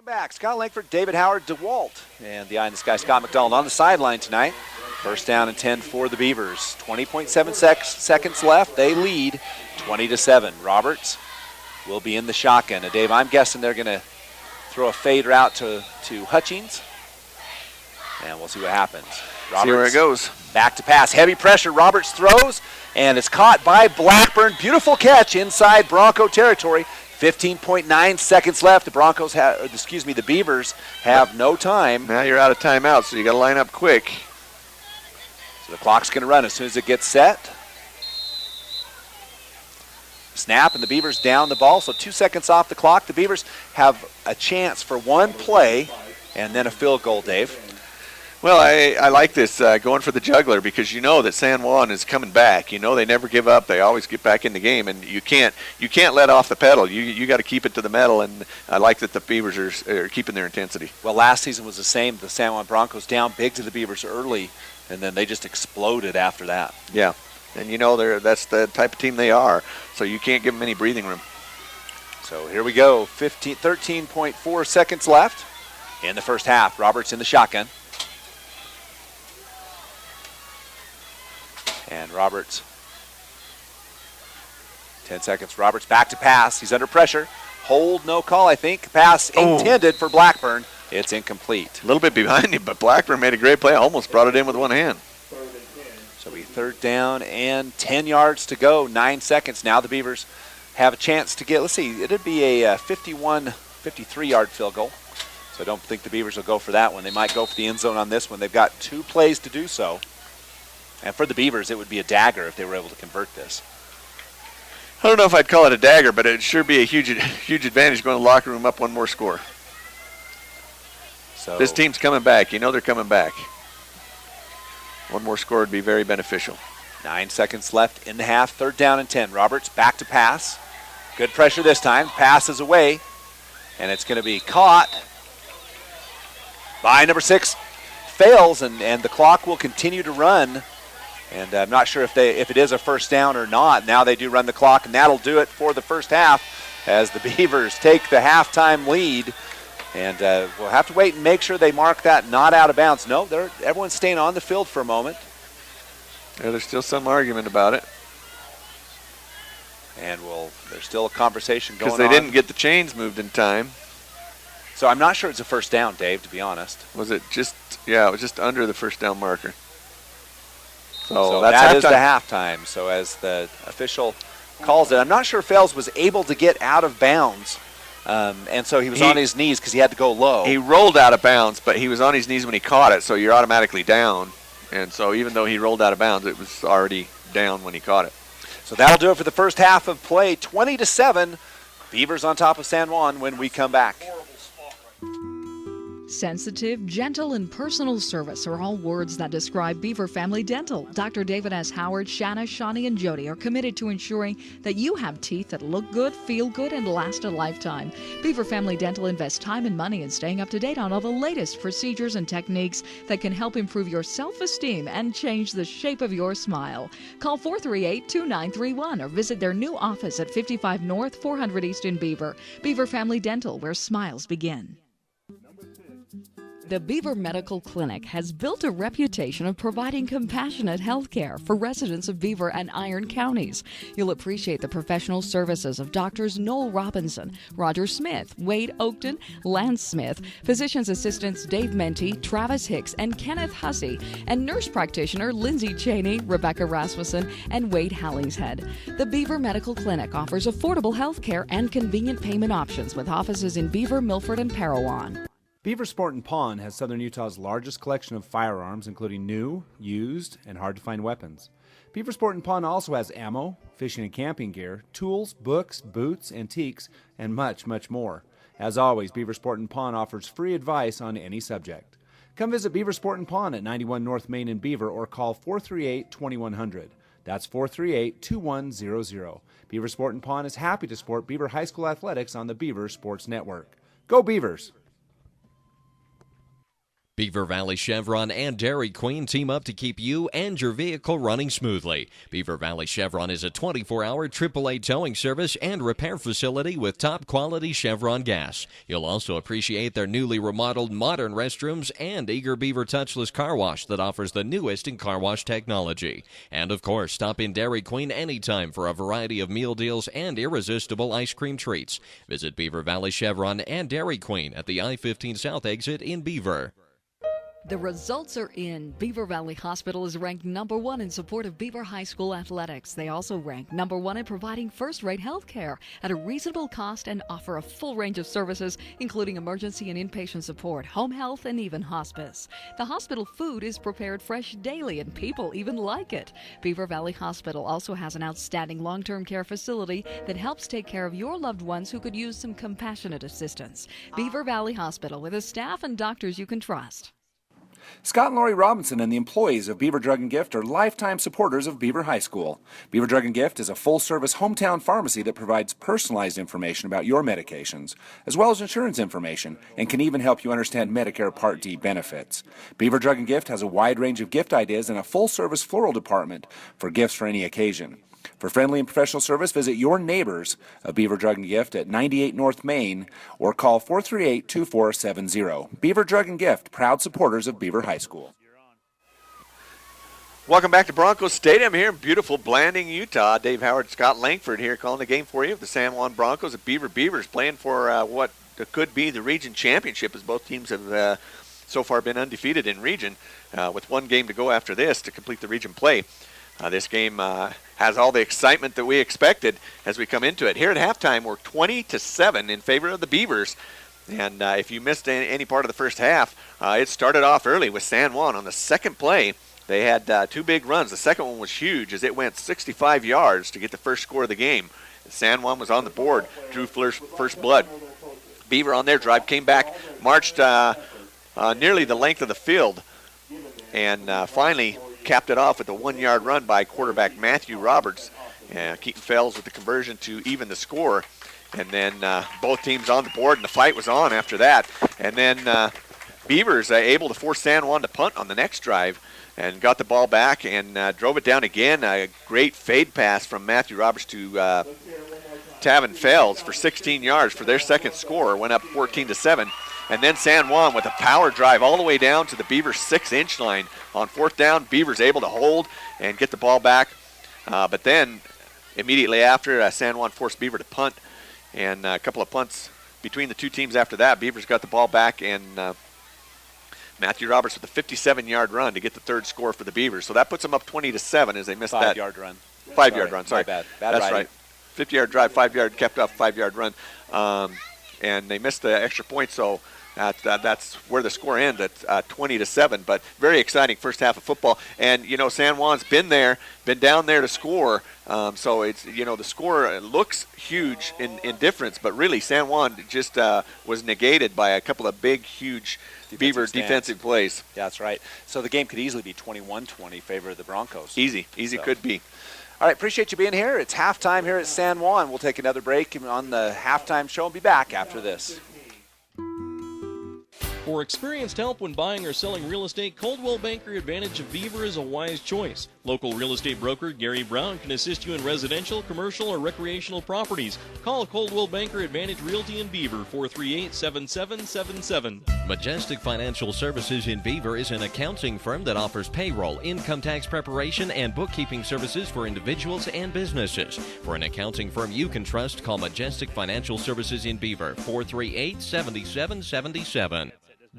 Back. Scott Langford, David Howard, DeWalt, and the Eye in the Sky, Scott McDonald on the sideline tonight. First down and 10 for the Beavers. 20.7 seconds left. They lead 20-7. Roberts will be in the shotgun. And Dave, I'm guessing they're going to throw a fade route to Hutchings, and we'll see what happens. Roberts, see where it goes. Back to pass. Heavy pressure. Roberts throws, and it's caught by Blackburn. Beautiful catch inside Bronco territory. 15.9 seconds left. The Beavers have no time. Now you're out of timeout, so you got to line up quick. So the clock's going to run as soon as it gets set. Snap, and the Beavers down the ball, so 2 seconds off the clock. The Beavers have a chance for one play and then a field goal, Dave. Well, I like this going for the juggler, because you know that San Juan is coming back. You know they never give up. They always get back in the game, and you can't let off the pedal. You got to keep it to the metal, and I like that the Beavers are keeping their intensity. Well, last season was the same. The San Juan Broncos down big to the Beavers early, and then they just exploded after that. Yeah, and you know that's the type of team they are, so you can't give them any breathing room. So here we go. 13.4 seconds left in the first half. Roberts in the shotgun. And Roberts, 10 seconds. Roberts back to pass. He's under pressure. Hold, no call, I think. Pass intended for Blackburn. It's incomplete. A little bit behind him, but Blackburn made a great play. Almost brought it in with one hand. So we 3rd down and 10 yards to go. 9 seconds. Now the Beavers have a chance to get, let's see, it'd be a 53-yard field goal. So I don't think the Beavers will go for that one. They might go for the end zone on this one. They've got 2 plays to do so. And for the Beavers, it would be a dagger if they were able to convert this. I don't know if I'd call it a dagger, but it'd sure be a huge advantage going to the locker room up one more score. So this team's coming back. You know they're coming back. One more score would be very beneficial. 9 seconds left in the half. 3rd down and 10. Roberts back to pass. Good pressure this time. Pass is away. And it's going to be caught by number 6. Fails, and the clock will continue to run. And I'm not sure if it is a first down or not. Now they do run the clock, and that'll do it for the first half as the Beavers take the halftime lead. And we'll have to wait and make sure they mark that not out of bounds. No, everyone's staying on the field for a moment. Yeah, there's still some argument about it. And there's still a conversation going on. Because they didn't get the chains moved in time. So I'm not sure it's a first down, Dave, to be honest. Was it just, yeah, it was just under the first down marker. So that is the halftime. So as the official calls it, I'm not sure Fales was able to get out of bounds. And so he was on his knees because he had to go low. He rolled out of bounds, but he was on his knees when he caught it, so you're automatically down. And so even though he rolled out of bounds, it was already down when he caught it. So that'll do it for the first half of play. 20-7. Beavers on top of San Juan when we come back. Sensitive, gentle, and personal service are all words that describe Beaver Family Dental. Dr. David S. Howard, Shanna, Shawnee, and Jody are committed to ensuring that you have teeth that look good, feel good, and last a lifetime. Beaver Family Dental invests time and money in staying up to date on all the latest procedures and techniques that can help improve your self-esteem and change the shape of your smile. Call 438-2931 or visit their new office at 55 North, 400 East in Beaver. Beaver Family Dental, where smiles begin. The Beaver Medical Clinic has built a reputation of providing compassionate health care for residents of Beaver and Iron counties. You'll appreciate the professional services of Doctors Noel Robinson, Roger Smith, Wade Oakton, Lance Smith, physician's assistants Dave Menti, Travis Hicks, and Kenneth Hussey, and nurse practitioner Lindsay Cheney, Rebecca Rasmussen, and Wade Hallingshead. The Beaver Medical Clinic offers affordable health care and convenient payment options with offices in Beaver, Milford, and Parowan. Beaver Sport and Pawn has Southern Utah's largest collection of firearms, including new, used, and hard-to-find weapons. Beaver Sport and Pawn also has ammo, fishing and camping gear, tools, books, boots, antiques, and much, much more. As always, Beaver Sport and Pawn offers free advice on any subject. Come visit Beaver Sport and Pawn at 91 North Main in Beaver or call 438-2100. That's 438-2100. Beaver Sport and Pawn is happy to support Beaver High School athletics on the Beaver Sports Network. Go Beavers! Beaver Valley Chevron and Dairy Queen team up to keep you and your vehicle running smoothly. Beaver Valley Chevron is a 24-hour AAA towing service and repair facility with top-quality Chevron gas. You'll also appreciate their newly remodeled modern restrooms and Eager Beaver touchless car wash that offers the newest in car wash technology. And, of course, stop in Dairy Queen anytime for a variety of meal deals and irresistible ice cream treats. Visit Beaver Valley Chevron and Dairy Queen at the I-15 South exit in Beaver. The results are in. Beaver Valley Hospital is ranked number 1 in support of Beaver High School athletics. They also rank number 1 in providing first-rate health care at a reasonable cost and offer a full range of services, including emergency and inpatient support, home health, and even hospice. The hospital food is prepared fresh daily, and people even like it. Beaver Valley Hospital also has an outstanding long-term care facility that helps take care of your loved ones who could use some compassionate assistance. Beaver Valley Hospital, with a staff and doctors you can trust. Scott and Lori Robinson and the employees of Beaver Drug and Gift are lifetime supporters of Beaver High School. Beaver Drug and Gift is a full-service hometown pharmacy that provides personalized information about your medications, as well as insurance information, and can even help you understand Medicare Part D benefits. Beaver Drug and Gift has a wide range of gift ideas and a full-service floral department for gifts for any occasion. For friendly and professional service, visit your neighbors of Beaver Drug and Gift at 98 North Main or call 438-2470. Beaver Drug and Gift, proud supporters of Beaver High School. Welcome back to Broncos Stadium here in beautiful Blanding, Utah. Dave Howard, Scott Langford here calling the game for you. The San Juan Broncos at Beaver Beavers playing for what could be the region championship, as both teams have so far been undefeated in region, with one game to go after this to complete the region play. This game has all the excitement that we expected as we come into it. Here at halftime, we're 20-7 in favor of the Beavers. And if you missed any part of the first half, it started off early with San Juan on the second play. They had two big runs. The second one was huge as it went 65 yards to get the first score of the game. San Juan was on the board, drew first blood. Beaver on their drive came back, marched nearly the length of the field, and finally capped it off with a 1-yard run by quarterback Matthew Roberts. Keaton Fells with the conversion to even the score. And then both teams on the board, and the fight was on after that. And then Beavers able to force San Juan to punt on the next drive and got the ball back and drove it down again. A great fade pass from Matthew Roberts to Tavin Fells for 16 yards for their second score. Went up 14-7. And then San Juan with a power drive all the way down to the Beavers' 6-inch line. On fourth down, Beavers able to hold and get the ball back. But then immediately after, San Juan forced Beaver to punt. And a couple of punts between the two teams after that. Beavers got the ball back, and Matthew Roberts with a 57-yard run to get the third score for the Beavers. So that puts them up 20-7 as they missed that. 5-yard run. 5-yard run, sorry. Bad That's riding. right. 50-yard drive, 5-yard, kept up 5-yard run. And they missed the extra point, so that's where the score ends at 20-7. But very exciting first half of football. And, you know, San Juan's been down there to score. So it's, you know, the score looks huge in difference, but really San Juan just was negated by a couple of big, huge Beaver defensive plays. Yeah, that's right. So the game could easily be 21-20 favor of the Broncos. Easy could be. All right, appreciate you being here. It's halftime here at San Juan. We'll take another break on the halftime show and be back after this. For experienced help when buying or selling real estate, Coldwell Banker Advantage of Beaver is a wise choice. Local real estate broker Gary Brown can assist you in residential, commercial, or recreational properties. Call Coldwell Banker Advantage Realty in Beaver, 438-7777. Majestic Financial Services in Beaver is an accounting firm that offers payroll, income tax preparation, and bookkeeping services for individuals and businesses. For an accounting firm you can trust, call Majestic Financial Services in Beaver, 438-7777.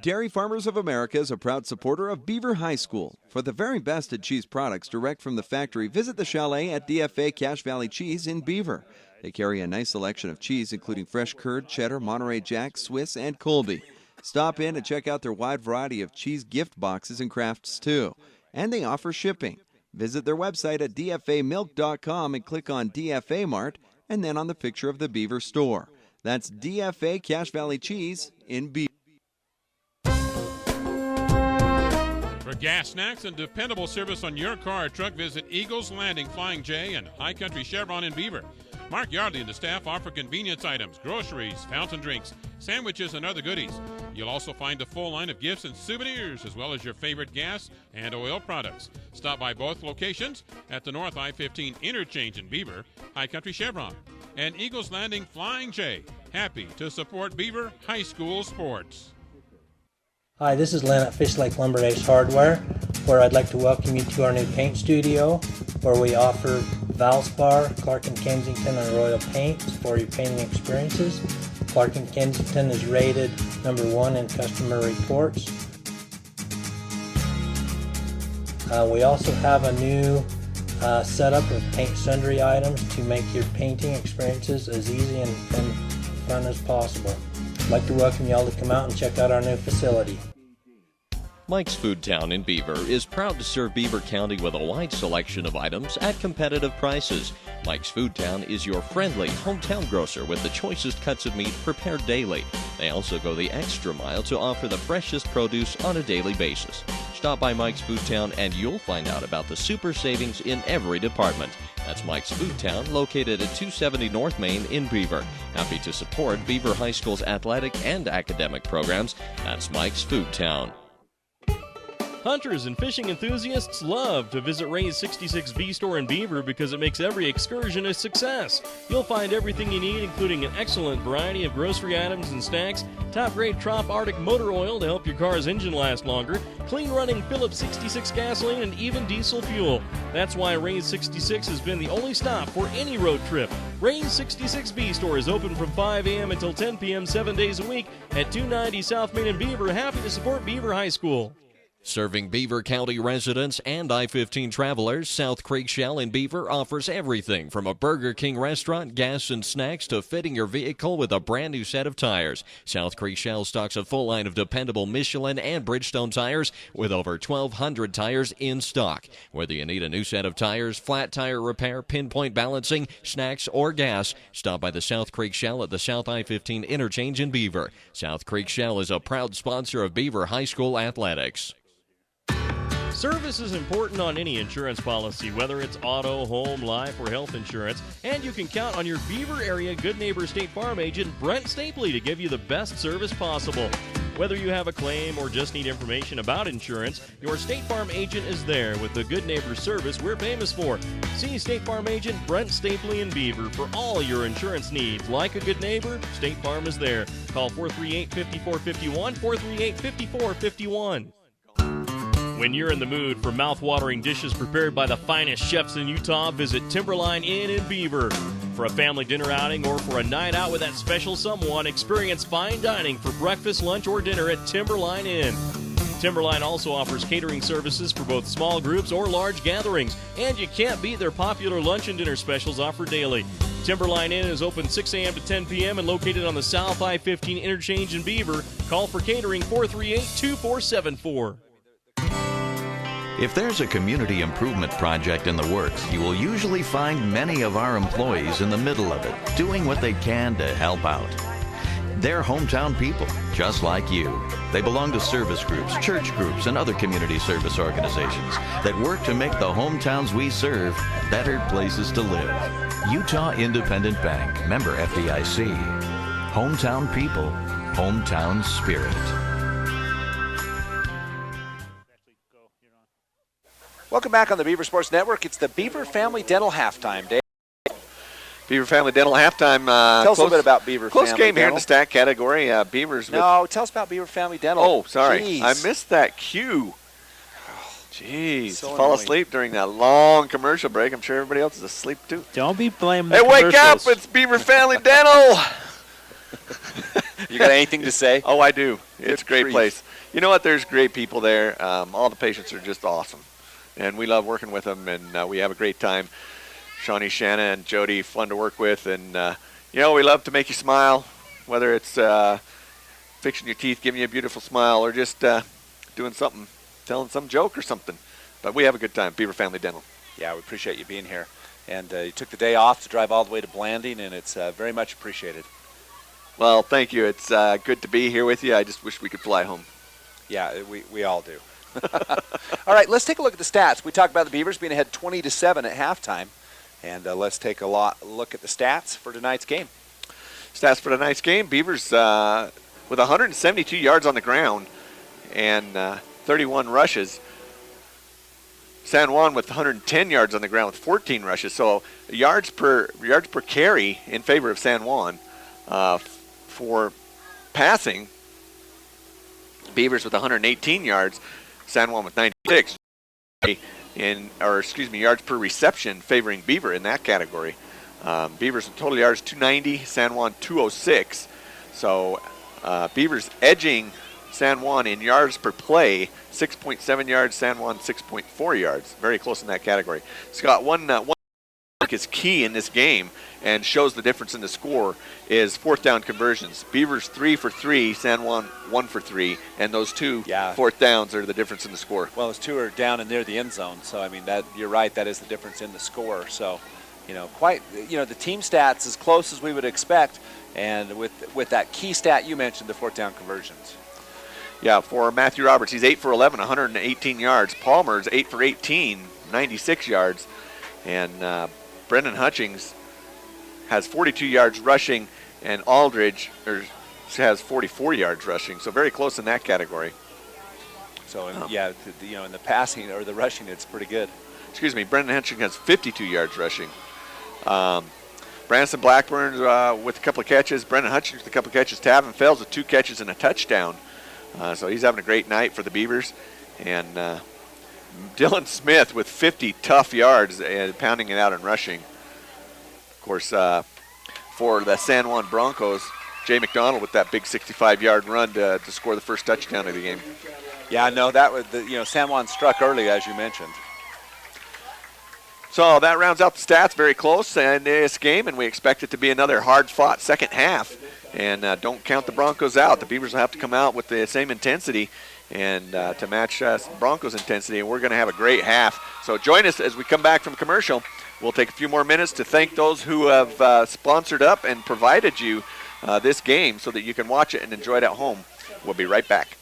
Dairy Farmers of America is a proud supporter of Beaver High School. For the very best at cheese products direct from the factory, visit the Chalet at DFA Cache Valley Cheese in Beaver. They carry a nice selection of cheese, including fresh curd, cheddar, Monterey Jack, Swiss, and Colby. Stop in and check out their wide variety of cheese gift boxes and crafts, too. And they offer shipping. Visit their website at dfamilk.com and click on DFA Mart, and then on the picture of the Beaver store. That's DFA Cache Valley Cheese in Beaver. For gas, snacks, and dependable service on your car or truck, visit Eagles Landing Flying J and High Country Chevron in Beaver. Mark Yardley and the staff offer convenience items, groceries, fountain drinks, sandwiches, and other goodies. You'll also find a full line of gifts and souvenirs, as well as your favorite gas and oil products. Stop by both locations at the North I-15 interchange in Beaver, High Country Chevron, and Eagles Landing Flying J. Happy to support Beaver High School sports. Hi, this is Len at Fish Lake Lumber Ace Hardware, where I'd like to welcome you to our new paint studio, where we offer Valspar, Clark & Kensington, and Royal paints for your painting experiences. Clark & Kensington is rated #1 in customer reports. We also have a new setup of paint sundry items to make your painting experiences as easy and fun as possible. I'd like to welcome you all to come out and check out our new facility. Mike's Food Town in Beaver is proud to serve Beaver County with a wide selection of items at competitive prices. Mike's Food Town is your friendly hometown grocer with the choicest cuts of meat prepared daily. They also go the extra mile to offer the freshest produce on a daily basis. Stop by Mike's Food Town and you'll find out about the super savings in every department. That's Mike's Food Town, located at 270 North Main in Beaver. Happy to support Beaver High School's athletic and academic programs. That's Mike's Food Town. Hunters and fishing enthusiasts love to visit Ray's 66V store in Beaver because it makes every excursion a success. You'll find everything you need, including an excellent variety of grocery items and snacks, top-grade Trop Arctic motor oil to help your car's engine last longer, clean-running Phillips 66 gasoline, and even diesel fuel. That's why Ray's 66 has been the only stop for any road trip. Ray's 66B store is open from 5 a.m. until 10 p.m. 7 days a week at 290 South Main in Beaver. Happy to support Beaver High School. Serving Beaver County residents and I-15 travelers, South Creek Shell in Beaver offers everything from a Burger King restaurant, gas and snacks, to fitting your vehicle with a brand new set of tires. South Creek Shell stocks a full line of dependable Michelin and Bridgestone tires with over 1,200 tires in stock. Whether you need a new set of tires, flat tire repair, pinpoint balancing, snacks, or gas, stop by the South Creek Shell at the South I-15 interchange in Beaver. South Creek Shell is a proud sponsor of Beaver High School athletics. Service is important on any insurance policy, whether it's auto, home, life, or health insurance, and you can count on your Beaver area Good Neighbor State Farm agent, Brent Stapley, to give you the best service possible. Whether you have a claim or just need information about insurance, your State Farm agent is there with the Good Neighbor service we're famous for. See State Farm agent Brent Stapley in Beaver for all your insurance needs. Like a good neighbor, State Farm is there. Call 438-5451, 438-5451. When you're in the mood for mouth-watering dishes prepared by the finest chefs in Utah, visit Timberline Inn in Beaver. For a family dinner outing or for a night out with that special someone, experience fine dining for breakfast, lunch, or dinner at Timberline Inn. Timberline also offers catering services for both small groups or large gatherings, and you can't beat their popular lunch and dinner specials offered daily. Timberline Inn is open 6 a.m. to 10 p.m. and located on the South I-15 interchange in Beaver. Call for catering 438-2474. If there's a community improvement project in the works, you will usually find many of our employees in the middle of it, doing what they can to help out. They're hometown people, just like you. They belong to service groups, church groups, and other community service organizations that work to make the hometowns we serve better places to live. Utah Independent Bank, member FDIC. Hometown people, hometown spirit. Welcome back on the Beaver Sports Network. It's the Beaver Family Dental Halftime, Dave. Beaver Family Dental Halftime. Tell us a little bit about Beaver Family Close game Dental. here in the stat category. Beavers. No, tell us about Beaver Family Dental. Oh, sorry. Jeez. I missed that cue. Jeez. So Fall annoying. asleep during that long commercial break. I'm sure everybody else is asleep too. Don't be blaming the Hey, wake up. commercials. It's Beaver Family Dental. You got anything to say? Oh, I do. It's a Good great grief. place. You know what? There's great people there. All the patients are just awesome. And we love working with them, and we have a great time. Shawnee, Shanna, and Jody, fun to work with. And, we love to make you smile, whether it's fixing your teeth, giving you a beautiful smile, or just doing something, telling some joke or something. But we have a good time, Beaver Family Dental. Yeah, we appreciate you being here. And you took the day off to drive all the way to Blanding, and it's very much appreciated. Well, thank you. It's good to be here with you. I just wish we could fly home. Yeah, we all do. All right, let's take a look at the stats. We talked about the Beavers being ahead 20-7 at halftime. And let's take a look at the stats for tonight's game. Stats for tonight's game, Beavers with 172 yards on the ground and 31 rushes. San Juan with 110 yards on the ground with 14 rushes. So yards per carry in favor of San Juan. For passing, Beavers with 118 yards, San Juan with 96. Yards per reception favoring Beaver in that category. Beavers with total yards 290, San Juan 206. So Beavers edging San Juan in yards per play, 6.7 yards, San Juan 6.4 yards. Very close in that category. Scott, one is key in this game and shows the difference in the score is fourth down conversions. Beavers 3 for 3, San Juan 1 for 3, and those two fourth downs are the difference in the score. Well, those two are down and near the end zone, so I mean that you're right. That is the difference in the score. So, the team stats as close as we would expect, and with that key stat you mentioned, the fourth down conversions. Yeah, for Matthew Roberts, he's 8 for 11, 118 yards. Palmer's 8 for 18, 96 yards, and Brendan Hutchings has 42 yards rushing, and Aldridge has 44 yards rushing, so very close in that category. So, in the passing or the rushing, it's pretty good. Excuse me, Brendan Hensching has 52 yards rushing. Branson Blackburn with a couple of catches. Brendan Hutchins with a couple of catches. Tavin Fells with 2 catches and a touchdown. So he's having a great night for the Beavers. And Dylan Smith with 50 tough yards and pounding it out and rushing. Of course, for the San Juan Broncos, Jay McDonald with that big 65-yard run to score the first touchdown of the game. Yeah, no, that was San Juan struck early, as you mentioned. So that rounds out the stats, very close in this game, and we expect it to be another hard-fought second half. And don't count the Broncos out. The Beavers will have to come out with the same intensity and to match Broncos' intensity, and we're going to have a great half. So join us as we come back from commercial. We'll take a few more minutes to thank those who have sponsored up and provided you this game so that you can watch it and enjoy it at home. We'll be right back.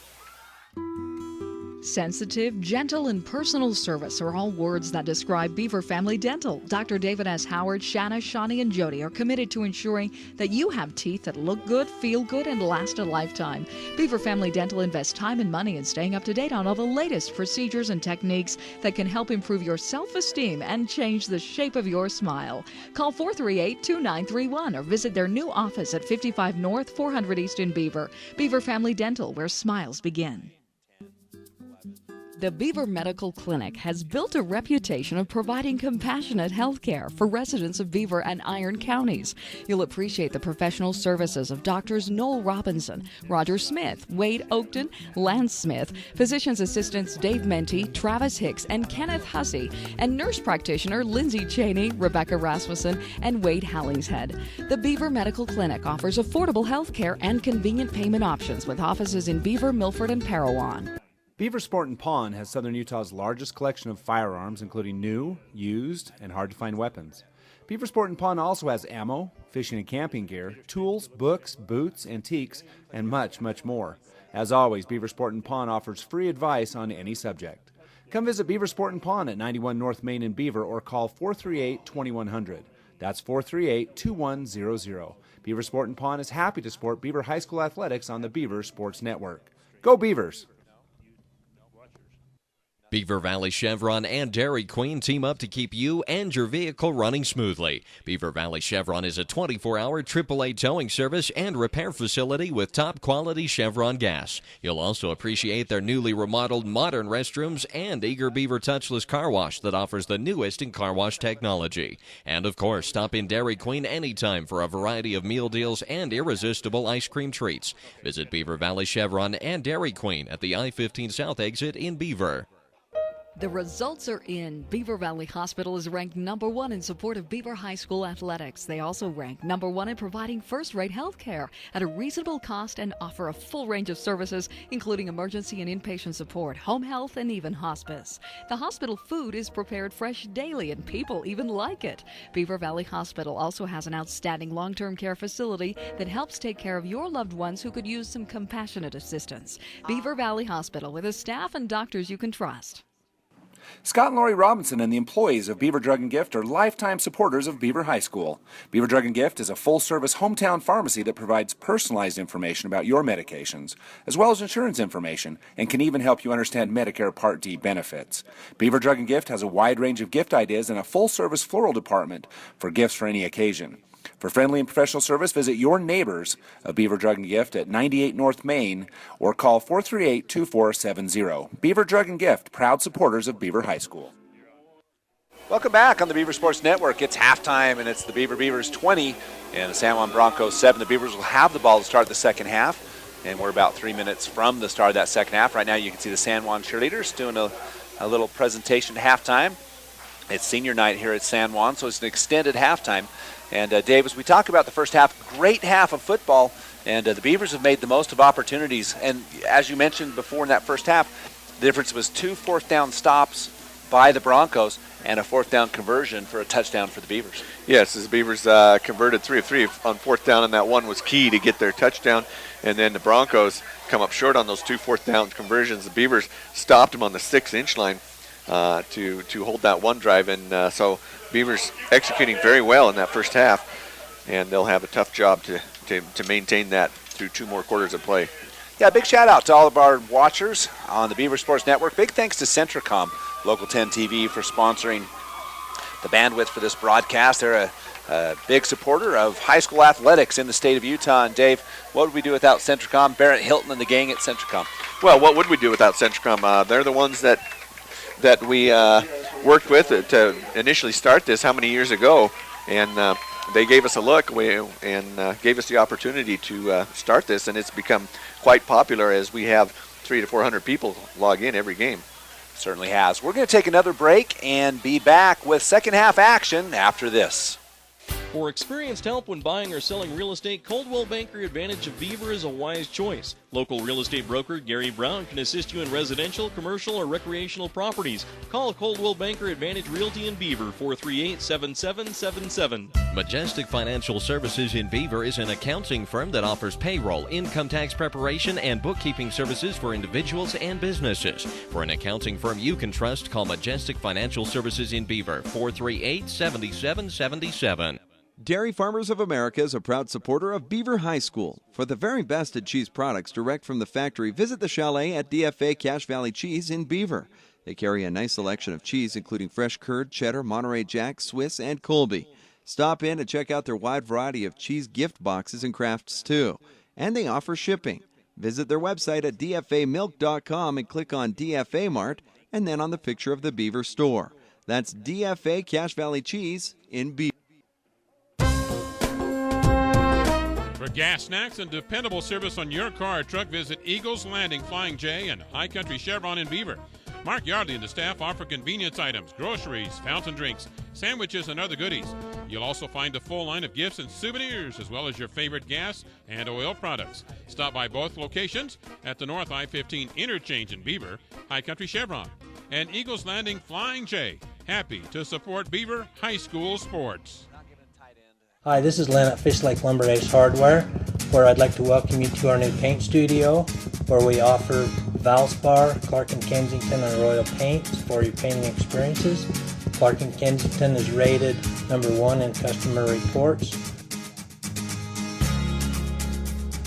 Sensitive, gentle, and personal service are all words that describe Beaver Family Dental. Dr. David S. Howard, Shanna, Shawnee, and Jody are committed to ensuring that you have teeth that look good, feel good, and last a lifetime. Beaver Family Dental invests time and money in staying up to date on all the latest procedures and techniques that can help improve your self-esteem and change the shape of your smile. Call 438-2931 or visit their new office at 55 North, 400 East in Beaver. Beaver Family Dental, where smiles begin. The Beaver Medical Clinic has built a reputation of providing compassionate health care for residents of Beaver and Iron counties. You'll appreciate the professional services of Doctors Noel Robinson, Roger Smith, Wade Oakton, Lance Smith, physician's assistants Dave Menti, Travis Hicks, and Kenneth Hussey, and nurse practitioner Lindsay Cheney, Rebecca Rasmussen, and Wade Hallingshead. The Beaver Medical Clinic offers affordable health care and convenient payment options with offices in Beaver, Milford, and Parowan. Beaver Sport and Pawn has Southern Utah's largest collection of firearms, including new, used, and hard-to-find weapons. Beaver Sport and Pawn also has ammo, fishing and camping gear, tools, books, boots, antiques, and much, much more. As always, Beaver Sport and Pawn offers free advice on any subject. Come visit Beaver Sport and Pawn at 91 North Main in Beaver or call 438-2100. That's 438-2100. Beaver Sport and Pawn is happy to support Beaver High School athletics on the Beaver Sports Network. Go Beavers! Beaver Valley Chevron and Dairy Queen team up to keep you and your vehicle running smoothly. Beaver Valley Chevron is a 24-hour AAA towing service and repair facility with top-quality Chevron gas. You'll also appreciate their newly remodeled modern restrooms and Eager Beaver Touchless Car Wash that offers the newest in car wash technology. And, of course, stop in Dairy Queen anytime for a variety of meal deals and irresistible ice cream treats. Visit Beaver Valley Chevron and Dairy Queen at the I-15 South exit in Beaver. The results are in. Beaver Valley Hospital is ranked #1 in support of Beaver High School athletics. They also rank #1 in providing first-rate health care at a reasonable cost and offer a full range of services, including emergency and inpatient support, home health, and even hospice. The hospital food is prepared fresh daily, and people even like it. Beaver Valley Hospital also has an outstanding long-term care facility that helps take care of your loved ones who could use some compassionate assistance. Beaver Valley Hospital, with a staff and doctors you can trust. Scott and Lori Robinson and the employees of Beaver Drug and Gift are lifetime supporters of Beaver High School. Beaver Drug and Gift is a full-service hometown pharmacy that provides personalized information about your medications, as well as insurance information, and can even help you understand Medicare Part D benefits. Beaver Drug and Gift has a wide range of gift ideas and a full-service floral department for gifts for any occasion. For friendly and professional service, visit your neighbors of Beaver Drug and Gift at 98 North Main or call 438-2470. Beaver Drug and Gift, proud supporters of Beaver High School. Welcome back on the Beaver Sports Network. It's halftime, and it's the Beaver Beavers 20 and the San Juan Broncos 7. The Beavers will have the ball to start the second half, and we're about 3 minutes from the start of that second half. Right now you can see the San Juan cheerleaders doing a little presentation at halftime. It's senior night here at San Juan, so it's an extended halftime. And Dave, as we talk about the first half, great half of football, and the Beavers have made the most of opportunities. And as you mentioned before in that first half, the difference was 2 fourth-down stops by the Broncos and a fourth-down conversion for a touchdown for the Beavers. Yes, as the Beavers converted 3 of 3 on fourth down, and that one was key to get their touchdown. And then the Broncos come up short on those 2 fourth-down conversions. The Beavers stopped them on the 6-inch line to hold that one drive, and so Beavers executing very well in that first half, and they'll have a tough job to maintain that through 2 more quarters of play. Yeah, big shout out to all of our watchers on the Beaver Sports Network. Big thanks to Centricom, Local 10 TV, for sponsoring the bandwidth for this broadcast. They're a big supporter of high school athletics in the state of Utah. And Dave, what would we do without Centricom? Barrett Hilton and the gang at Centricom. Well, what would we do without Centricom? They're the ones that we worked with to initially start this how many years ago, and they gave us a look and gave us the opportunity to start this, and it's become quite popular as we have 300 to 400 people log in every game. Certainly has. We're going to take another break and be back with second half action after this. For experienced help when buying or selling real estate, Coldwell Banker Advantage of Beaver is a wise choice. Local real estate broker Gary Brown can assist you in residential, commercial, or recreational properties. Call Coldwell Banker Advantage Realty in Beaver, 438-7777. Majestic Financial Services in Beaver is an accounting firm that offers payroll, income tax preparation, and bookkeeping services for individuals and businesses. For an accounting firm you can trust, call Majestic Financial Services in Beaver, 438-7777. Dairy Farmers of America is a proud supporter of Beaver High School. For the very best in cheese products direct from the factory, visit the chalet at DFA Cache Valley Cheese in Beaver. They carry a nice selection of cheese, including fresh curd, cheddar, Monterey Jack, Swiss, and Colby. Stop in and check out their wide variety of cheese gift boxes and crafts, too. And they offer shipping. Visit their website at dfamilk.com and click on DFA Mart, and then on the picture of the Beaver store. That's DFA Cache Valley Cheese in Beaver. For gas, snacks, and dependable service on your car or truck, visit Eagles Landing Flying J and High Country Chevron in Beaver. Mark Yardley and the staff offer convenience items, groceries, fountain drinks, sandwiches, and other goodies. You'll also find a full line of gifts and souvenirs, as well as your favorite gas and oil products. Stop by both locations at the North I-15 interchange in Beaver, High Country Chevron, and Eagles Landing Flying J. Happy to support Beaver High School sports. Hi, this is Len at Fish Lake Lumber Ace Hardware, where I'd like to welcome you to our new paint studio, where we offer Valspar, Clark & Kensington, and Royal paints for your painting experiences. Clark & Kensington is rated #1 in customer reports.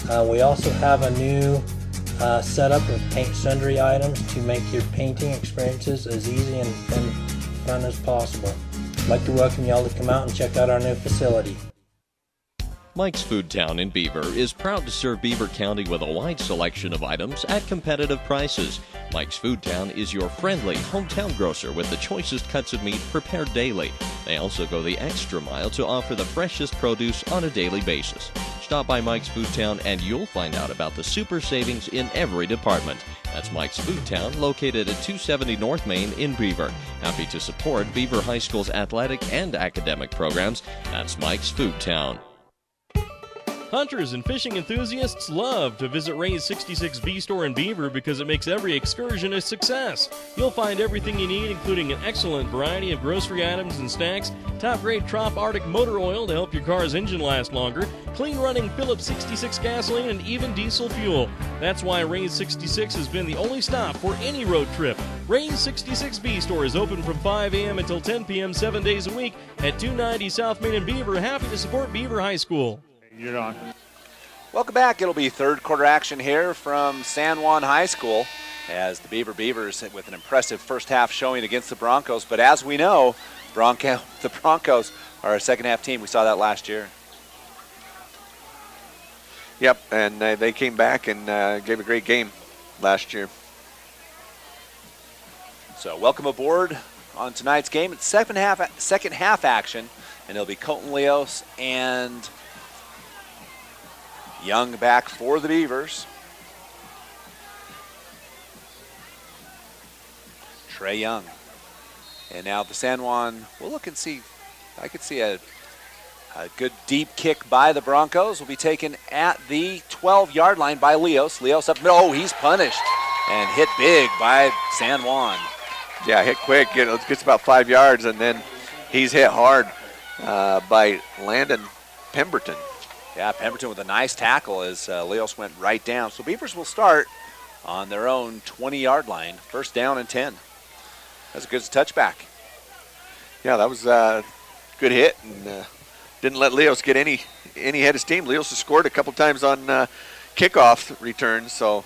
We also have a new setup of paint sundry items to make your painting experiences as easy and fun as possible. I'd like to welcome you all to come out and check out our new facility. Mike's Food Town in Beaver is proud to serve Beaver County with a wide selection of items at competitive prices. Mike's Food Town is your friendly hometown grocer with the choicest cuts of meat prepared daily. They also go the extra mile to offer the freshest produce on a daily basis. Stop by Mike's Food Town and you'll find out about the super savings in every department. That's Mike's Food Town, located at 270 North Main in Beaver. Happy to support Beaver High School's athletic and academic programs. That's Mike's Food Town. Hunters and fishing enthusiasts love to visit Ray's 66V store in Beaver because it makes every excursion a success. You'll find everything you need, including an excellent variety of grocery items and snacks, top-grade Trop Arctic motor oil to help your car's engine last longer, clean-running Phillips 66 gasoline, and even diesel fuel. That's why Ray's 66 has been the only stop for any road trip. Ray's 66V store is open from 5 a.m. until 10 p.m. 7 days a week at 290 South Main in Beaver. Happy to support Beaver High School. You're on. Welcome back. It'll be third quarter action here from San Juan High School as the Beaver Beavers with an impressive first half showing against the Broncos. But as we know, the Broncos are a second half team. We saw that last year. Yep, and they came back and gave a great game last year. So welcome aboard on tonight's game. It's second half action, and it'll be Colton Leos and Young back for the Beavers. Trey Young. And now the San Juan, we'll look and see. I could see a good deep kick by the Broncos. Will be taken at the 12-yard line by Leos. Leos up, no, he's punished and hit big by San Juan. Yeah, hit quick. Gets about 5 yards, and then he's hit hard by Landon Pemberton. Yeah, Pemberton with a nice tackle as Leos went right down. So Beavers will start on their own 20-yard line. First down and 10. That's a good touchback. Yeah, that was a good hit, and didn't let Leos get any head of steam. Leos has scored a couple times on kickoff returns, so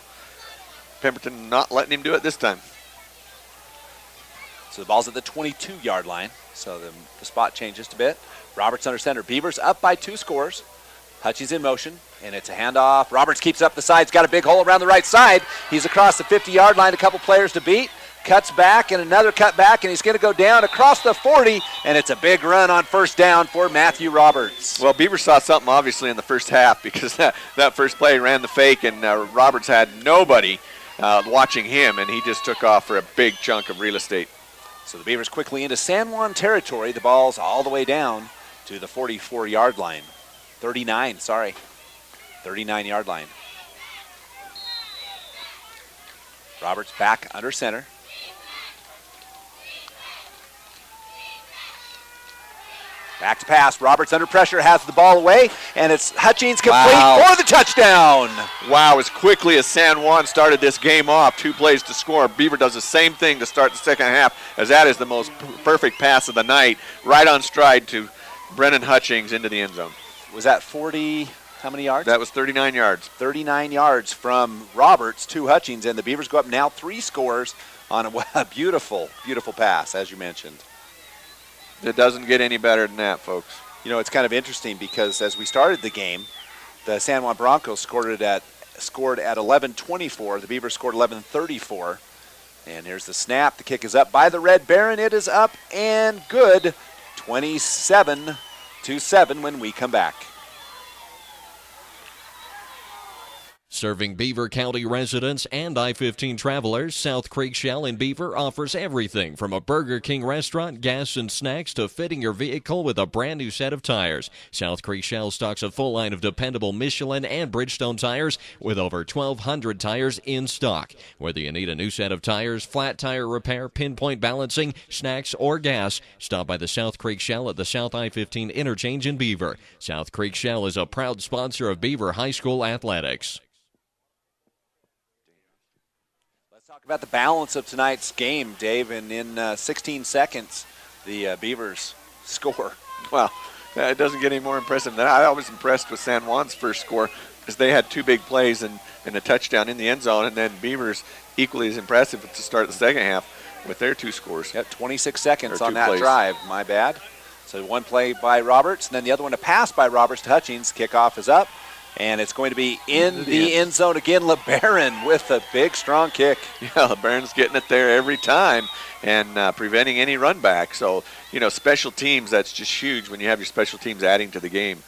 Pemberton not letting him do it this time. So the ball's at the 22-yard line, so the spot changed just a bit. Roberts under center. Beavers up by 2 scores. Hutchings in motion, and it's a handoff. Roberts keeps up the sides, got a big hole around the right side. He's across the 50-yard line, a couple players to beat. Cuts back and another cut back, and he's going to go down across the 40, and it's a big run on first down for Matthew Roberts. Well, Beavers saw something obviously in the first half because that first play ran the fake, and Roberts had nobody watching him, and he just took off for a big chunk of real estate. So the Beavers quickly into San Juan territory. The ball's all the way down to the 44-yard line. 39-yard line. Roberts back under center. Back to pass. Roberts under pressure, has the ball away, and it's Hutchings complete for the touchdown. Wow, as quickly as San Juan started this game off, 2 plays to score. Beaver does the same thing to start the second half, as that is the most perfect pass of the night, right on stride to Brennan Hutchings into the end zone. Was that 40, how many yards? That was 39 yards. 39 yards from Roberts to Hutchings, and the Beavers go up now 3 scores on a beautiful, beautiful pass, as you mentioned. It doesn't get any better than that, folks. You know, it's kind of interesting because as we started the game, the San Juan Broncos scored at 11:24. The Beavers scored 11:34. And here's the snap. The kick is up by the Red Baron. It is up and good. 27-7 when we come back. Serving Beaver County residents and I-15 travelers, South Creek Shell in Beaver offers everything from a Burger King restaurant, gas and snacks, to fitting your vehicle with a brand new set of tires. South Creek Shell stocks a full line of dependable Michelin and Bridgestone tires with over 1,200 tires in stock. Whether you need a new set of tires, flat tire repair, pinpoint balancing, snacks, or gas, stop by the South Creek Shell at the South I-15 interchange in Beaver. South Creek Shell is a proud sponsor of Beaver High School athletics. Talk about the balance of tonight's game, Dave, and in 16 seconds, the Beavers score. Well, it doesn't get any more impressive than that. I was impressed with San Juan's first score because they had 2 big plays and a touchdown in the end zone, and then Beavers equally as impressive to start the second half with their 2 scores. Yep, 26 seconds on that plays. drive. My bad. So one play by Roberts, and then the other one a pass by Roberts to Hutchings. Kickoff is up. And it's going to be in the end zone again. LeBaron with a big, strong kick. Yeah, LeBaron's getting it there every time and preventing any run back. So, you know, special teams, that's just huge when you have your special teams adding to the game.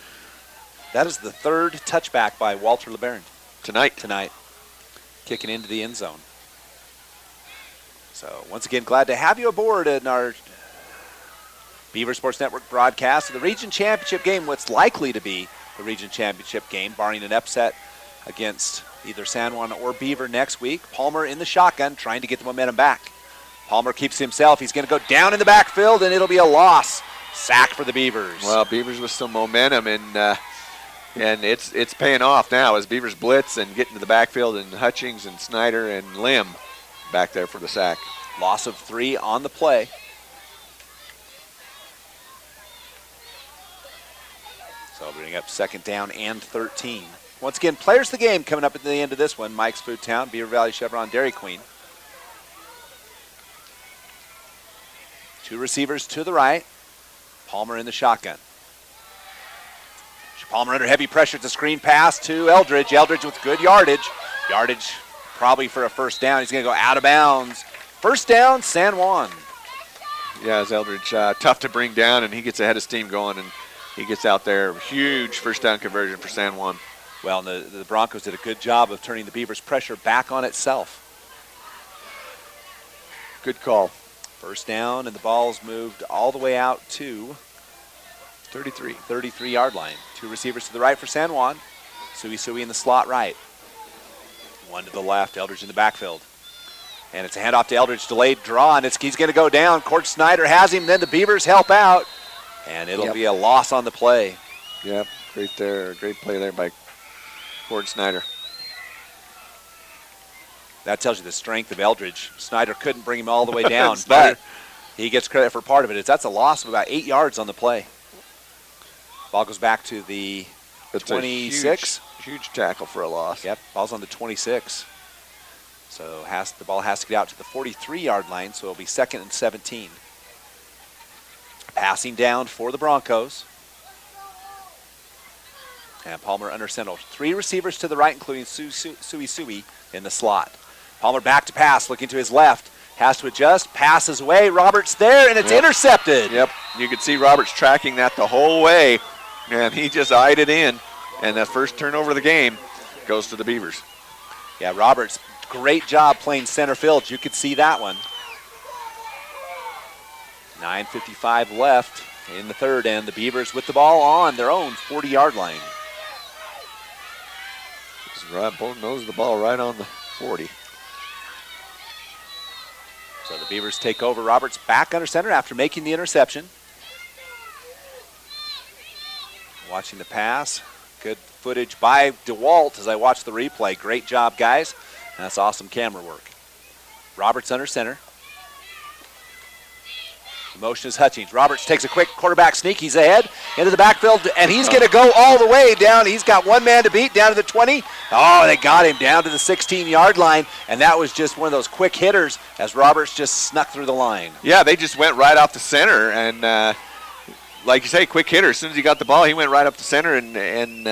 That is the 3rd touchback by Walter LeBaron. Tonight. Kicking into the end zone. So, once again, glad to have you aboard in our Beaver Sports Network broadcast of the Region Championship game, what's likely to be the Region Championship game, barring an upset against either San Juan or Beaver next week. Palmer in the shotgun, trying to get the momentum back. Palmer keeps himself. He's going to go down in the backfield, and it'll be a loss. Sack for the Beavers. Well, Beavers with some momentum, and it's paying off now as Beavers blitz and get into the backfield, and Hutchings and Snyder and Lim back there for the sack. Loss of 3 on the play. So bring up 2nd down and 13. Once again, players of the game coming up at the end of this one. Mike's Food Town, Beaver Valley Chevron, Dairy Queen. 2 receivers to the right. Palmer in the shotgun. Palmer under heavy pressure. It's a screen pass to Eldridge. Eldridge with good yardage. Yardage probably for a first down. He's going to go out of bounds. First down, San Juan. Yeah, as Eldridge, tough to bring down, and he gets ahead of steam going, and he gets out there. Huge first down conversion for San Juan. Well, the Broncos did a good job of turning the Beavers' pressure back on itself. Good call. First down, and the ball's moved all the way out to 33-yard line. 2 receivers to the right for San Juan. Sui in the slot right. 1 to the left, Eldridge in the backfield. And it's a handoff to Eldridge, delayed draw, and he's going to go down. Court Snyder has him, then the Beavers help out. And it'll be a loss on the play. Yep, great play there by Cord Snyder. That tells you the strength of Eldridge. Snyder couldn't bring him all the way down, but he gets credit for part of it. That's a loss of about 8 yards on the play. Ball goes back to the 26. Huge tackle for a loss. Yep, ball's on the 26. So the ball has to get out to the 43-yard line, so it'll be 2nd and 17. Passing down for the Broncos. And Palmer under center. 3 receivers to the right, including Sui in the slot. Palmer back to pass, looking to his left. Has to adjust, passes away. Roberts there, and it's intercepted. Yep, you could see Roberts tracking that the whole way, and he just eyed it in. And that first turnover of the game goes to the Beavers. Yeah, Roberts, great job playing center field. You could see that one. 9:55 left in the third, and the Beavers with the ball on their own 40-yard line. Both knows the ball right on the 40. So the Beavers take over. Roberts back under center after making the interception. Watching the pass. Good footage by DeWalt as I watch the replay. Great job, guys. And that's awesome camera work. Roberts under center. The motion is Hutchings. Roberts takes a quick quarterback sneak. He's ahead into the backfield, and he's going to go all the way down. He's got one man to beat down to the 20. Oh, they got him down to the 16-yard line, and that was just one of those quick hitters as Roberts just snuck through the line. Yeah, they just went right off the center, and like you say, quick hitter. As soon as he got the ball, he went right up the center and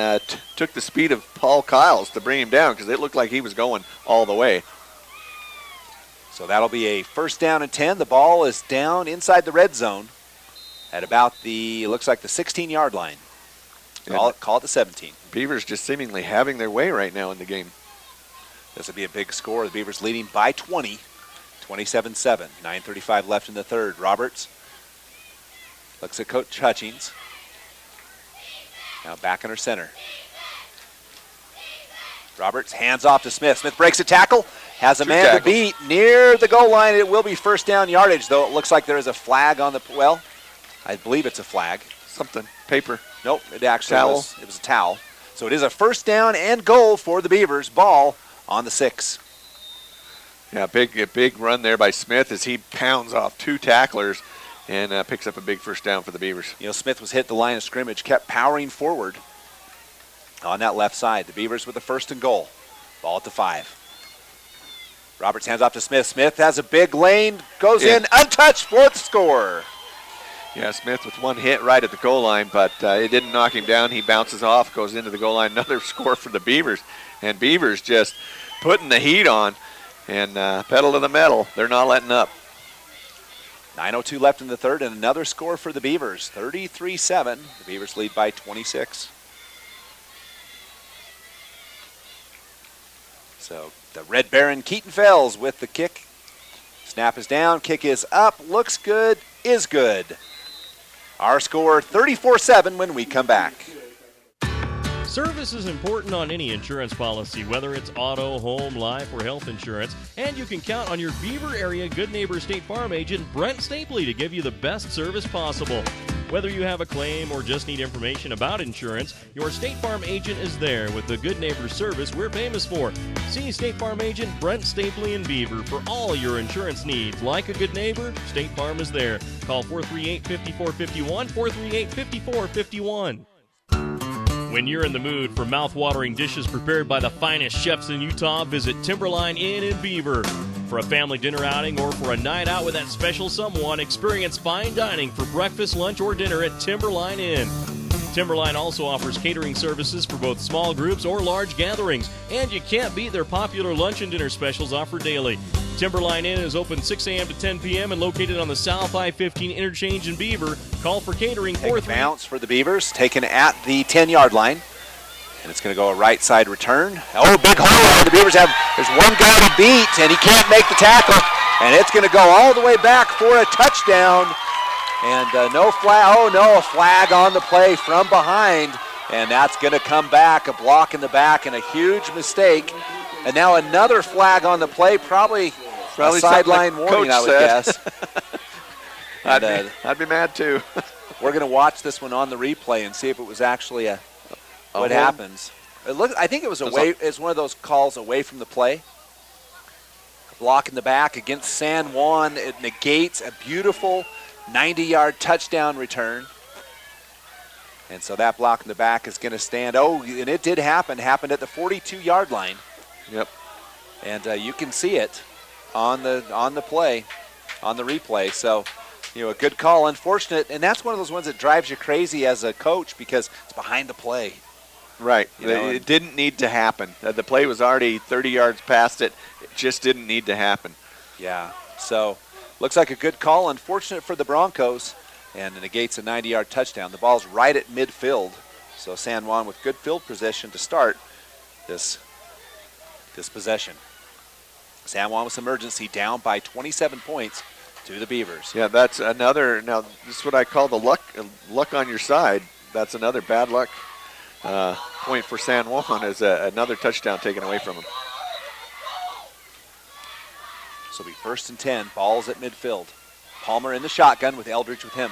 took the speed of Paul Kiles to bring him down because it looked like he was going all the way. So that'll be a 1st down and 10. The ball is down inside the red zone at about looks like the 16-yard line. Call it the 17. Beavers just seemingly having their way right now in the game. This will be a big score. The Beavers leading by 20, 27-7. 9:35 left in the third. Roberts looks at Coach Hutchings. Now back under center. Roberts hands off to Smith. Smith breaks a tackle. Has a man to beat near the goal line. It will be 1st down yardage, though it looks like there is a flag on the, well, I believe it's a flag. Something, paper. Nope, it actually was a towel. So it is a 1st down and goal for the Beavers. Ball on the 6. Yeah, big run there by Smith as he pounds off 2 tacklers and picks up a big 1st down for the Beavers. You know, Smith was hit the line of scrimmage, kept powering forward on that left side. The Beavers with the 1st and goal. Ball at the 5. Roberts hands off to Smith. Smith has a big lane, goes in, untouched for the score. Yeah, Smith with one hit right at the goal line, but it didn't knock him down. He bounces off, goes into the goal line. Another score for the Beavers. And Beavers just putting the heat on and pedal to the metal. They're not letting up. 9:02 left in the third, and another score for the Beavers, 33-7. The Beavers lead by 26. So the Red Baron Keaton Fells with the kick. Snap is down, kick is up, looks good, is good. Our score 34-7 when we come back. Service is important on any insurance policy, whether it's auto, home, life, or health insurance. And you can count on your Beaver area Good Neighbor State Farm agent, Brent Stapley, to give you the best service possible. Whether you have a claim or just need information about insurance, your State Farm agent is there with the Good Neighbor service we're famous for. See State Farm agent Brent Stapley in Beaver for all your insurance needs. Like a good neighbor, State Farm is there. Call 438-5451, 438-5451. When you're in the mood for mouth-watering dishes prepared by the finest chefs in Utah, visit Timberline Inn in Beaver. For a family dinner outing or for a night out with that special someone, experience fine dining for breakfast, lunch, or dinner at Timberline Inn. Timberline also offers catering services for both small groups or large gatherings, and you can't beat their popular lunch and dinner specials offered daily. Timberline Inn is open 6 a.m. to 10 p.m. and located on the South I-15 interchange in Beaver. Call for catering. Bounce for the Beavers, taken at the 10-yard line. And it's going to go a right side return. Oh, big hole. The Beavers there's one guy to beat, and he can't make the tackle. And it's going to go all the way back for a touchdown. And no flag. Oh, no, a flag on the play from behind. And that's going to come back, a block in the back, and a huge mistake. And now another flag on the play, probably a sideline like warning, I would guess. I'd be mad, too. We're going to watch this one on the replay and see if it was actually what happens. I think it was away. It's one of those calls away from the play. A block in the back against San Juan. It negates a beautiful 90-yard touchdown return. And so that block in the back is going to stand. Oh, and it did happen. Happened at the 42-yard line. Yep. And you can see it on the play, on the replay. So, a good call. Unfortunate, and that's one of those ones that drives you crazy as a coach because it's behind the play. Right. It didn't need to happen. The play was already 30 yards past it. It just didn't need to happen. Yeah. So, looks like a good call. Unfortunate for the Broncos, and it negates a 90-yard touchdown. The ball's right at midfield. So San Juan with good field position to start this possession. San Juan with emergency, down by 27 points to the Beavers. Yeah, that's another. Now, this is what I call the luck on your side. That's another bad luck point for San Juan, as another touchdown taken away from them. So it'll be 1st and 10, balls at midfield. Palmer in the shotgun with Eldridge with him.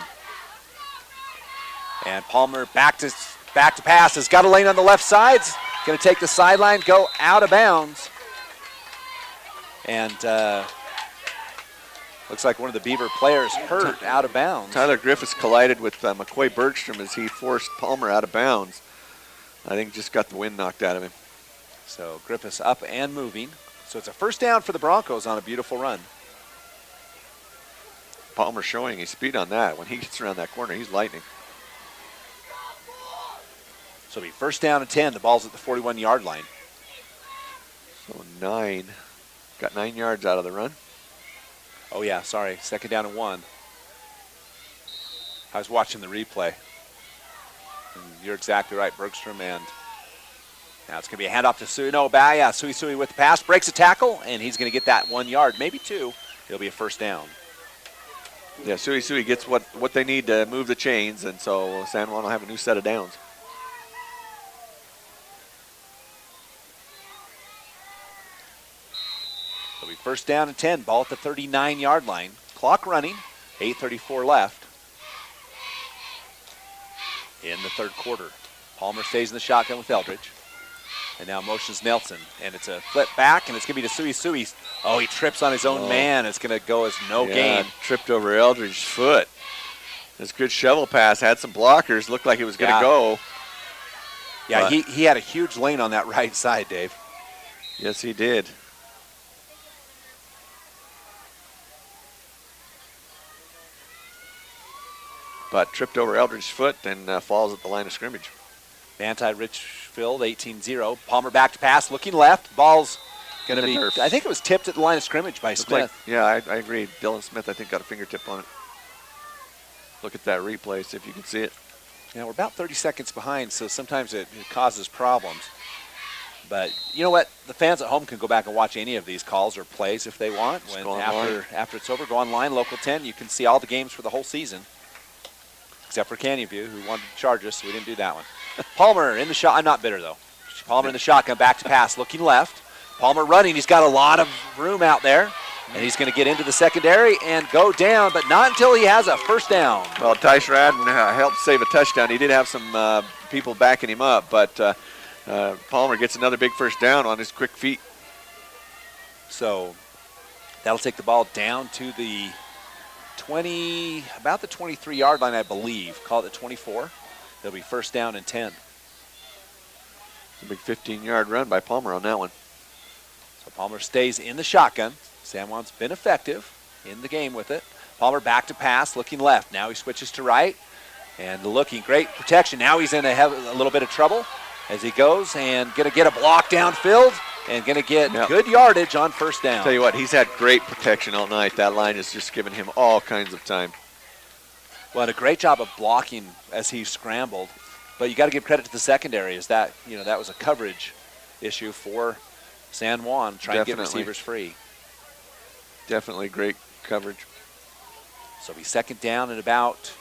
And Palmer back to pass. Has got a lane on the left side. Going to take the sideline, go out of bounds. And looks like one of the Beaver players hurt out of bounds. Tyler Griffiths collided with McCoy Bergstrom as he forced Palmer out of bounds. I think just got the wind knocked out of him. So Griffiths up and moving. So it's a 1st down for the Broncos on a beautiful run. Palmer showing his speed on that. When he gets around that corner, he's lightning. So it'll be 1st down and 10. The ball's at the 41-yard line. So 9. Got 9 yards out of the run. Oh, yeah, sorry. 2nd down and 1. I was watching the replay. And you're exactly right, Bergstrom. And now it's going to be a handoff to Sui. No, Sui with the pass. Breaks a tackle, and he's going to get that 1 yard, maybe 2. It'll be a 1st down. Yeah, Sui gets what they need to move the chains, and so San Juan will have a new set of downs. It'll be 1st down and 10. Ball at the 39-yard line. Clock running. 8:34 left in the 3rd quarter. Palmer stays in the shotgun with Eldridge. And now motions Nelson. And it's a flip back, and it's going to be to Sui. Oh, he trips on his own man. It's going to go as no gain. Tripped over Eldridge's foot. This good shovel pass. Had some blockers. Looked like it was going to go. Yeah, he had a huge lane on that right side, Dave. Yes, he did. But tripped over Eldridge's foot and falls at the line of scrimmage. Bantai Richfield, 18-0. Palmer back to pass, looking left. Ball's going to be, I think it was tipped at the line of scrimmage by Smith. Yeah, I agree. Dylan Smith, I think, got a fingertip on it. Look at that replay, see if you can see it. Yeah, we're about 30 seconds behind, so sometimes it causes problems. But you know what? The fans at home can go back and watch any of these calls or plays if they want. After it's over, go online, Local 10. You can see all the games for the whole season. Except for Canyon View, who wanted to charge us, so we didn't do that one. Palmer in the shot. I'm not bitter, though. Palmer in the shotgun, back to pass, looking left. Palmer running. He's got a lot of room out there, and he's going to get into the secondary and go down, but not until he has a 1st down. Well, Tysh Radden helped save a touchdown. He did have some people backing him up, but Palmer gets another big 1st down on his quick feet. So that'll take the ball down to the about the 23-yard line, I believe. Call it the 24. It'll be 1st down and 10. A big 15-yard run by Palmer on that one. So Palmer stays in the shotgun. San Juan's been effective in the game with it. Palmer back to pass, looking left. Now he switches to right, and looking great protection. Now he's in a little bit of trouble as he goes and going to get a block downfield. And going to get good yardage on 1st down. Tell you what, he's had great protection all night. That line has just given him all kinds of time. Well, and a great job of blocking as he scrambled. But you got to give credit to the secondary. Is that that was a coverage issue for San Juan trying to get receivers free. Definitely great coverage. So we 2nd down and about,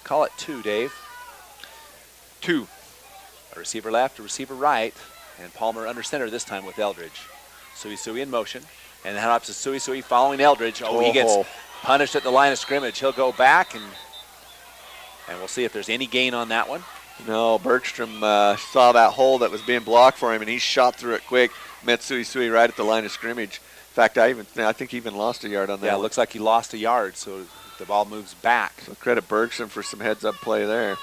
call it 2, Dave. 2. A receiver left, a receiver right. And Palmer under center this time with Eldridge. Sui in motion. And the handoff to Sui following Eldridge. Oh, he gets punished at the line of scrimmage. He'll go back, and we'll see if there's any gain on that one. No, Bergstrom saw that hole that was being blocked for him, and he shot through it quick. Met Sui right at the line of scrimmage. In fact, I think he even lost a yard on that. Yeah, it looks like he lost a yard, so the ball moves back. So credit Bergstrom for some heads-up play there.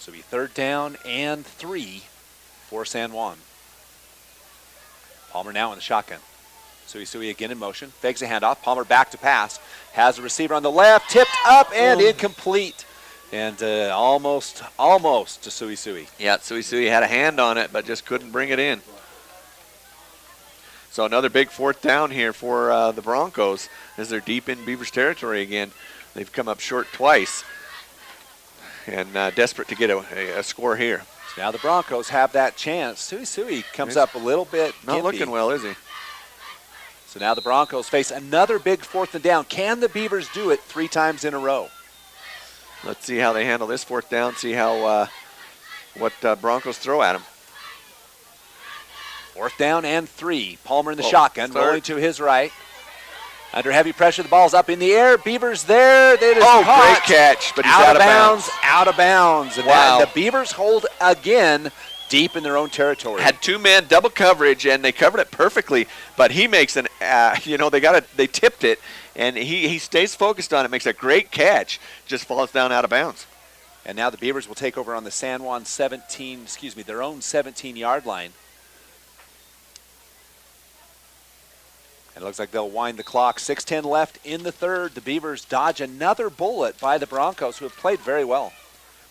So it'll be 3rd down and 3 for San Juan. Palmer now in the shotgun. Sui again in motion. Fakes a handoff. Palmer back to pass. Has a receiver on the left. Tipped up and incomplete. And almost to Sui. Yeah, Sui had a hand on it, but just couldn't bring it in. So another big 4th down here for the Broncos as they're deep in Beavers territory again. They've come up short twice and desperate to get a score here. So now the Broncos have that chance. Sui comes up a little bit Not gimpy. looking well, is he? So now the Broncos face another big 4th and down. Can the Beavers do it 3 times in a row? Let's see how they handle this 4th down, see how what Broncos throw at them. 4th down and 3. Palmer in the shotgun, 3rd. rolling to his right. Under heavy pressure, the ball's up in the air. Beavers there. They just great catch, but he's out of bounds. Out of bounds. And Wow. the Beavers hold again deep in their own territory. Had 2 men double coverage, and they covered it perfectly. But he makes an, they tipped it, and he stays focused on it, makes a great catch, just falls down out of bounds. And now the Beavers will take over on the San Juan their own 17-yard line. And it looks like they'll wind the clock. 6:10 left in the 3rd. The Beavers dodge another bullet by the Broncos, who have played very well.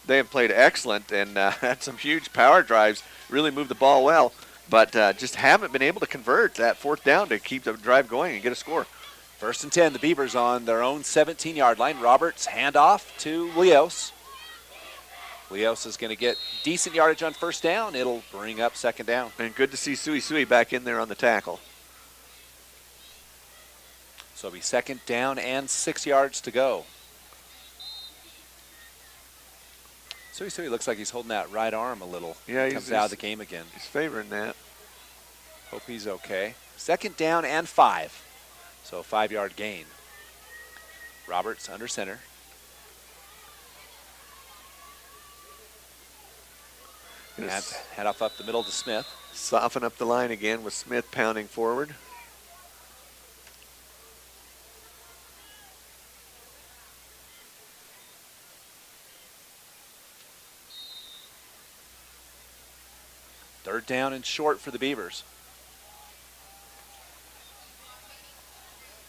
They have played excellent and had some huge power drives, really moved the ball well, but just haven't been able to convert that 4th down to keep the drive going and get a score. 1st and 10, the Beavers on their own 17-yard line. Roberts handoff to Leos. Leos is going to get decent yardage on 1st down. It'll bring up 2nd down. And good to see Sui back in there on the tackle. So it'll be 2nd down and 6 yards to go. Sui looks like he's holding that right arm a little. Yeah, he comes out of the game again. He's favoring that. Hope he's okay. 2nd down and 5. So a 5-yard gain. Roberts under center. Head off up the middle to Smith. Soften up the line again with Smith pounding forward. Third down and short for the Beavers.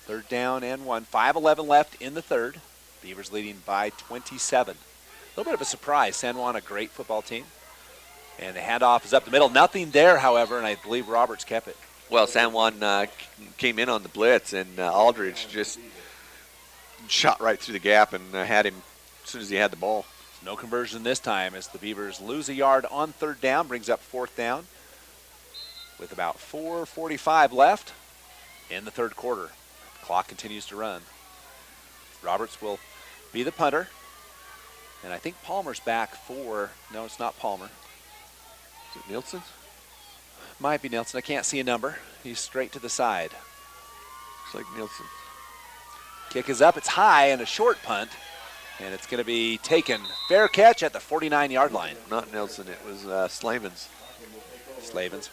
3rd down and 1. 5:11 left in the 3rd. Beavers leading by 27. A little bit of a surprise. San Juan, a great football team. And the handoff is up the middle. Nothing there, however, and I believe Roberts kept it. Well, San Juan came in on the blitz, and Aldridge just shot right through the gap and had him as soon as he had the ball. No conversion this time as the Beavers lose a yard on 3rd down, brings up 4th down with about 4:45 left in the 3rd quarter. The clock continues to run. Roberts will be the punter, and I think Palmer's back for, no, it's not Palmer. Is it Nielsen? Might be Nielsen. I can't see a number. He's straight to the side. Looks like Nielsen. Kick is up. It's high and a short punt. And it's going to be taken. Fair catch at the 49-yard line. Not Nelson, it was Slavens. Slavens.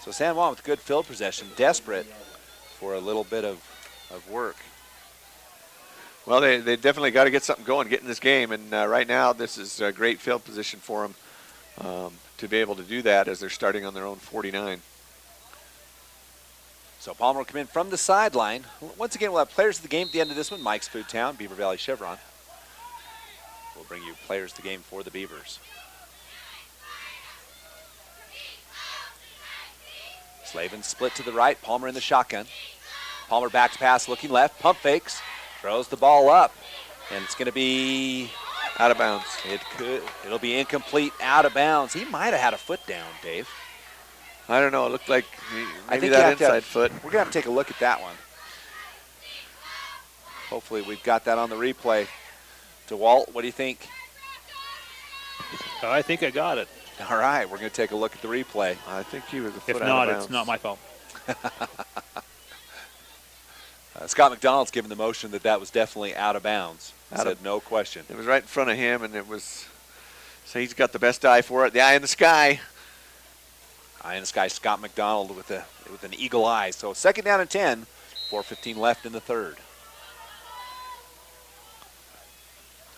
So San Juan with good field possession, desperate for a little bit of work. Well, they definitely got to get something going, get in this game. And right now, this is a great field position for them to be able to do that as they're starting on their own 49. So Palmer will come in from the sideline. Once again, we'll have players of the game at the end of this one. Mike's Food Town, Beaver Valley Chevron. We'll bring you players of the game for the Beavers. Slavin split to the right. Palmer in the shotgun. Palmer back to pass, looking left. Pump fakes. Throws the ball up. And it's going to be out of bounds. It'll be incomplete, out of bounds. He might have had a foot down, Dave. I don't know. It looked like I think that inside foot. We're going to have to take a look at that one. Hopefully we've got that on the replay. DeWalt, what do you think? I think I got it. All right, we're going to take a look at the replay. I think he was a foot If out not, of bounds. it's not my fault. Scott McDonald's given the motion that was definitely out of bounds. Said no question. It was right in front of him, and it was. So he's got the best eye for it. The eye in the sky. Eye in the sky. Scott McDonald with an eagle eye. So 2nd down and 10. 4:15 left in the 3rd.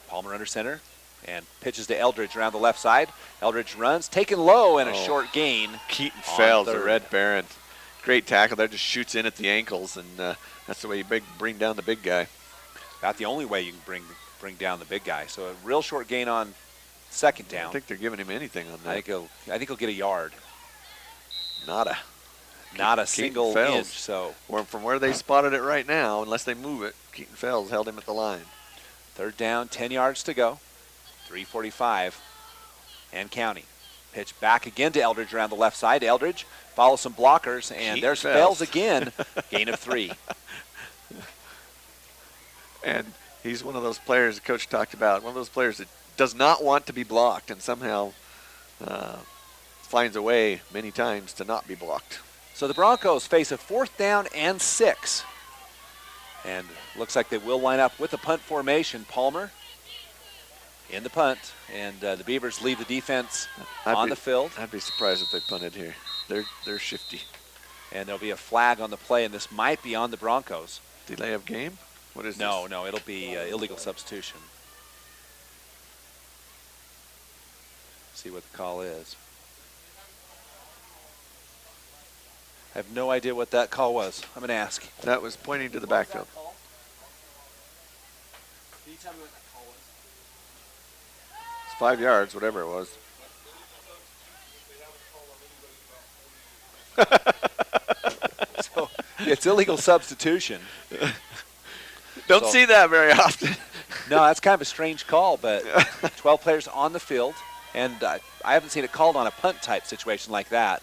Palmer under center. and pitches to Eldridge around the left side. Eldridge runs, taken low, and a short gain. Keaton Fells, the Red Baron. Great tackle there, just shoots in at the ankles, and that's the way you bring down the big guy. About the only way you can bring down the big guy. So a real short gain on second down. I think they're giving him anything on that. I think he'll get a yard. Not a single Fells. inch. So from where they spotted it right now, unless they move it, Keaton Fells held him at the line. Third down, 10 yards to go. 3:45 and counting. Pitch back again to Eldridge around the left side. Eldridge follows some blockers, and there's Fells again. Gain of 3. And he's one of those players the coach talked about, one of those players that does not want to be blocked and somehow finds a way many times to not be blocked. So the Broncos face a 4th down and 6. And looks like they will line up with a punt formation. Palmer in the punt, and the Beavers leave the defense on the field. I'd be surprised if they punted here. They're shifty. And there'll be a flag on the play, and this might be on the Broncos. Delay of game? What is this? No, it'll be illegal substitution. See what the call is. I have no idea what that call was. I'm going to ask. That was pointing to the backfield. Can you tell me what that call was? It's 5 yards, whatever it was. So it's illegal substitution. Don't see that very often. No, that's kind of a strange call, but 12 players on the field, and I haven't seen it called on a punt type situation like that.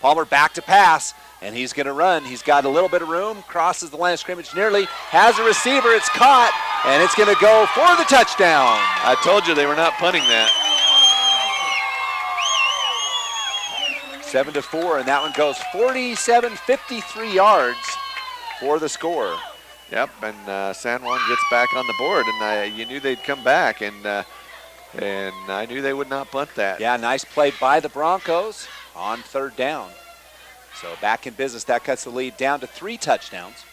Palmer back to pass, and he's going to run. He's got a little bit of room, crosses the line of scrimmage nearly, has a receiver, it's caught, and it's going to go for the touchdown. I told you they were not punting that. 7-4, and that one goes 53 yards for the score. Yep, and San Juan gets back on the board, and you knew they'd come back, and I knew they would not punt that. Yeah, nice play by the Broncos on 3rd down. So back in business, that cuts the lead down to 3 touchdowns.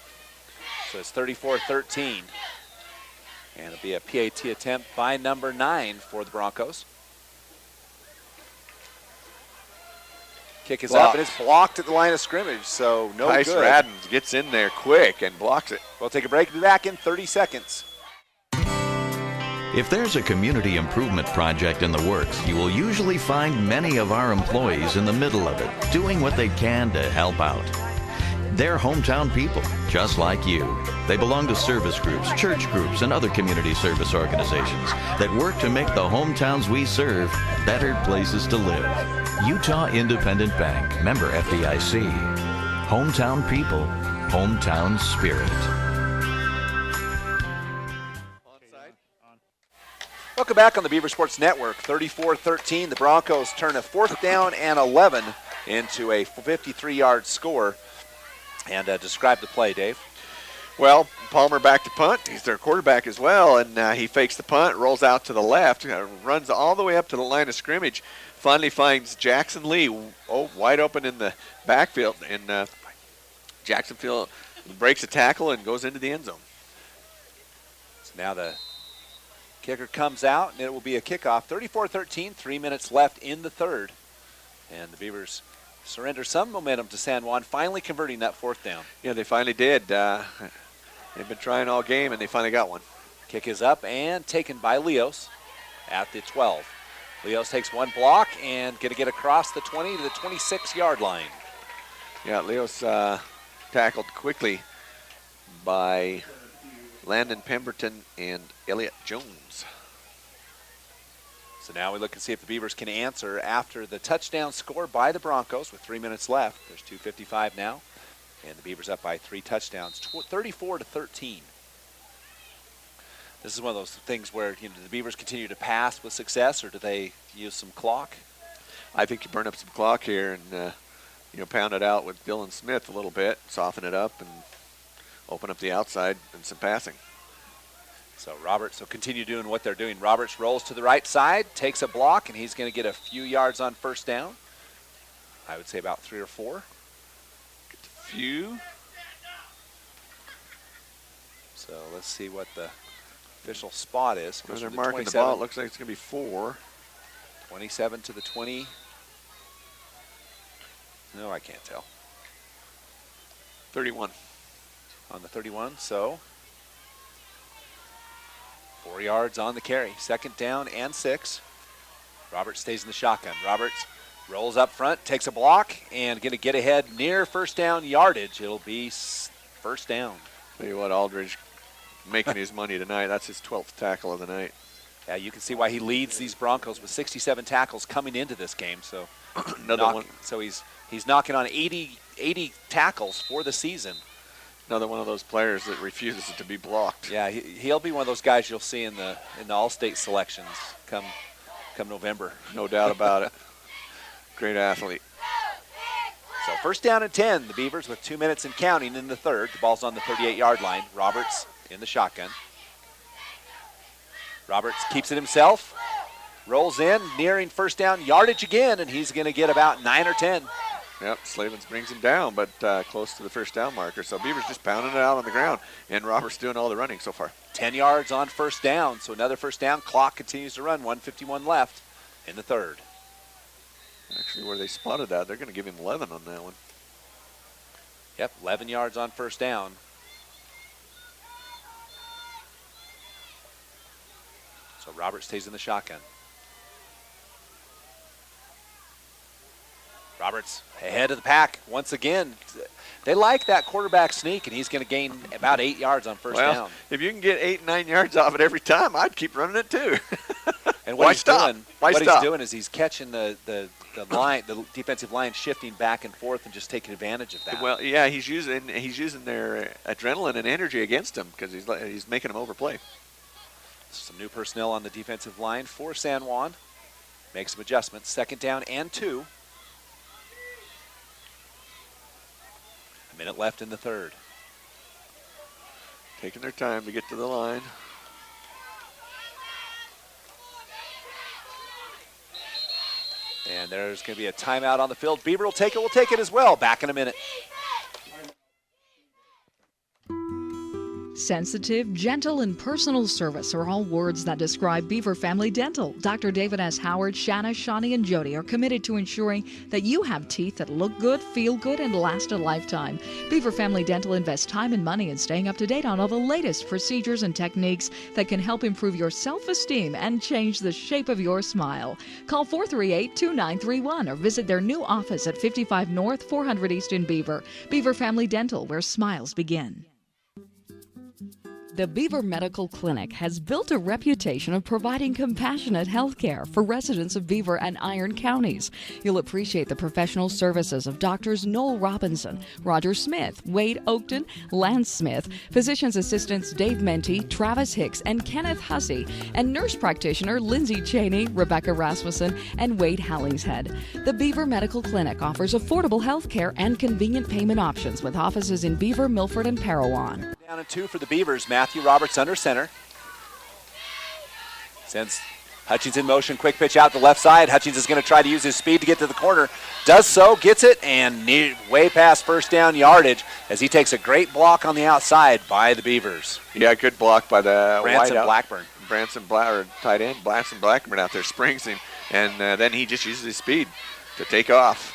So it's 34-13. And it'll be a PAT attempt by number 9 for the Broncos. Kick is up, and it's blocked at the line of scrimmage, so no Tice good. Radden gets in there quick and blocks it. We'll take a break and be back in 30 seconds. If there's a community improvement project in the works, you will usually find many of our employees in the middle of it, doing what they can to help out. They're hometown people, just like you. They belong to service groups, church groups, and other community service organizations that work to make the hometowns we serve better places to live. Utah Independent Bank, member FDIC. Hometown people, hometown spirit. Welcome back on the Beaver Sports Network. 34-13, the Broncos turn a 4th down and 11 into a 53-yard score. And describe the play, Dave. Well, Palmer back to punt. He's their quarterback as well, and he fakes the punt, rolls out to the left, runs all the way up to the line of scrimmage, finally finds Jackson Lee wide open in the backfield, and Jackson breaks a tackle and goes into the end zone. So now the kicker comes out, and it will be a kickoff. 34-13, 3 minutes left in the 3rd. And the Beavers surrender some momentum to San Juan, finally converting that 4th down. Yeah, they finally did. They've been trying all game, and they finally got one. Kick is up and taken by Leos at the 12. Leos takes one block and going to get across the 20 to the 26-yard line. Yeah, Leos tackled quickly by Landon Pemberton and Elliott Jones. So now we look and see if the Beavers can answer after the touchdown score by the Broncos with 3 minutes left. There's 2:55 now, and the Beavers up by 3 touchdowns, 34-13. This is one of those things where do the Beavers continue to pass with success, or do they use some clock? I think you burn up some clock here and pound it out with Dylan Smith a little bit, soften it up, and open up the outside and some passing. So Roberts will continue doing what they're doing. Roberts rolls to the right side, takes a block, and he's going to get a few yards on 1st down. I would say about 3 or 4. Get a few. So let's see what the official spot is. When Goes they're from marking the 27. ball, it looks like it's going to be 4. 27 to the 20. No, I can't tell. 31. On the 31, so 4 yards on the carry. 2nd down and 6. Roberts stays in the shotgun. Roberts rolls up front, takes a block, and going to get ahead near first down yardage. It'll be first down. Tell you what, Aldridge making his money tonight. That's his 12th tackle of the night. Yeah, you can see why he leads these Broncos with 67 tackles coming into this game. So Another one. So he's knocking on 80 tackles for the season. Another one of those players that refuses to be blocked. Yeah, he'll be one of those guys you'll see in the All-State selections come November. No doubt about it. Great athlete. So 1st down and 10. The Beavers with 2 minutes and counting in the 3rd. The ball's on the 38-yard line. Roberts in the shotgun. Roberts keeps it himself. Rolls in, nearing first down yardage again, and he's going to get about 9 or 10. Yep, Slavens brings him down, but close to the first down marker. So Beavers just pounding it out on the ground, and Roberts doing all the running so far. 10 yards on first down, so another first down. Clock continues to run, 1:51 left in the 3rd. Actually, where they spotted that, they're going to give him 11 on that one. Yep, 11 yards on first down. So Roberts stays in the shotgun. Roberts ahead of the pack once again. They like that quarterback sneak, and he's going to gain about 8 yards on first down. If you can get 8, 9 yards off it every time, I'd keep running it too. And Why stop? He's doing is he's catching the line, the defensive line shifting back and forth, and just taking advantage of that. Well, yeah, he's using their adrenaline and energy against him because he's making them overplay. Some new personnel on the defensive line for San Juan. Make some adjustments. 2nd down and 2. A minute left in the 3rd. Taking their time to get to the line. And there's going to be a timeout on the field. Beaver will take it. We'll take it as well. Back in a minute. Sensitive, gentle, and personal service are all words that describe Beaver Family Dental. Dr. David S. Howard, Shanna, Shawnee, and Jody are committed to ensuring that you have teeth that look good, feel good, and last a lifetime. Beaver Family Dental invests time and money in staying up to date on all the latest procedures and techniques that can help improve your self-esteem and change the shape of your smile. Call 438-2931 or visit their new office at 55 North, 400 East in Beaver. Beaver Family Dental, where smiles begin. The Beaver Medical Clinic has built a reputation of providing compassionate health care for residents of Beaver and Iron counties. You'll appreciate the professional services of Doctors Noel Robinson, Roger Smith, Wade Oakton, Lance Smith, physician's assistants Dave Menti, Travis Hicks, and Kenneth Hussey, and nurse practitioner Lindsay Cheney, Rebecca Rasmussen, and Wade Hallingshead. The Beaver Medical Clinic offers affordable health care and convenient payment options with offices in Beaver, Milford, and Parowan. Down and 2 for the Beavers. Matthew Roberts under center. Sends Hutchins in motion. Quick pitch out the left side. Hutchins is going to try to use his speed to get to the corner. Does so, gets it, and way past first down yardage as he takes a great block on the outside by the Beavers. Yeah, good block by the Branson wideout. Blackburn. Tight end, Branson Blackburn out there springs him, and then he just uses his speed to take off.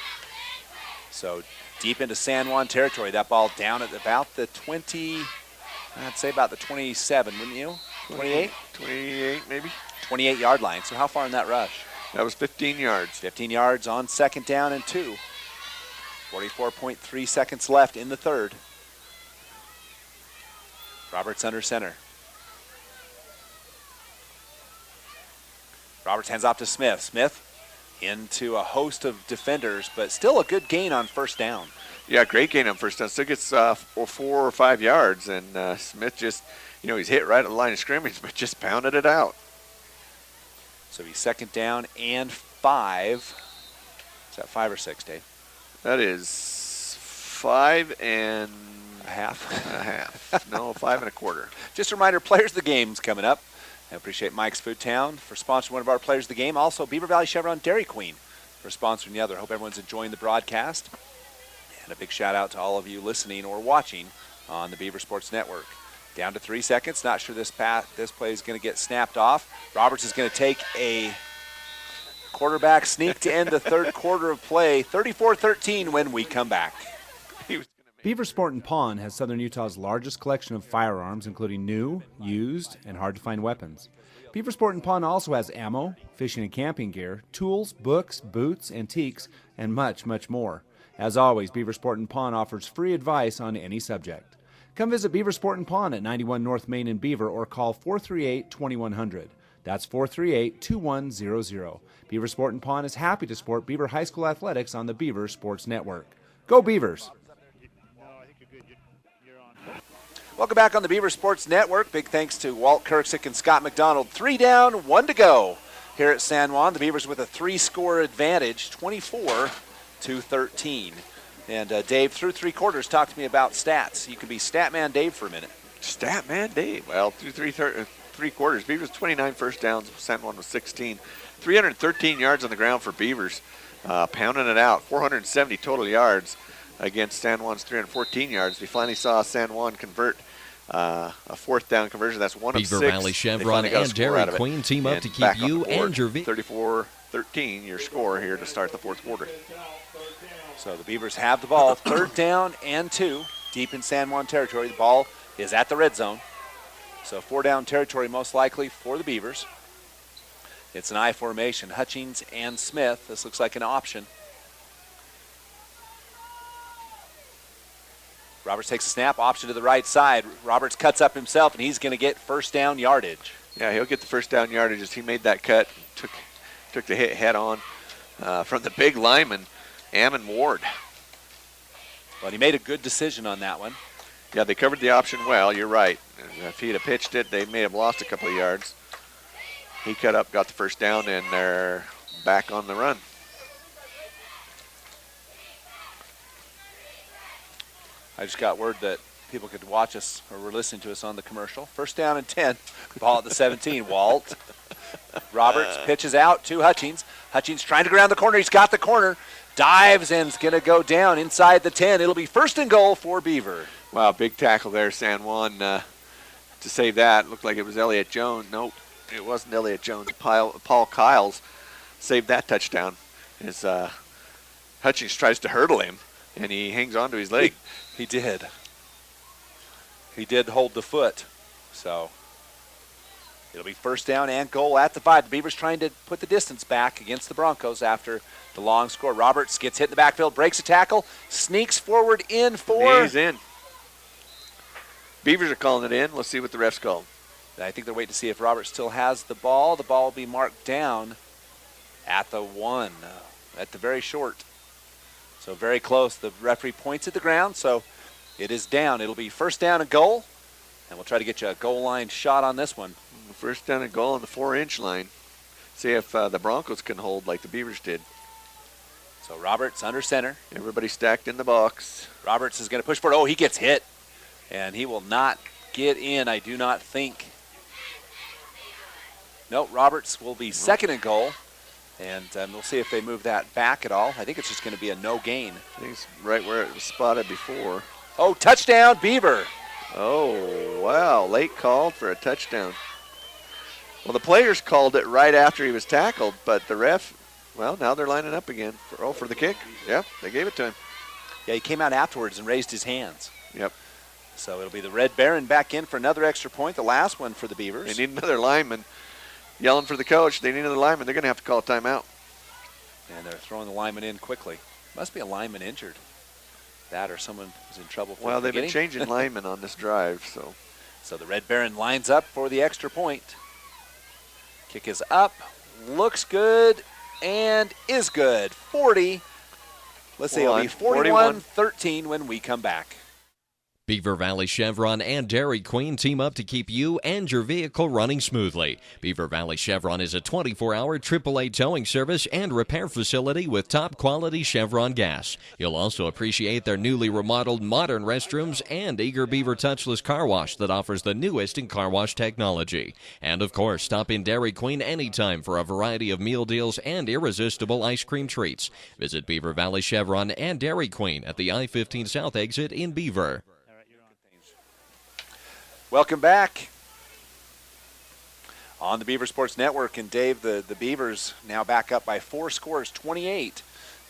So deep into San Juan territory. That ball down at about the 20, I'd say about the 27, wouldn't you? 28? 28 maybe. 28-yard line. So how far in that rush? That was 15 yards. 15 yards on 2nd down and 2. 44.3 seconds left in the 3rd. Roberts under center. Roberts hands off to Smith. Smith into a host of defenders, but still a good gain on first down. Yeah, great gain on first down. Still gets 4 or 5 yards, and Smith just, he's hit right at the line of scrimmage, but just pounded it out. So he's 2nd down and 5. Is that 5 or 6, Dave? That is 5 and a half. A half. No, 5 and a quarter. Just a reminder, Players of the Game's coming up. I appreciate Mike's Food Town for sponsoring one of our Players of the Game. Also, Beaver Valley Chevron Dairy Queen for sponsoring the other. Hope everyone's enjoying the broadcast. And a big shout out to all of you listening or watching on the Beaver Sports Network. Down to 3 seconds. Not sure this play is going to get snapped off. Roberts is going to take a quarterback sneak to end the third quarter of play. 34-13 when we come back. Beaver Sport and Pawn has Southern Utah's largest collection of firearms, including new, used, and hard-to-find weapons. Beaver Sport and Pawn also has ammo, fishing and camping gear, tools, books, boots, antiques, and much, much more. As always, Beaver Sport and Pawn offers free advice on any subject. Come visit Beaver Sport and Pawn at 91 North Main in Beaver or call 438-2100. That's 438-2100. Beaver Sport and Pawn is happy to support Beaver High School athletics on the Beaver Sports Network. Go Beavers! Welcome back on the Beaver Sports Network. Big thanks to Walt Kirksick and Scott McDonald. 3 down, 1 to go here at San Juan. The Beavers with a 3-score advantage, 24-13. And Dave, through 3 quarters, talk to me about stats. You can be Statman Dave for a minute. Statman Dave. Well, through three quarters, Beavers 29 first downs, San Juan was 16. 313 yards on the ground for Beavers, pounding it out. 470 total yards against San Juan's 314 yards. We finally saw San Juan convert a 4th down conversion. That's 1 of 6. Beaver Valley Chevron and Dairy Queen team up to keep you and your 34-13, your score here to start the 4th quarter. So the Beavers have the ball, 3rd down and 2, deep in San Juan territory. The ball is at the red zone. So 4-down territory most likely for the Beavers. It's an I formation, Hutchings and Smith. This looks like an option. Roberts takes a snap, option to the right side. Roberts cuts up himself, and he's going to get 1st down yardage. Yeah, he'll get the 1st down yardage as he made that cut, took the hit head on from the big lineman, Ammon Ward. But he made a good decision on that one. Yeah, they covered the option well. You're right. If he'd have pitched it, they may have lost a couple of yards. He cut up, got the 1st down, and they're back on the run. I just got word that people could watch us or were listening to us on the commercial. 1st down and 10. Ball at the 17. Walt. Roberts pitches out to Hutchings. Hutchings trying to ground the corner. He's got the corner. Dives and is going to go down inside the 10. It'll be 1st and goal for Beaver. Wow, big tackle there, San Juan, to save that. Looked like it was Elliott Jones. Nope, it wasn't Elliott Jones. Paul Kiles saved that touchdown as Hutchings tries to hurdle him, and he hangs on to his leg. He did. He did hold the foot. So it'll be 1st down and goal at the 5. The Beavers trying to put the distance back against the Broncos after the long score. Roberts gets hit in the backfield, breaks a tackle, sneaks forward in for. He's in. Beavers are calling it in. Let's see what the refs called. I think they're waiting to see if Roberts still has the ball. The ball will be marked down at the 1, at the very short. So very close. The referee points at the ground, so it is down. It'll be 1st down and goal, and we'll try to get you a goal line shot on this one. 1st down and goal on the 4-inch line. See if the Broncos can hold like the Beavers did. So Roberts under center. Everybody stacked in the box. Roberts is going to push for it. Oh, he gets hit, and he will not get in, I do not think. No, Roberts will be 2nd and goal. And we'll see if they move that back at all. I think it's just going to be a no gain. I think it's right where it was spotted before. Oh, touchdown, Beaver. Oh, wow. Late call for a touchdown. Well, the players called it right after he was tackled, but the ref, well, now they're lining up again for the kick. Yep, they gave it to him. Yeah, he came out afterwards and raised his hands. Yep. So it'll be the Red Baron back in for another extra point, the last one for the Beavers. They need another lineman. Yelling for the coach. They need another lineman. They're going to have to call a timeout. And they're throwing the lineman in quickly. Must be a lineman injured. That or someone who's in trouble. Well, they've been changing linemen on this drive. So the Red Baron lines up for the extra point. Kick is up. Looks good. And is good. 40. Let's see, it'll be 41-13 when we come back. Beaver Valley Chevron and Dairy Queen team up to keep you and your vehicle running smoothly. Beaver Valley Chevron is a 24-hour AAA towing service and repair facility with top-quality Chevron gas. You'll also appreciate their newly remodeled modern restrooms and Eager Beaver touchless car wash that offers the newest in car wash technology. And, of course, stop in Dairy Queen anytime for a variety of meal deals and irresistible ice cream treats. Visit Beaver Valley Chevron and Dairy Queen at the I-15 South exit in Beaver. Welcome back on the Beaver Sports Network. And Dave, the Beavers now back up by 4 scores, 28.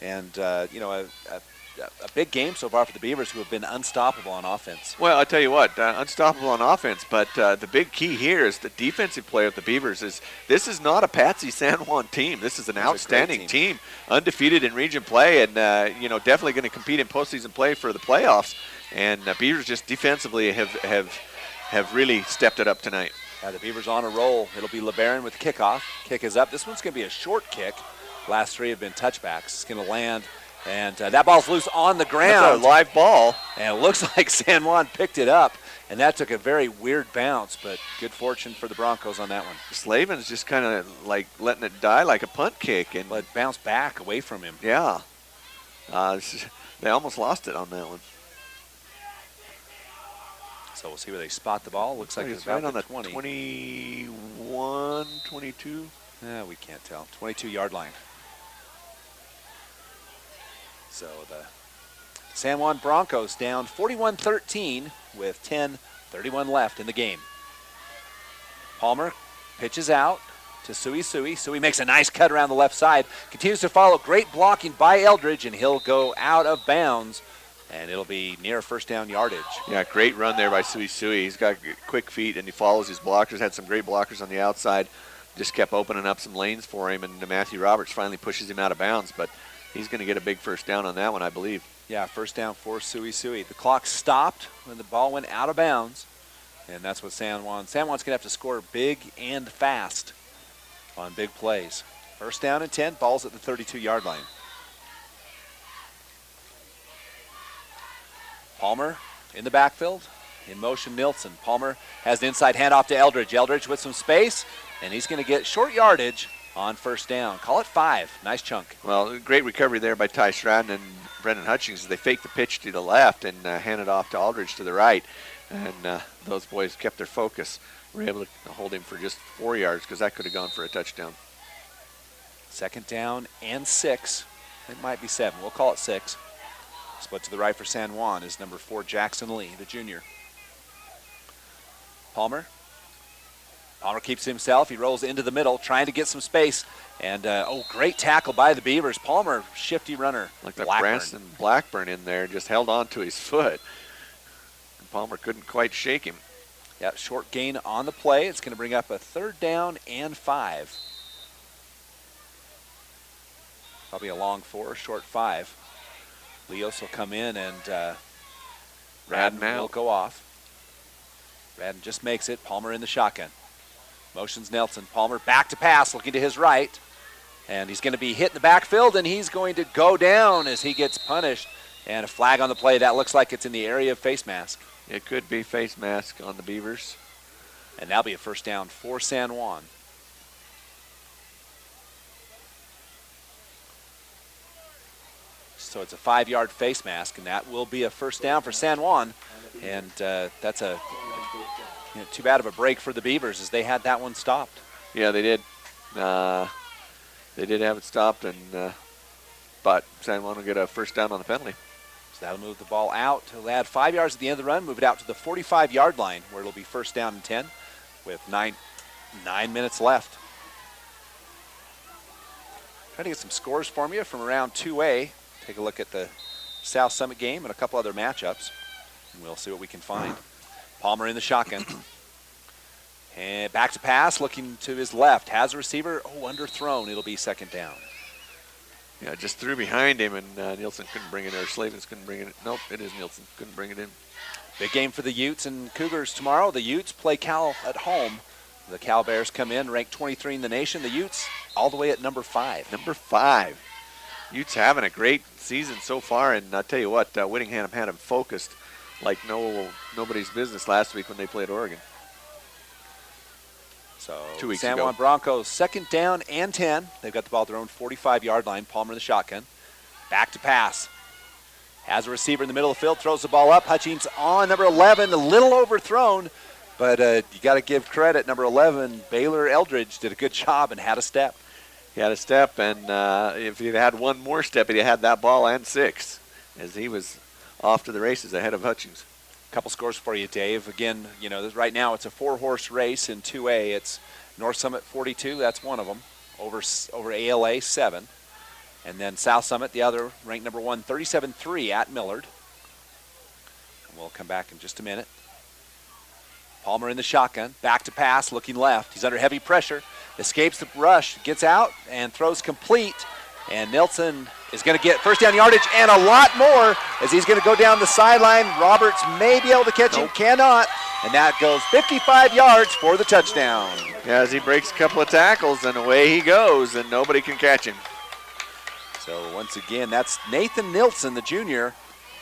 And, a big game so far for the Beavers, who have been unstoppable on offense. Well, I tell you what, unstoppable on offense, but the big key here is the defensive play of the Beavers. This is not a patsy San Juan team. This is an outstanding team, undefeated in region play, and definitely going to compete in postseason play for the playoffs. And Beavers just defensively have really stepped it up tonight. The Beavers on a roll. It'll be LeBaron with kickoff. Kick is up. This one's going to be a short kick. Last 3 have been touchbacks. It's going to land. And that ball's loose on the ground. That's a live ball. And it looks like San Juan picked it up. And that took a very weird bounce, but good fortune for the Broncos on that one. Slavin's just kind of like letting it die like a punt kick. And it bounced back away from him. Yeah. They almost lost it on that one. So we'll see where they spot the ball. Looks like it's right about on the 20. 21, 22. We can't tell. 22-yard line. So the San Juan Broncos down 41-13 with 10:31 left in the game. Palmer pitches out to Sui. Sui makes a nice cut around the left side. Continues to follow. Great blocking by Eldridge, and he'll go out of bounds, and it'll be near first down yardage. Yeah, great run there by Sui. He's got quick feet, and he follows his blockers. Had some great blockers on the outside. Just kept opening up some lanes for him, and Matthew Roberts finally pushes him out of bounds, but he's going to get a big first down on that one, I believe. Yeah, first down for Sui. The clock stopped when the ball went out of bounds, and that's what San Juan's going to have to score big and fast on big plays. First down and 10, ball's at the 32-yard line. Palmer in the backfield. In motion, Nilsson. Palmer has the inside handoff to Eldridge. Eldridge with some space, and he's going to get short yardage on first down. Call it 5. Nice chunk. Well, great recovery there by Ty Stratton and Brendan Hutchings. They faked the pitch to the left and handed off to Aldridge to the right. And those boys kept their focus. Were able to hold him for just 4 yards because that could have gone for a touchdown. Second down and 6. It might be 7. We'll call it 6. Split to the right for San Juan is number 4, Jackson Lee, the junior. Palmer keeps himself. He rolls into the middle, trying to get some space. And, great tackle by the Beavers. Palmer, shifty runner. Like the Branson Blackburn in there, just held on to his foot. And Palmer couldn't quite shake him. Yeah, short gain on the play. It's going to bring up a 3rd down and 5. Probably a long 4, short 5. Leos will come in, and Radden will go off. Radden just makes it. Palmer in the shotgun. Motions Nelson. Palmer back to pass, looking to his right. And he's going to be hit in the backfield, and he's going to go down as he gets punished. And a flag on the play. That looks like it's in the area of face mask. It could be face mask on the Beavers. And that'll be a first down for San Juan. So it's a 5-yard face mask, and that will be a first down for San Juan. And that's too bad of a break for the Beavers as they had that one stopped. Yeah, they did. They did have it stopped, but San Juan will get a first down on the penalty. So that'll move the ball out. He'll add 5 yards at the end of the run, move it out to the 45-yard line where it'll be first down and 10 with 9 minutes left. Trying to get some scores for you from around 2A. Take a look at the South Summit game and a couple other matchups, and we'll see what we can find. Palmer in the shotgun. And back to pass, looking to his left. Has a receiver. Underthrown. It'll be second down. Yeah, just threw behind him, and Nielsen couldn't bring it in, or Slavens couldn't bring it in. Nope, it is Nielsen. Couldn't bring it in. Big game for the Utes and Cougars tomorrow. The Utes play Cal at home. The Cal Bears come in, ranked 23 in the nation. The Utes all the way at number 5. Number 5. Utes having a great season so far, and I'll tell you what, Whittingham had him focused like nobody's business last week when they played Oregon. So 2 weeks San ago. Juan Broncos, second down and 10. They've got the ball at their own 45-yard line. Palmer in the shotgun. Back to pass. Has a receiver in the middle of the field, throws the ball up. Hutchings on number 11, a little overthrown, but you got to give credit. Number 11, Baylor Eldridge, did a good job and had a step. He had a step, and if he'd had one more step, he'd had that ball and 6, as he was off to the races ahead of Hutchings. Couple scores for you, Dave. Again, you know, right now it's a 4-horse race in 2A. It's North Summit 42, that's one of them, over ALA 7. And then South Summit, the other, ranked number 1, 37-3 at Millard. And we'll come back in just a minute. Palmer in the shotgun, back to pass, looking left. He's under heavy pressure, escapes the rush, gets out, and throws complete. And Nilsson is going to get first down yardage and a lot more as he's going to go down the sideline. Roberts may be able to catch him, cannot. And that goes 55 yards for the touchdown. Yeah, as he breaks a couple of tackles, and away he goes, and nobody can catch him. So once again, that's Nathan Nilsson, the junior,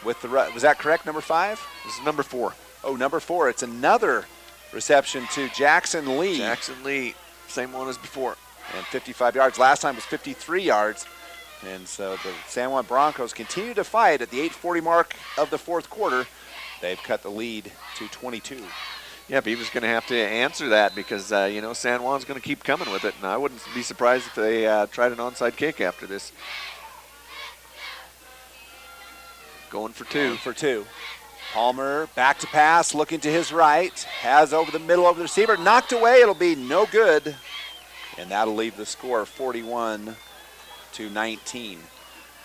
with the was that correct, number 5? This is number 4. Oh, number 4. It's another reception to Jackson Lee. Jackson Lee, same one as before. And 55 yards. Last time was 53 yards. And so the San Juan Broncos continue to fight at the 8:40 mark of the fourth quarter. They've cut the lead to 22. Yeah, Beaver's going to have to answer that because, you know, San Juan's going to keep coming with it. And I wouldn't be surprised if they tried an onside kick after this. Going for 2. Going for 2. Palmer back to pass, looking to his right. Has over the middle over the receiver. Knocked away. It'll be no good. And that'll leave the score 41-19.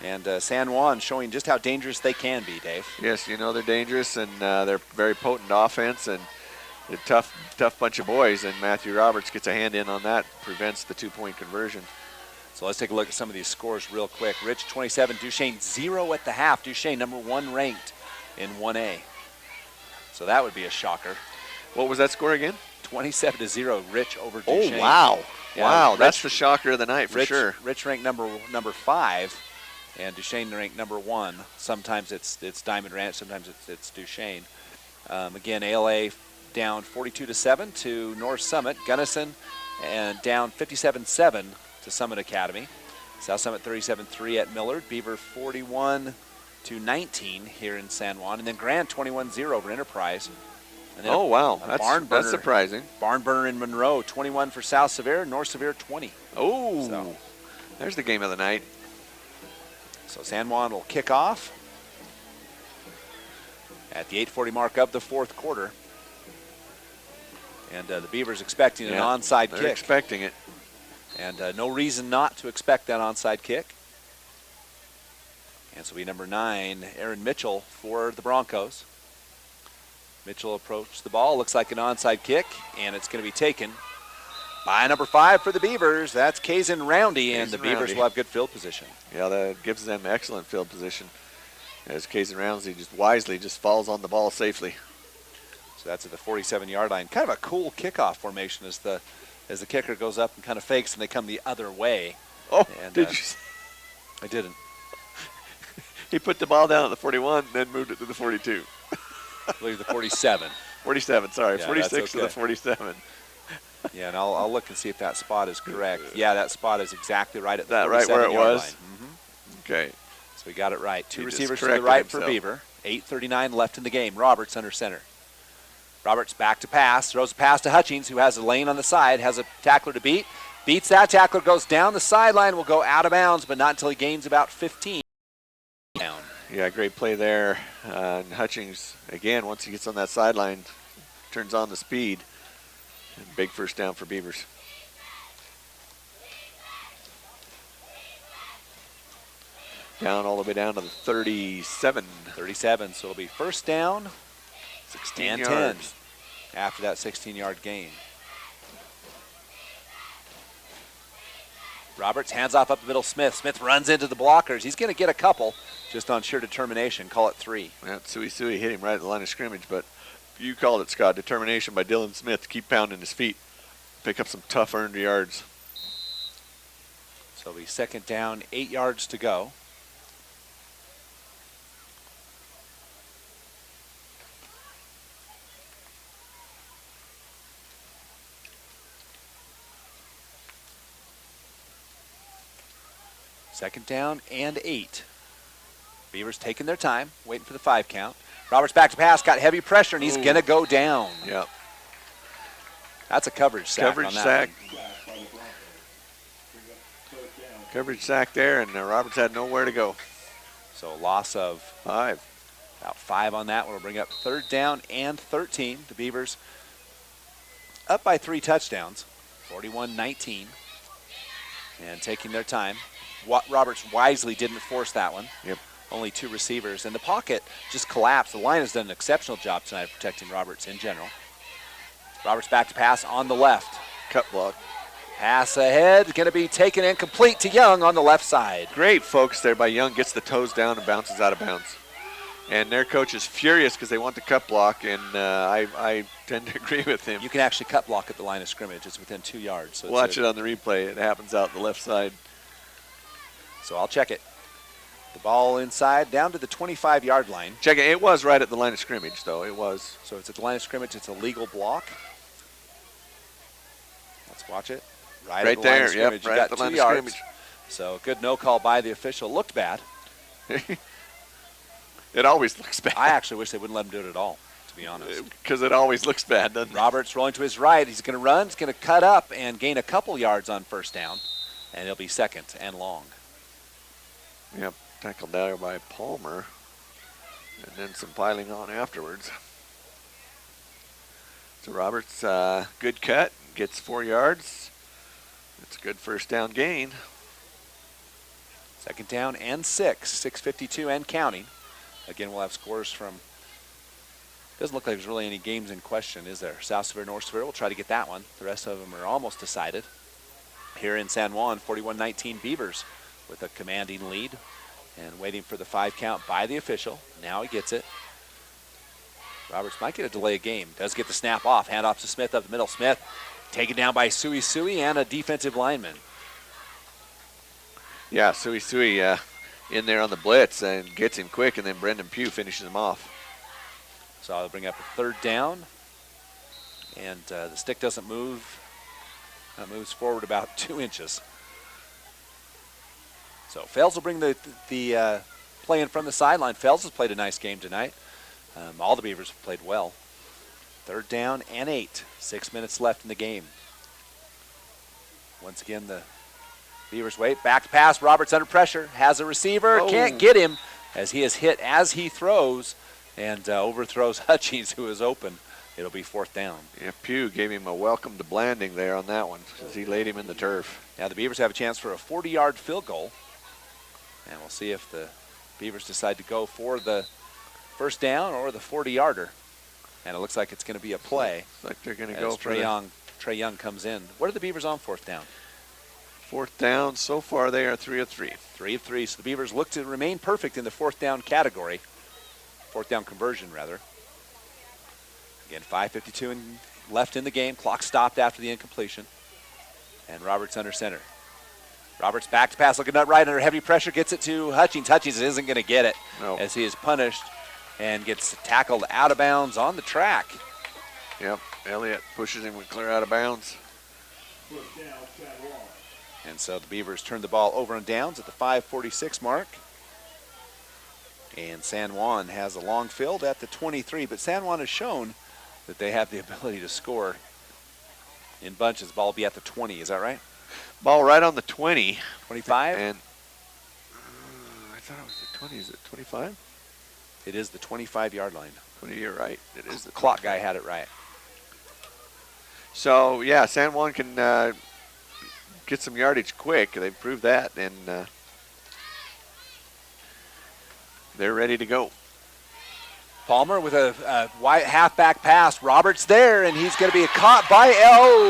And San Juan showing just how dangerous they can be, Dave. Yes, you know they're dangerous, and they're very potent offense, and a tough bunch of boys. And Matthew Roberts gets a hand in on that, prevents the 2-point conversion. So let's take a look at some of these scores real quick. Rich 27, Duchesne 0 at the half. Duchesne number 1 ranked in 1A. So that would be a shocker. What was that score again? 27-0, Rich over Duchesne. Oh, wow. Yeah, wow, Rich, that's the shocker of the night for sure. Rich ranked number 5, and Duchesne ranked number 1. Sometimes it's Diamond Ranch, sometimes it's Duchesne. Again, ALA down 42-7 to North Summit. Gunnison and down 57-7 to Summit Academy. South Summit 37-3 at Millard. Beaver 41-19 here in San Juan, and then Grand 21-0 over Enterprise. And then oh, wow. That's surprising. Barn burner in Monroe, 21 for South Sevier, North Sevier 20. Oh, so there's the game of the night. So San Juan will kick off at the 8:40 mark of the fourth quarter. And the Beavers expecting an onside kick. They're expecting it. And no reason not to expect that onside kick. And so it'll be number 9, Aaron Mitchell for the Broncos. Mitchell approached the ball, looks like an onside kick, and it's going to be taken by number 5 for the Beavers. That's Kazan Roundy, and the Beavers will have good field position. Yeah, that gives them excellent field position as Kazan Roundy just wisely falls on the ball safely. So that's at the 47-yard line. Kind of a cool kickoff formation as the kicker goes up and kind of fakes, and they come the other way. Oh, and, did you? I didn't. He put the ball down at the 41, then moved it to the 42. I believe the 47. 47, sorry. Yeah, 46 to the 47. Yeah, and I'll look and see if that spot is correct. Yeah, that spot is exactly right at the 47-yard right where it was? line. Mm-hmm. Okay. So we got it right. 2 He receivers to the right for Beaver. 8:39 left in the game. Roberts under center. Roberts back to pass. Throws a pass to Hutchings, who has a lane on the side, has a tackler to beat. Beats that tackler, goes down the sideline, will go out of bounds, but not until he gains about 15. Down. Yeah, great play there. And Hutchings, again, once he gets on that sideline, turns on the speed. And big first down for Beavers. Down all the way down to the 37. 37, so it'll be first down. 16 and yards. 10 after that 16-yard gain. Roberts hands off up the middle. Smith runs into the blockers. He's going to get a couple just on sheer determination. Call it 3. Yeah, Sui hit him right at the line of scrimmage, but you called it, Scott. Determination by Dylan Smith to keep pounding his feet. Pick up some tough earned yards. So it'll be second down, 8 yards to go. Second down and 8. Beavers taking their time, waiting for the 5 count. Roberts back to pass, got heavy pressure, and he's going to go down. Yep. That's a coverage sack. Coverage sack. Coverage sack there, and Roberts had nowhere to go. So loss of 5. About 5 on that one will bring up 3rd down and 13. The Beavers up by 3 touchdowns, 41-19, and taking their time. Roberts wisely didn't force that one. Yep. Only 2 receivers, and the pocket just collapsed. The line has done an exceptional job tonight of protecting Roberts in general. Roberts back to pass on the left. Cut block. Pass ahead, going to be taken incomplete to Young on the left side. Great focus there by Young, gets the toes down and bounces out of bounds. And their coach is furious because they want the cut block, and I tend to agree with him. You can actually cut block at the line of scrimmage. It's within 2 yards. So Watch it on the replay. It happens out the left side. So I'll check it. The ball inside, down to the 25-yard line. Check it. It was right at the line of scrimmage, though. It was. So it's at the line of scrimmage. It's a legal block. Let's watch it. Right at the there. line of scrimmage. Yep, right you at got the line 2 of yards. scrimmage. So good no call by the official. Looked bad. It always looks bad. I actually wish they wouldn't let him do it at all, to be honest. Because it always looks bad, doesn't it? Roberts rolling to his right. He's going to run. He's going to cut up and gain a couple yards on 1st down. And it'll be 2nd and long. Yep, tackled there by Palmer. And then some piling on afterwards. So Roberts, good cut, gets 4 yards. It's a good 1st down gain. 2nd down and 6, 6:52 and counting. Again, we'll have scores from, doesn't look like there's really any games in question, is there? South Severe, North Severe, we'll try to get that one. The rest of them are almost decided. Here in San Juan, 41-19 Beavers with a commanding lead and waiting for the 5 count by the official. Now he gets it. Roberts might get a delay of game. Does get the snap off. Handoff to Smith up the middle. Smith taken down by Sui and a defensive lineman. Yeah, Sui in there on the blitz and gets him quick, and then Brendan Pugh finishes him off. So I'll bring up a 3rd down. And the stick doesn't move. It moves forward about 2 inches. So Fels will bring the play in from the sideline. Fels has played a nice game tonight. All the Beavers have played well. 3rd down and 8. 6 minutes left in the game. Once again, the Beavers wait. Back to pass. Roberts under pressure. Has a receiver. Can't get him as he is hit as he throws and overthrows Hutchings, who is open. It'll be 4th down. Yeah, Pugh gave him a welcome to Blanding there on that one as he laid him in the turf. Now the Beavers have a chance for a 40-yard field goal. And we'll see if the Beavers decide to go for the 1st down or the 40-yarder. And it looks like it's going to be a play. Looks like they're going to go for Trey Young comes in. What are the Beavers on 4th down? 4th down, so far they are 3 of 3. 3 of 3. So the Beavers look to remain perfect in the 4th down category. 4th down conversion, rather. Again, 5:52 left in the game. Clock stopped after the incompletion. And Roberts under center. Roberts back to pass, looking up right under heavy pressure, gets it to Hutchings. Hutchings isn't going to get it as he is punished and gets tackled out of bounds on the track. Yep, Elliott pushes him clear out of bounds. And so the Beavers turn the ball over and downs at the 5:46 mark. And San Juan has a long field at the 23, but San Juan has shown that they have the ability to score in bunches. Ball will be at the 20, is that right? Ball right on the 20. 25? And I thought it was the 20. Is it 25? It is the 25-yard line. 20, you're right. It is the clock guy had it right. So, yeah, San Juan can get some yardage quick. They proved that, and they're ready to go. Palmer with a wide halfback pass. Roberts there, and he's going to be caught by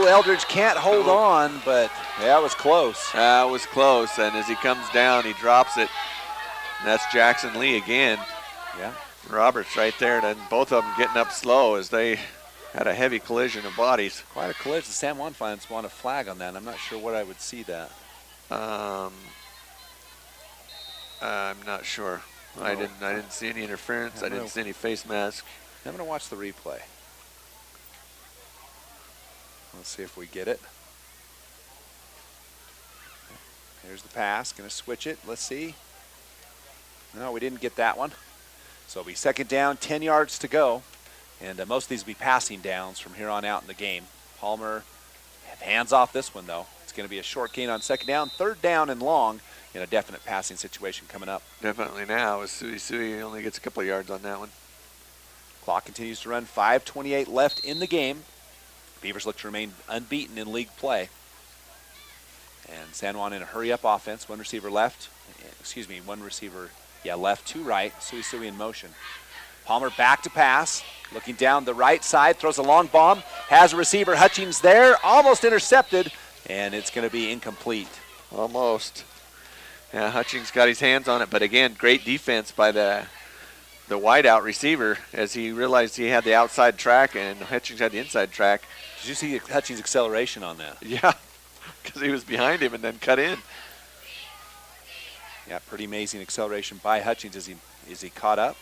Eldridge can't hold on, but that was close. That was close, and as he comes down, he drops it. And that's Jackson Lee again. Yeah. Roberts right there, and both of them getting up slow as they had a heavy collision of bodies. Quite a collision. The San Juan fans want a flag on that. I'm not sure what I would see that. I'm not sure. I didn't see any interference. I didn't see any face mask. I'm going to watch the replay. Let's see if we get it. Here's the pass. Going to switch it. Let's see. No, we didn't get that one. So it'll be 2nd down, 10 yards to go. And most of these will be passing downs from here on out in the game. Palmer hands off this one, though. It's going to be a short gain on 2nd down. 3rd down and long. in a definite passing situation coming up. Definitely now. Sui only gets a couple of yards on that one. Clock continues to run. 5:28 left in the game. Beavers look to remain unbeaten in league play. And San Juan in a hurry-up offense. One receiver left. One receiver, left to right. Sui in motion. Palmer back to pass. Looking down the right side. Throws a long bomb. Has a receiver. Hutchings there. Almost intercepted. And it's going to be incomplete. Almost. Yeah, Hutchings got his hands on it. But again, great defense by the wideout receiver as he realized he had the outside track and Hutchings had the inside track. Did you see Hutchings' acceleration on that? Yeah, because he was behind him and then cut in. Yeah, pretty amazing acceleration by Hutchings as he caught up.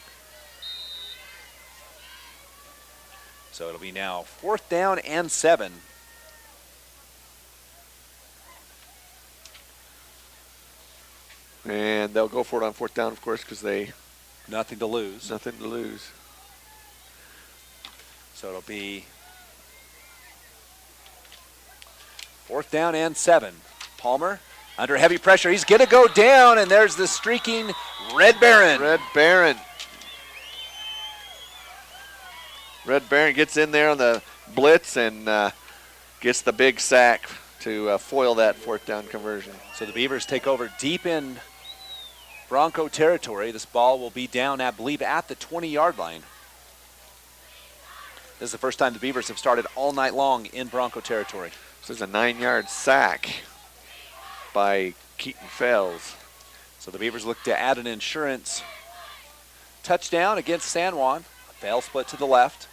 So it'll be now 4th down and 7. And they'll go for it on 4th down, of course, because they... Nothing to lose. Nothing to lose. So it'll be 4th down and 7. Palmer under heavy pressure. He's going to go down, and there's the streaking Red Baron. Red Baron gets in there on the blitz and gets the big sack to foil that 4th down conversion. So the Beavers take over deep in Bronco territory. This ball will be down, I believe, at the 20-yard line. This is the first time the Beavers have started all night long in Bronco territory. This is a 9-yard sack by Keaton Fells. So the Beavers look to add an insurance touchdown against San Juan. Fail split to the left.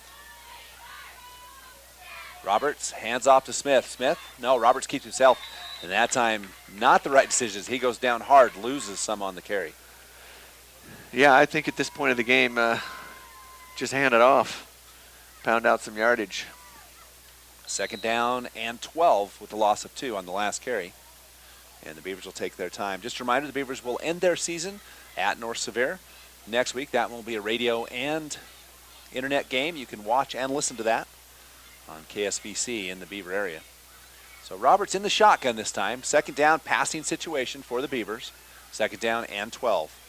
Roberts hands off to Smith. No, Roberts keeps himself. And that time, not the right decisions. He goes down hard, loses some on the carry. Yeah, I think at this point of the game, just hand it off. Pound out some yardage. 2nd down and 12 with the loss of 2 on the last carry. And the Beavers will take their time. Just a reminder, the Beavers will end their season at North Sevier next week. That will be a radio and internet game. You can watch and listen to that on KSVC in the Beaver area. So Roberts in the shotgun this time. 2nd down passing situation for the Beavers. 2nd down and 12.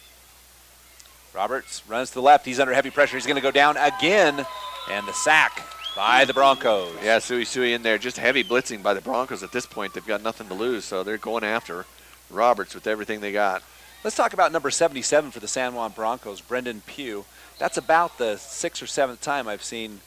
Roberts runs to the left. He's under heavy pressure. He's going to go down again. And the sack by the Broncos. Yeah, Sui in there. Just heavy blitzing by the Broncos at this point. They've got nothing to lose, so they're going after Roberts with everything they got. Let's talk about number 77 for the San Juan Broncos, Brendan Pugh. That's about the 6th or 7th time I've seen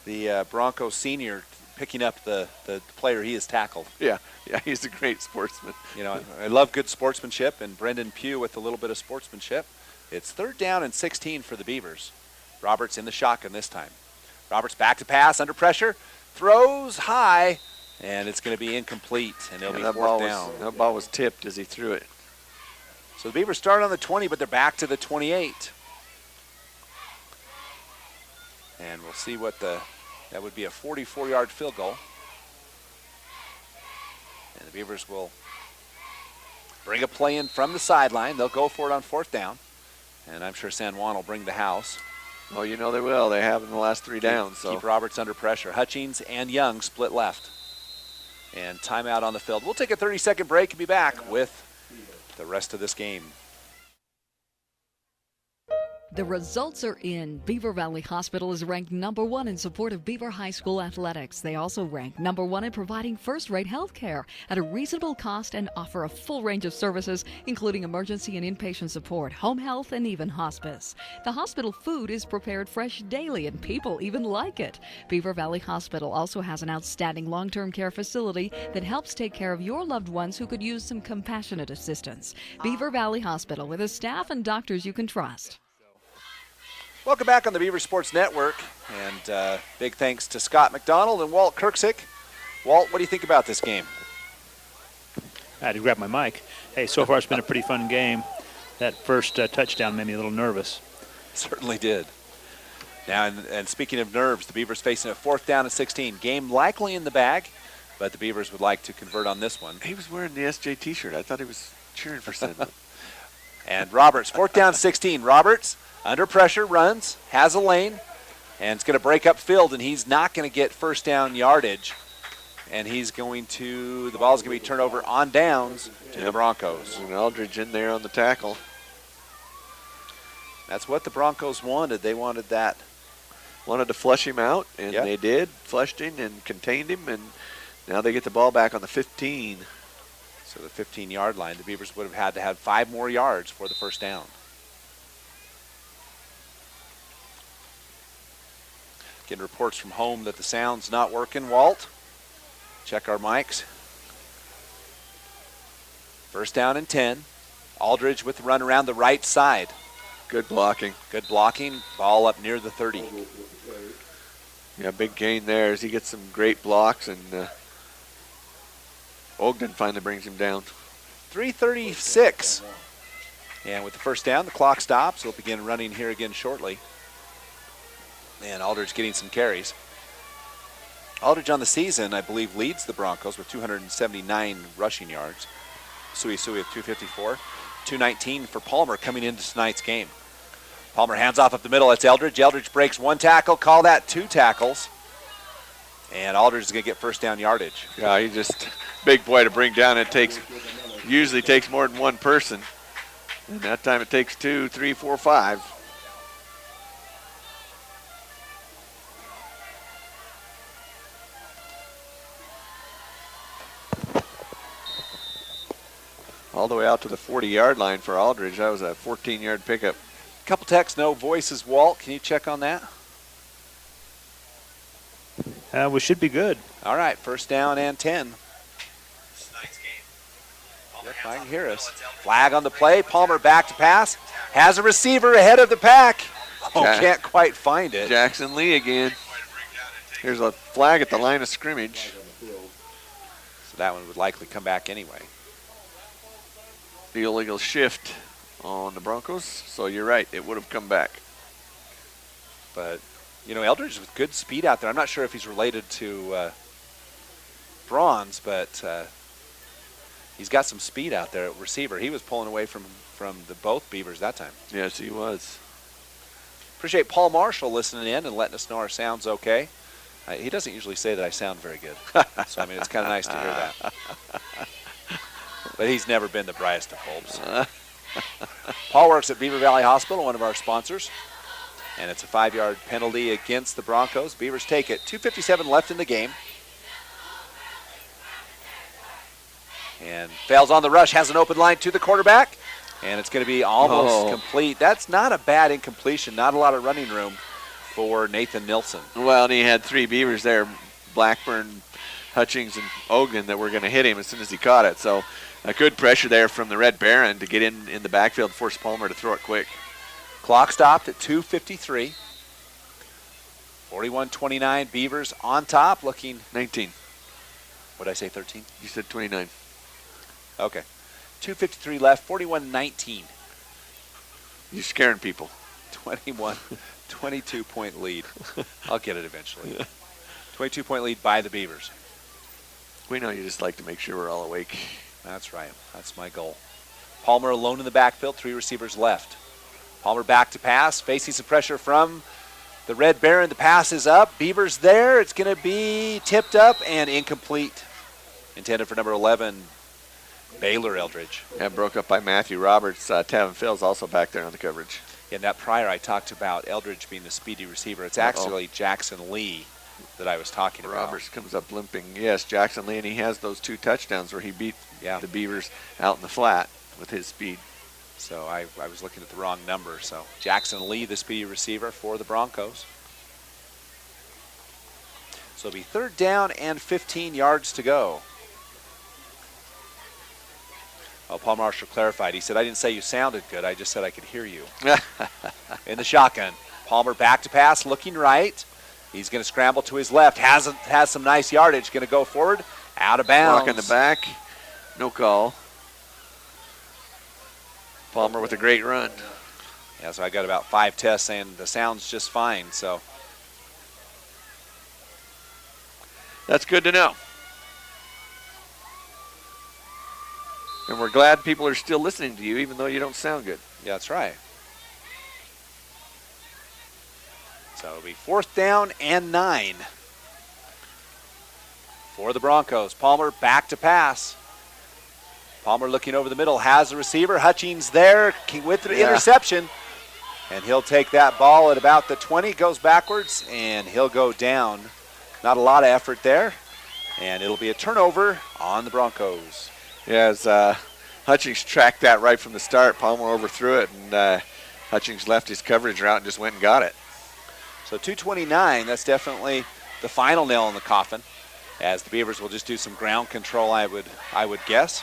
the Broncos senior picking up the player he has tackled. Yeah, he's a great sportsman. You know, I love good sportsmanship, and Brendan Pugh with a little bit of sportsmanship. It's 3rd down and 16 for the Beavers. Roberts in the shotgun this time. Roberts back to pass, under pressure, throws high, and it's going to be incomplete, and it'll be 4th down. That ball was tipped as he threw it. So the Beavers start on the 20, but they're back to the 28. And we'll see what that would be a 44-yard field goal. And the Beavers will bring a play in from the sideline. They'll go for it on 4th down. And I'm sure San Juan will bring the house. Well, you know they will. They have in the last 3 downs. So keep Roberts under pressure. Hutchings and Young split left. And timeout on the field. We'll take a 30-second break and be back with the rest of this game. The results are in. Beaver Valley Hospital is ranked number 1 in support of Beaver High School athletics. They also rank number 1 in providing first-rate health care at a reasonable cost and offer a full range of services, including emergency and inpatient support, home health, and even hospice. The hospital food is prepared fresh daily, and people even like it. Beaver Valley Hospital also has an outstanding long-term care facility that helps take care of your loved ones who could use some compassionate assistance. Beaver Valley Hospital, with a staff and doctors you can trust. Welcome back on the Beaver Sports Network, and big thanks to Scott McDonald and Walt Kirksick. Walt, what do you think about this game? I had to grab my mic. Hey, so far it's been a pretty fun game. That first touchdown made me a little nervous. Certainly did. Now, and speaking of nerves, the Beavers facing a 4th down and 16. Game likely in the bag, but the Beavers would like to convert on this one. He was wearing the SJ T-shirt. I thought he was cheering for San Juan. And Roberts, 4th down, 16. Roberts, under pressure, runs, has a lane, and it's going to break up field, and he's not going to get 1st down yardage. and the ball's going to be turned over on downs to the Broncos. And Aldridge in there on the tackle. That's what the Broncos wanted. They wanted that. Wanted to flush him out, and they did. Flushed him and contained him, and now they get the ball back on the 15. So the 15-yard line, the Beavers would have had to have 5 more yards for the first down. Getting reports from home that the sound's not working. Walt, check our mics. First down and 10. Aldridge with the run around the right side. Good blocking. Good blocking. Ball up near the 30. Yeah, big gain there as he gets some great blocks, and Ogden finally brings him down. 3:36. And with the first down, the clock stops. We'll begin running here again shortly. And Aldridge getting some carries. Aldridge on the season, I believe, leads the Broncos with 279 rushing yards. Sui with 254. 219 for Palmer coming into tonight's game. Palmer hands off up the middle. It's Eldridge. Eldridge breaks 1 tackle. Call that 2 tackles. And Aldridge is going to get first down yardage. Yeah, he's just big boy to bring down. It usually takes more than 1 person. And that time it takes 2, 3, 4, 5. All the way out to the 40-yard line for Aldridge. That was a 14-yard pickup. Couple texts, no voices. Walt, can you check on that? We should be good. All right, first down and 10. Yep, I can hear us. Flag on the play. Palmer back to pass. Has a receiver ahead of the pack. Oh, can't quite find it. Jackson Lee again. Here's a flag at the line of scrimmage. So that one would likely come back anyway. The illegal shift on the Broncos, so you're right, it would have come back. But, you know, Eldridge with good speed out there. I'm not sure if he's related to Bronze, but he's got some speed out there at receiver. He was pulling away from the both Beavers that time. Yes, he was. Appreciate Paul Marshall listening in and letting us know our sound's okay. He doesn't usually say that I sound very good. So, I mean, it's kind of nice to hear that. But he's never been the brightest of bulbs. Paul works at Beaver Valley Hospital, one of our sponsors. And it's a 5-yard penalty against the Broncos. Beavers take it. 2:57 left in the game. And fails on the rush, has an open line to the quarterback. And it's going to be almost complete. That's not a bad incompletion. Not a lot of running room for Nathan Nilsson. Well, and he had 3 Beavers there, Blackburn, Hutchings, and Ogden, that were going to hit him as soon as he caught it. So a good pressure there from the Red Baron to get in the backfield and force Palmer to throw it quick. Clock stopped at 2:53. 41-29, Beavers on top, looking 19. What did I say, 13? You said 29. Okay. 2:53 left, 41-19. You're scaring people. 22-point lead. I'll get it eventually. 22-point lead by the Beavers. We know you just like to make sure we're all awake. That's right. That's my goal. Palmer alone in the backfield, 3 receivers left. Palmer back to pass, facing some pressure from the Red Baron. The pass is up. Beavers there. It's going to be tipped up and incomplete. Intended for number 11, Baylor Eldridge. And broke up by Matthew Roberts. Tavin Phil's also back there on the coverage. In that prior, I talked about Eldridge being the speedy receiver. It's actually Jackson Lee that I was talking about. Roberts comes up limping. Yes, Jackson Lee, and he has those 2 touchdowns where he beat the Beavers out in the flat with his speed. So I was looking at the wrong number. So Jackson Lee, the speedy receiver for the Broncos. So it'll be 3rd down and 15 yards to go. Oh, Paul Marshall clarified. He said, I didn't say you sounded good. I just said I could hear you. In the shotgun. Palmer back to pass, looking right. He's going to scramble to his left. Has some nice yardage. Going to go forward. Out of bounds. Block in the back. No call. Palmer with a great run. Yeah, so I got about 5 tests saying the sound's just fine. So that's good to know. And we're glad people are still listening to you, even though you don't sound good. Yeah, that's right. So it'll be 4th down and 9 for the Broncos. Palmer back to pass. Palmer looking over the middle, has the receiver. Hutchings there with the interception. And he'll take that ball at about the 20, goes backwards, and he'll go down. Not a lot of effort there. And it'll be a turnover on the Broncos. Yeah, as Hutchings tracked that right from the start, Palmer overthrew it, and Hutchings left his coverage route and just went and got it. So 2:29, that's definitely the final nail in the coffin, as the Beavers will just do some ground control, I would guess.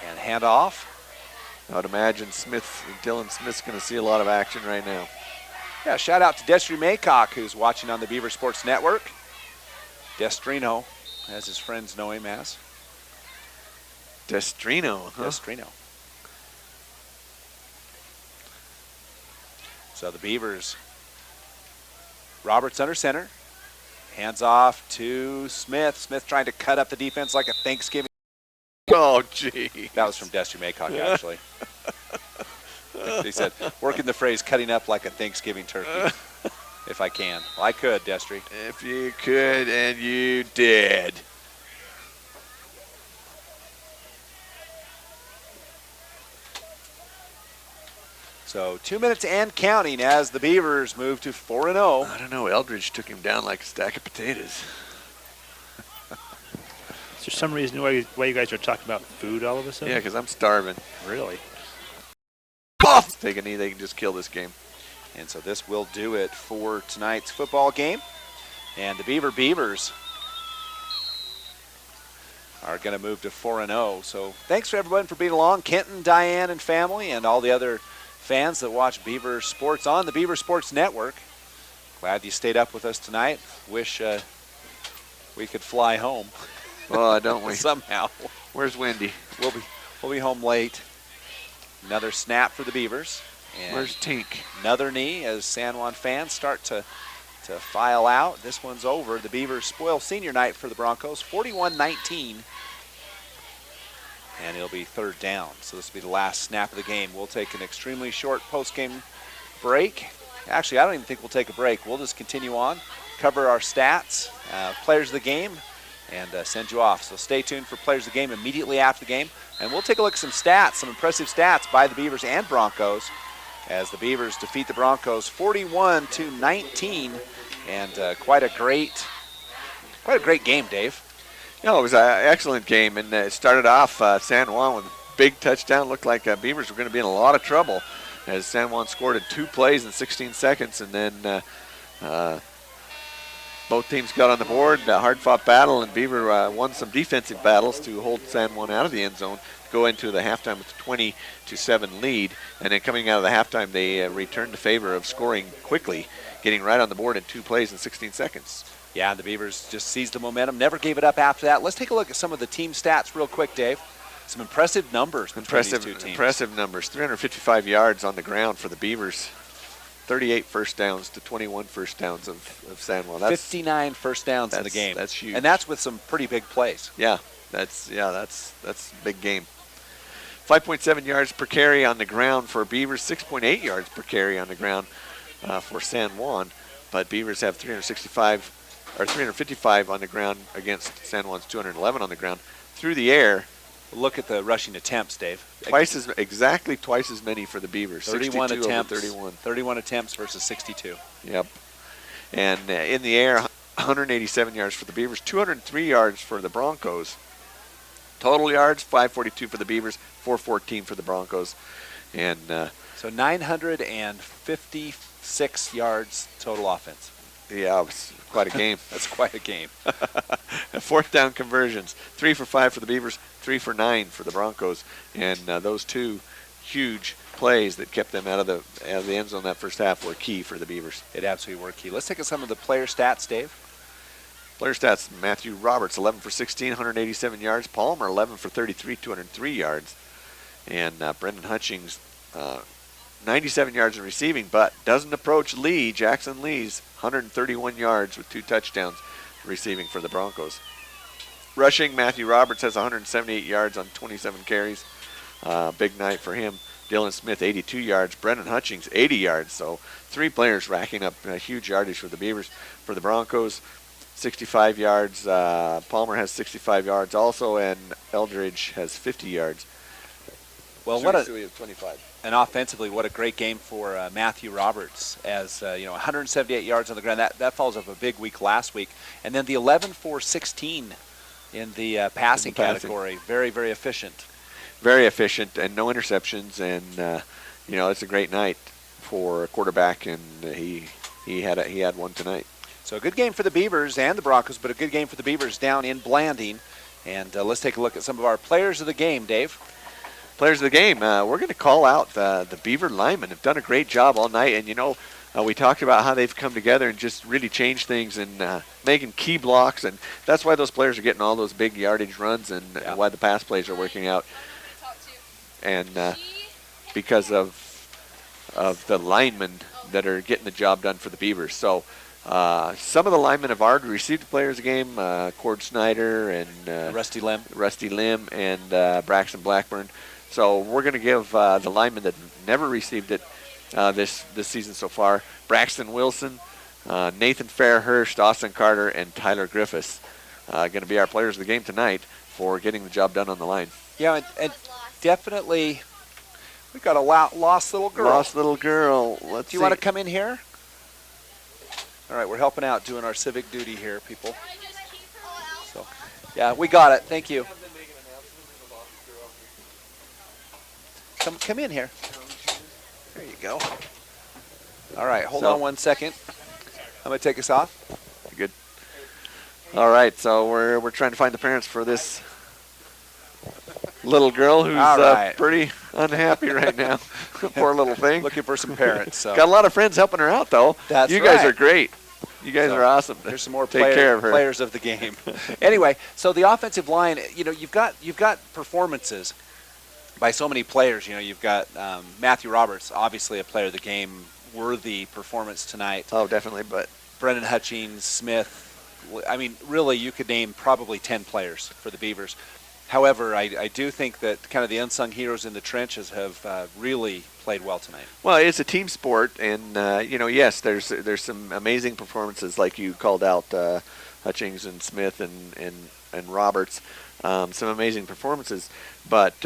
And hand off. I would imagine Dylan Smith's going to see a lot of action right now. Yeah, shout out to Destry Maycock, who's watching on the Beaver Sports Network. Destrino, as his friends know him as. Destrino, huh? Destrino. So the Beavers, Roberts under center. Hands off to Smith. Smith trying to cut up the defense like a Thanksgiving. Oh, gee. That was from Destry Maycock, actually. He said, working the phrase cutting up like a Thanksgiving turkey, if I can. Well, I could, Destry. If you could, and you did. So 2 minutes and counting as the Beavers move to 4-0. I don't know. Eldridge took him down like a stack of potatoes. Is there some reason why you guys are talking about food all of a sudden? Yeah, because I'm starving. Really? Take a knee, they can just kill this game. And so this will do it for tonight's football game. And the Beaver Beavers are going to move to 4-0. So thanks for everyone for being along. Kenton, Diane, and family, and all the other fans that watch Beaver Sports on the Beaver Sports Network. Glad you stayed up with us tonight. Wish we could fly home. Oh, don't we? Somehow. Where's Wendy? We'll be home late. Another snap for the Beavers. And where's Tink? Another knee as San Juan fans start to file out. This one's over. The Beavers spoil senior night for the Broncos, 41-19. And it'll be third down. So this will be the last snap of the game. We'll take an extremely short post-game break. Actually, I don't even think we'll take a break. We'll just continue on, cover our stats, players of the game, and send you off. So stay tuned for players of the game immediately after the game. And we'll take a look at some stats, some impressive stats by the Beavers and Broncos as the Beavers defeat the Broncos 41-19. And quite a great game, Dave. No, it was an excellent game, and it started off San Juan with a big touchdown. Looked like Beavers were going to be in a lot of trouble as San Juan scored in 2 plays in 16 seconds, and then both teams got on the board, a hard-fought battle, and Beaver won some defensive battles to hold San Juan out of the end zone, go into the halftime with a 20-7 lead, and then coming out of the halftime, they returned to favor of scoring quickly, getting right on the board in 2 plays in 16 seconds. Yeah, the Beavers just seized the momentum, never gave it up after that. Let's take a look at some of the team stats real quick, Dave. Some impressive numbers between these two teams. Impressive numbers. 355 yards on the ground for the Beavers. 38 first downs to 21 first downs of San Juan. 59 first downs in the game. That's huge. And that's with some pretty big plays. Yeah, that's a big game. 5.7 yards per carry on the ground for Beavers, 6.8 yards per carry on the ground for San Juan. But Beavers have 355 on the ground against San Juan's 211 on the ground. Through the air, look at the rushing attempts, Dave. Exactly twice as many for the Beavers. 31 attempts. 31. 31 attempts versus 62. Yep. And in the air, 187 yards for the Beavers, 203 yards for the Broncos. Total yards, 542 for the Beavers, 414 for the Broncos. And so 956 yards total offense. Yeah, it was quite a game. That's quite a game. 4th down conversions, 3 for 5 for the Beavers, 3 for 9 for the Broncos. And those 2 huge plays that kept them out of the end zone that first half were key for the Beavers. It absolutely were key. Let's take some of the player stats, Dave. Player stats, Matthew Roberts, 11 for 16, 187 yards. Palmer, 11 for 33, 203 yards. And Brendan Hutchings, 97 yards in receiving, but doesn't approach Jackson Lee's 131 yards with 2 touchdowns receiving for the Broncos. Rushing, Matthew Roberts has 178 yards on 27 carries. Big night for him. Dylan Smith, 82 yards. Brendan Hutchings, 80 yards. So 3 players racking up huge yardage for the Beavers. For the Broncos, 65 yards. Palmer has 65 yards also, and Eldridge has 50 yards. Well, Suey has 25. And offensively, what a great game for Matthew Roberts, as 178 yards on the ground. That follows up a big week last week. And then the 11-for-16 in the passing category. Very, very efficient. Very efficient, and no interceptions, and it's a great night for a quarterback, and he had one tonight. So a good game for the Beavers and the Broncos, but a good game for the Beavers down in Blanding. And let's take a look at some of our players of the game, Dave. Players of the game, we're going to call out the Beaver linemen. Have done a great job all night, and we talked about how they've come together and just really changed things and making key blocks, and that's why those players are getting all those big yardage runs and why the pass plays are working out. And because of the linemen that are getting the job done for the Beavers. So some of the linemen have already received the players of the game, Cord Snyder and Rusty Lim and Braxton Blackburn. So we're going to give the linemen that never received it this season so far, Braxton Wilson, Nathan Fairhurst, Austin Carter, and Tyler Griffiths going to be our players of the game tonight for getting the job done on the line. Yeah, and definitely we got a lost little girl. Lost little girl. Let's see. Do you want to come in here? All right, we're helping out, doing our civic duty here, people. So, yeah, we got it. Thank you. Come in here. There you go. All right, hold on 1 second. I'm going to take us off. Good. All right, so we're trying to find the parents for this little girl who's pretty unhappy right now. Poor little thing. Looking for some parents. So. Got a lot of friends helping her out, though. That's you guys are great. You guys are awesome. There's some more Take care of her. Players of the game. Anyway, so the offensive line, you've got performances by so many players. You've got Matthew Roberts, obviously a player of the game, worthy performance tonight. Oh, definitely. But Brendan Hutchings, Smith. I mean, really, you could name probably 10 players for the Beavers. However, I do think that kind of the unsung heroes in the trenches have really played well tonight. Well, it's a team sport, and yes, there's some amazing performances like you called out, Hutchings and Smith and Roberts, some amazing performances. But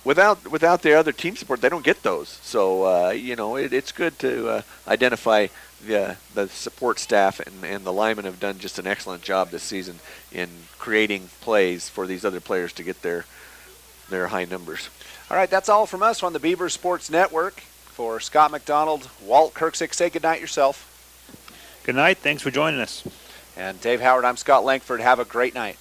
without the other team support, they don't get those. So it's good to identify the support staff and the linemen have done just an excellent job this season in creating plays for these other players to get their high numbers. All right, that's all from us on the Beaver Sports Network. For Scott McDonald, Walt Kirksick, say goodnight yourself. Good night. Thanks for joining us. And Dave Howard, I'm Scott Langford. Have a great night.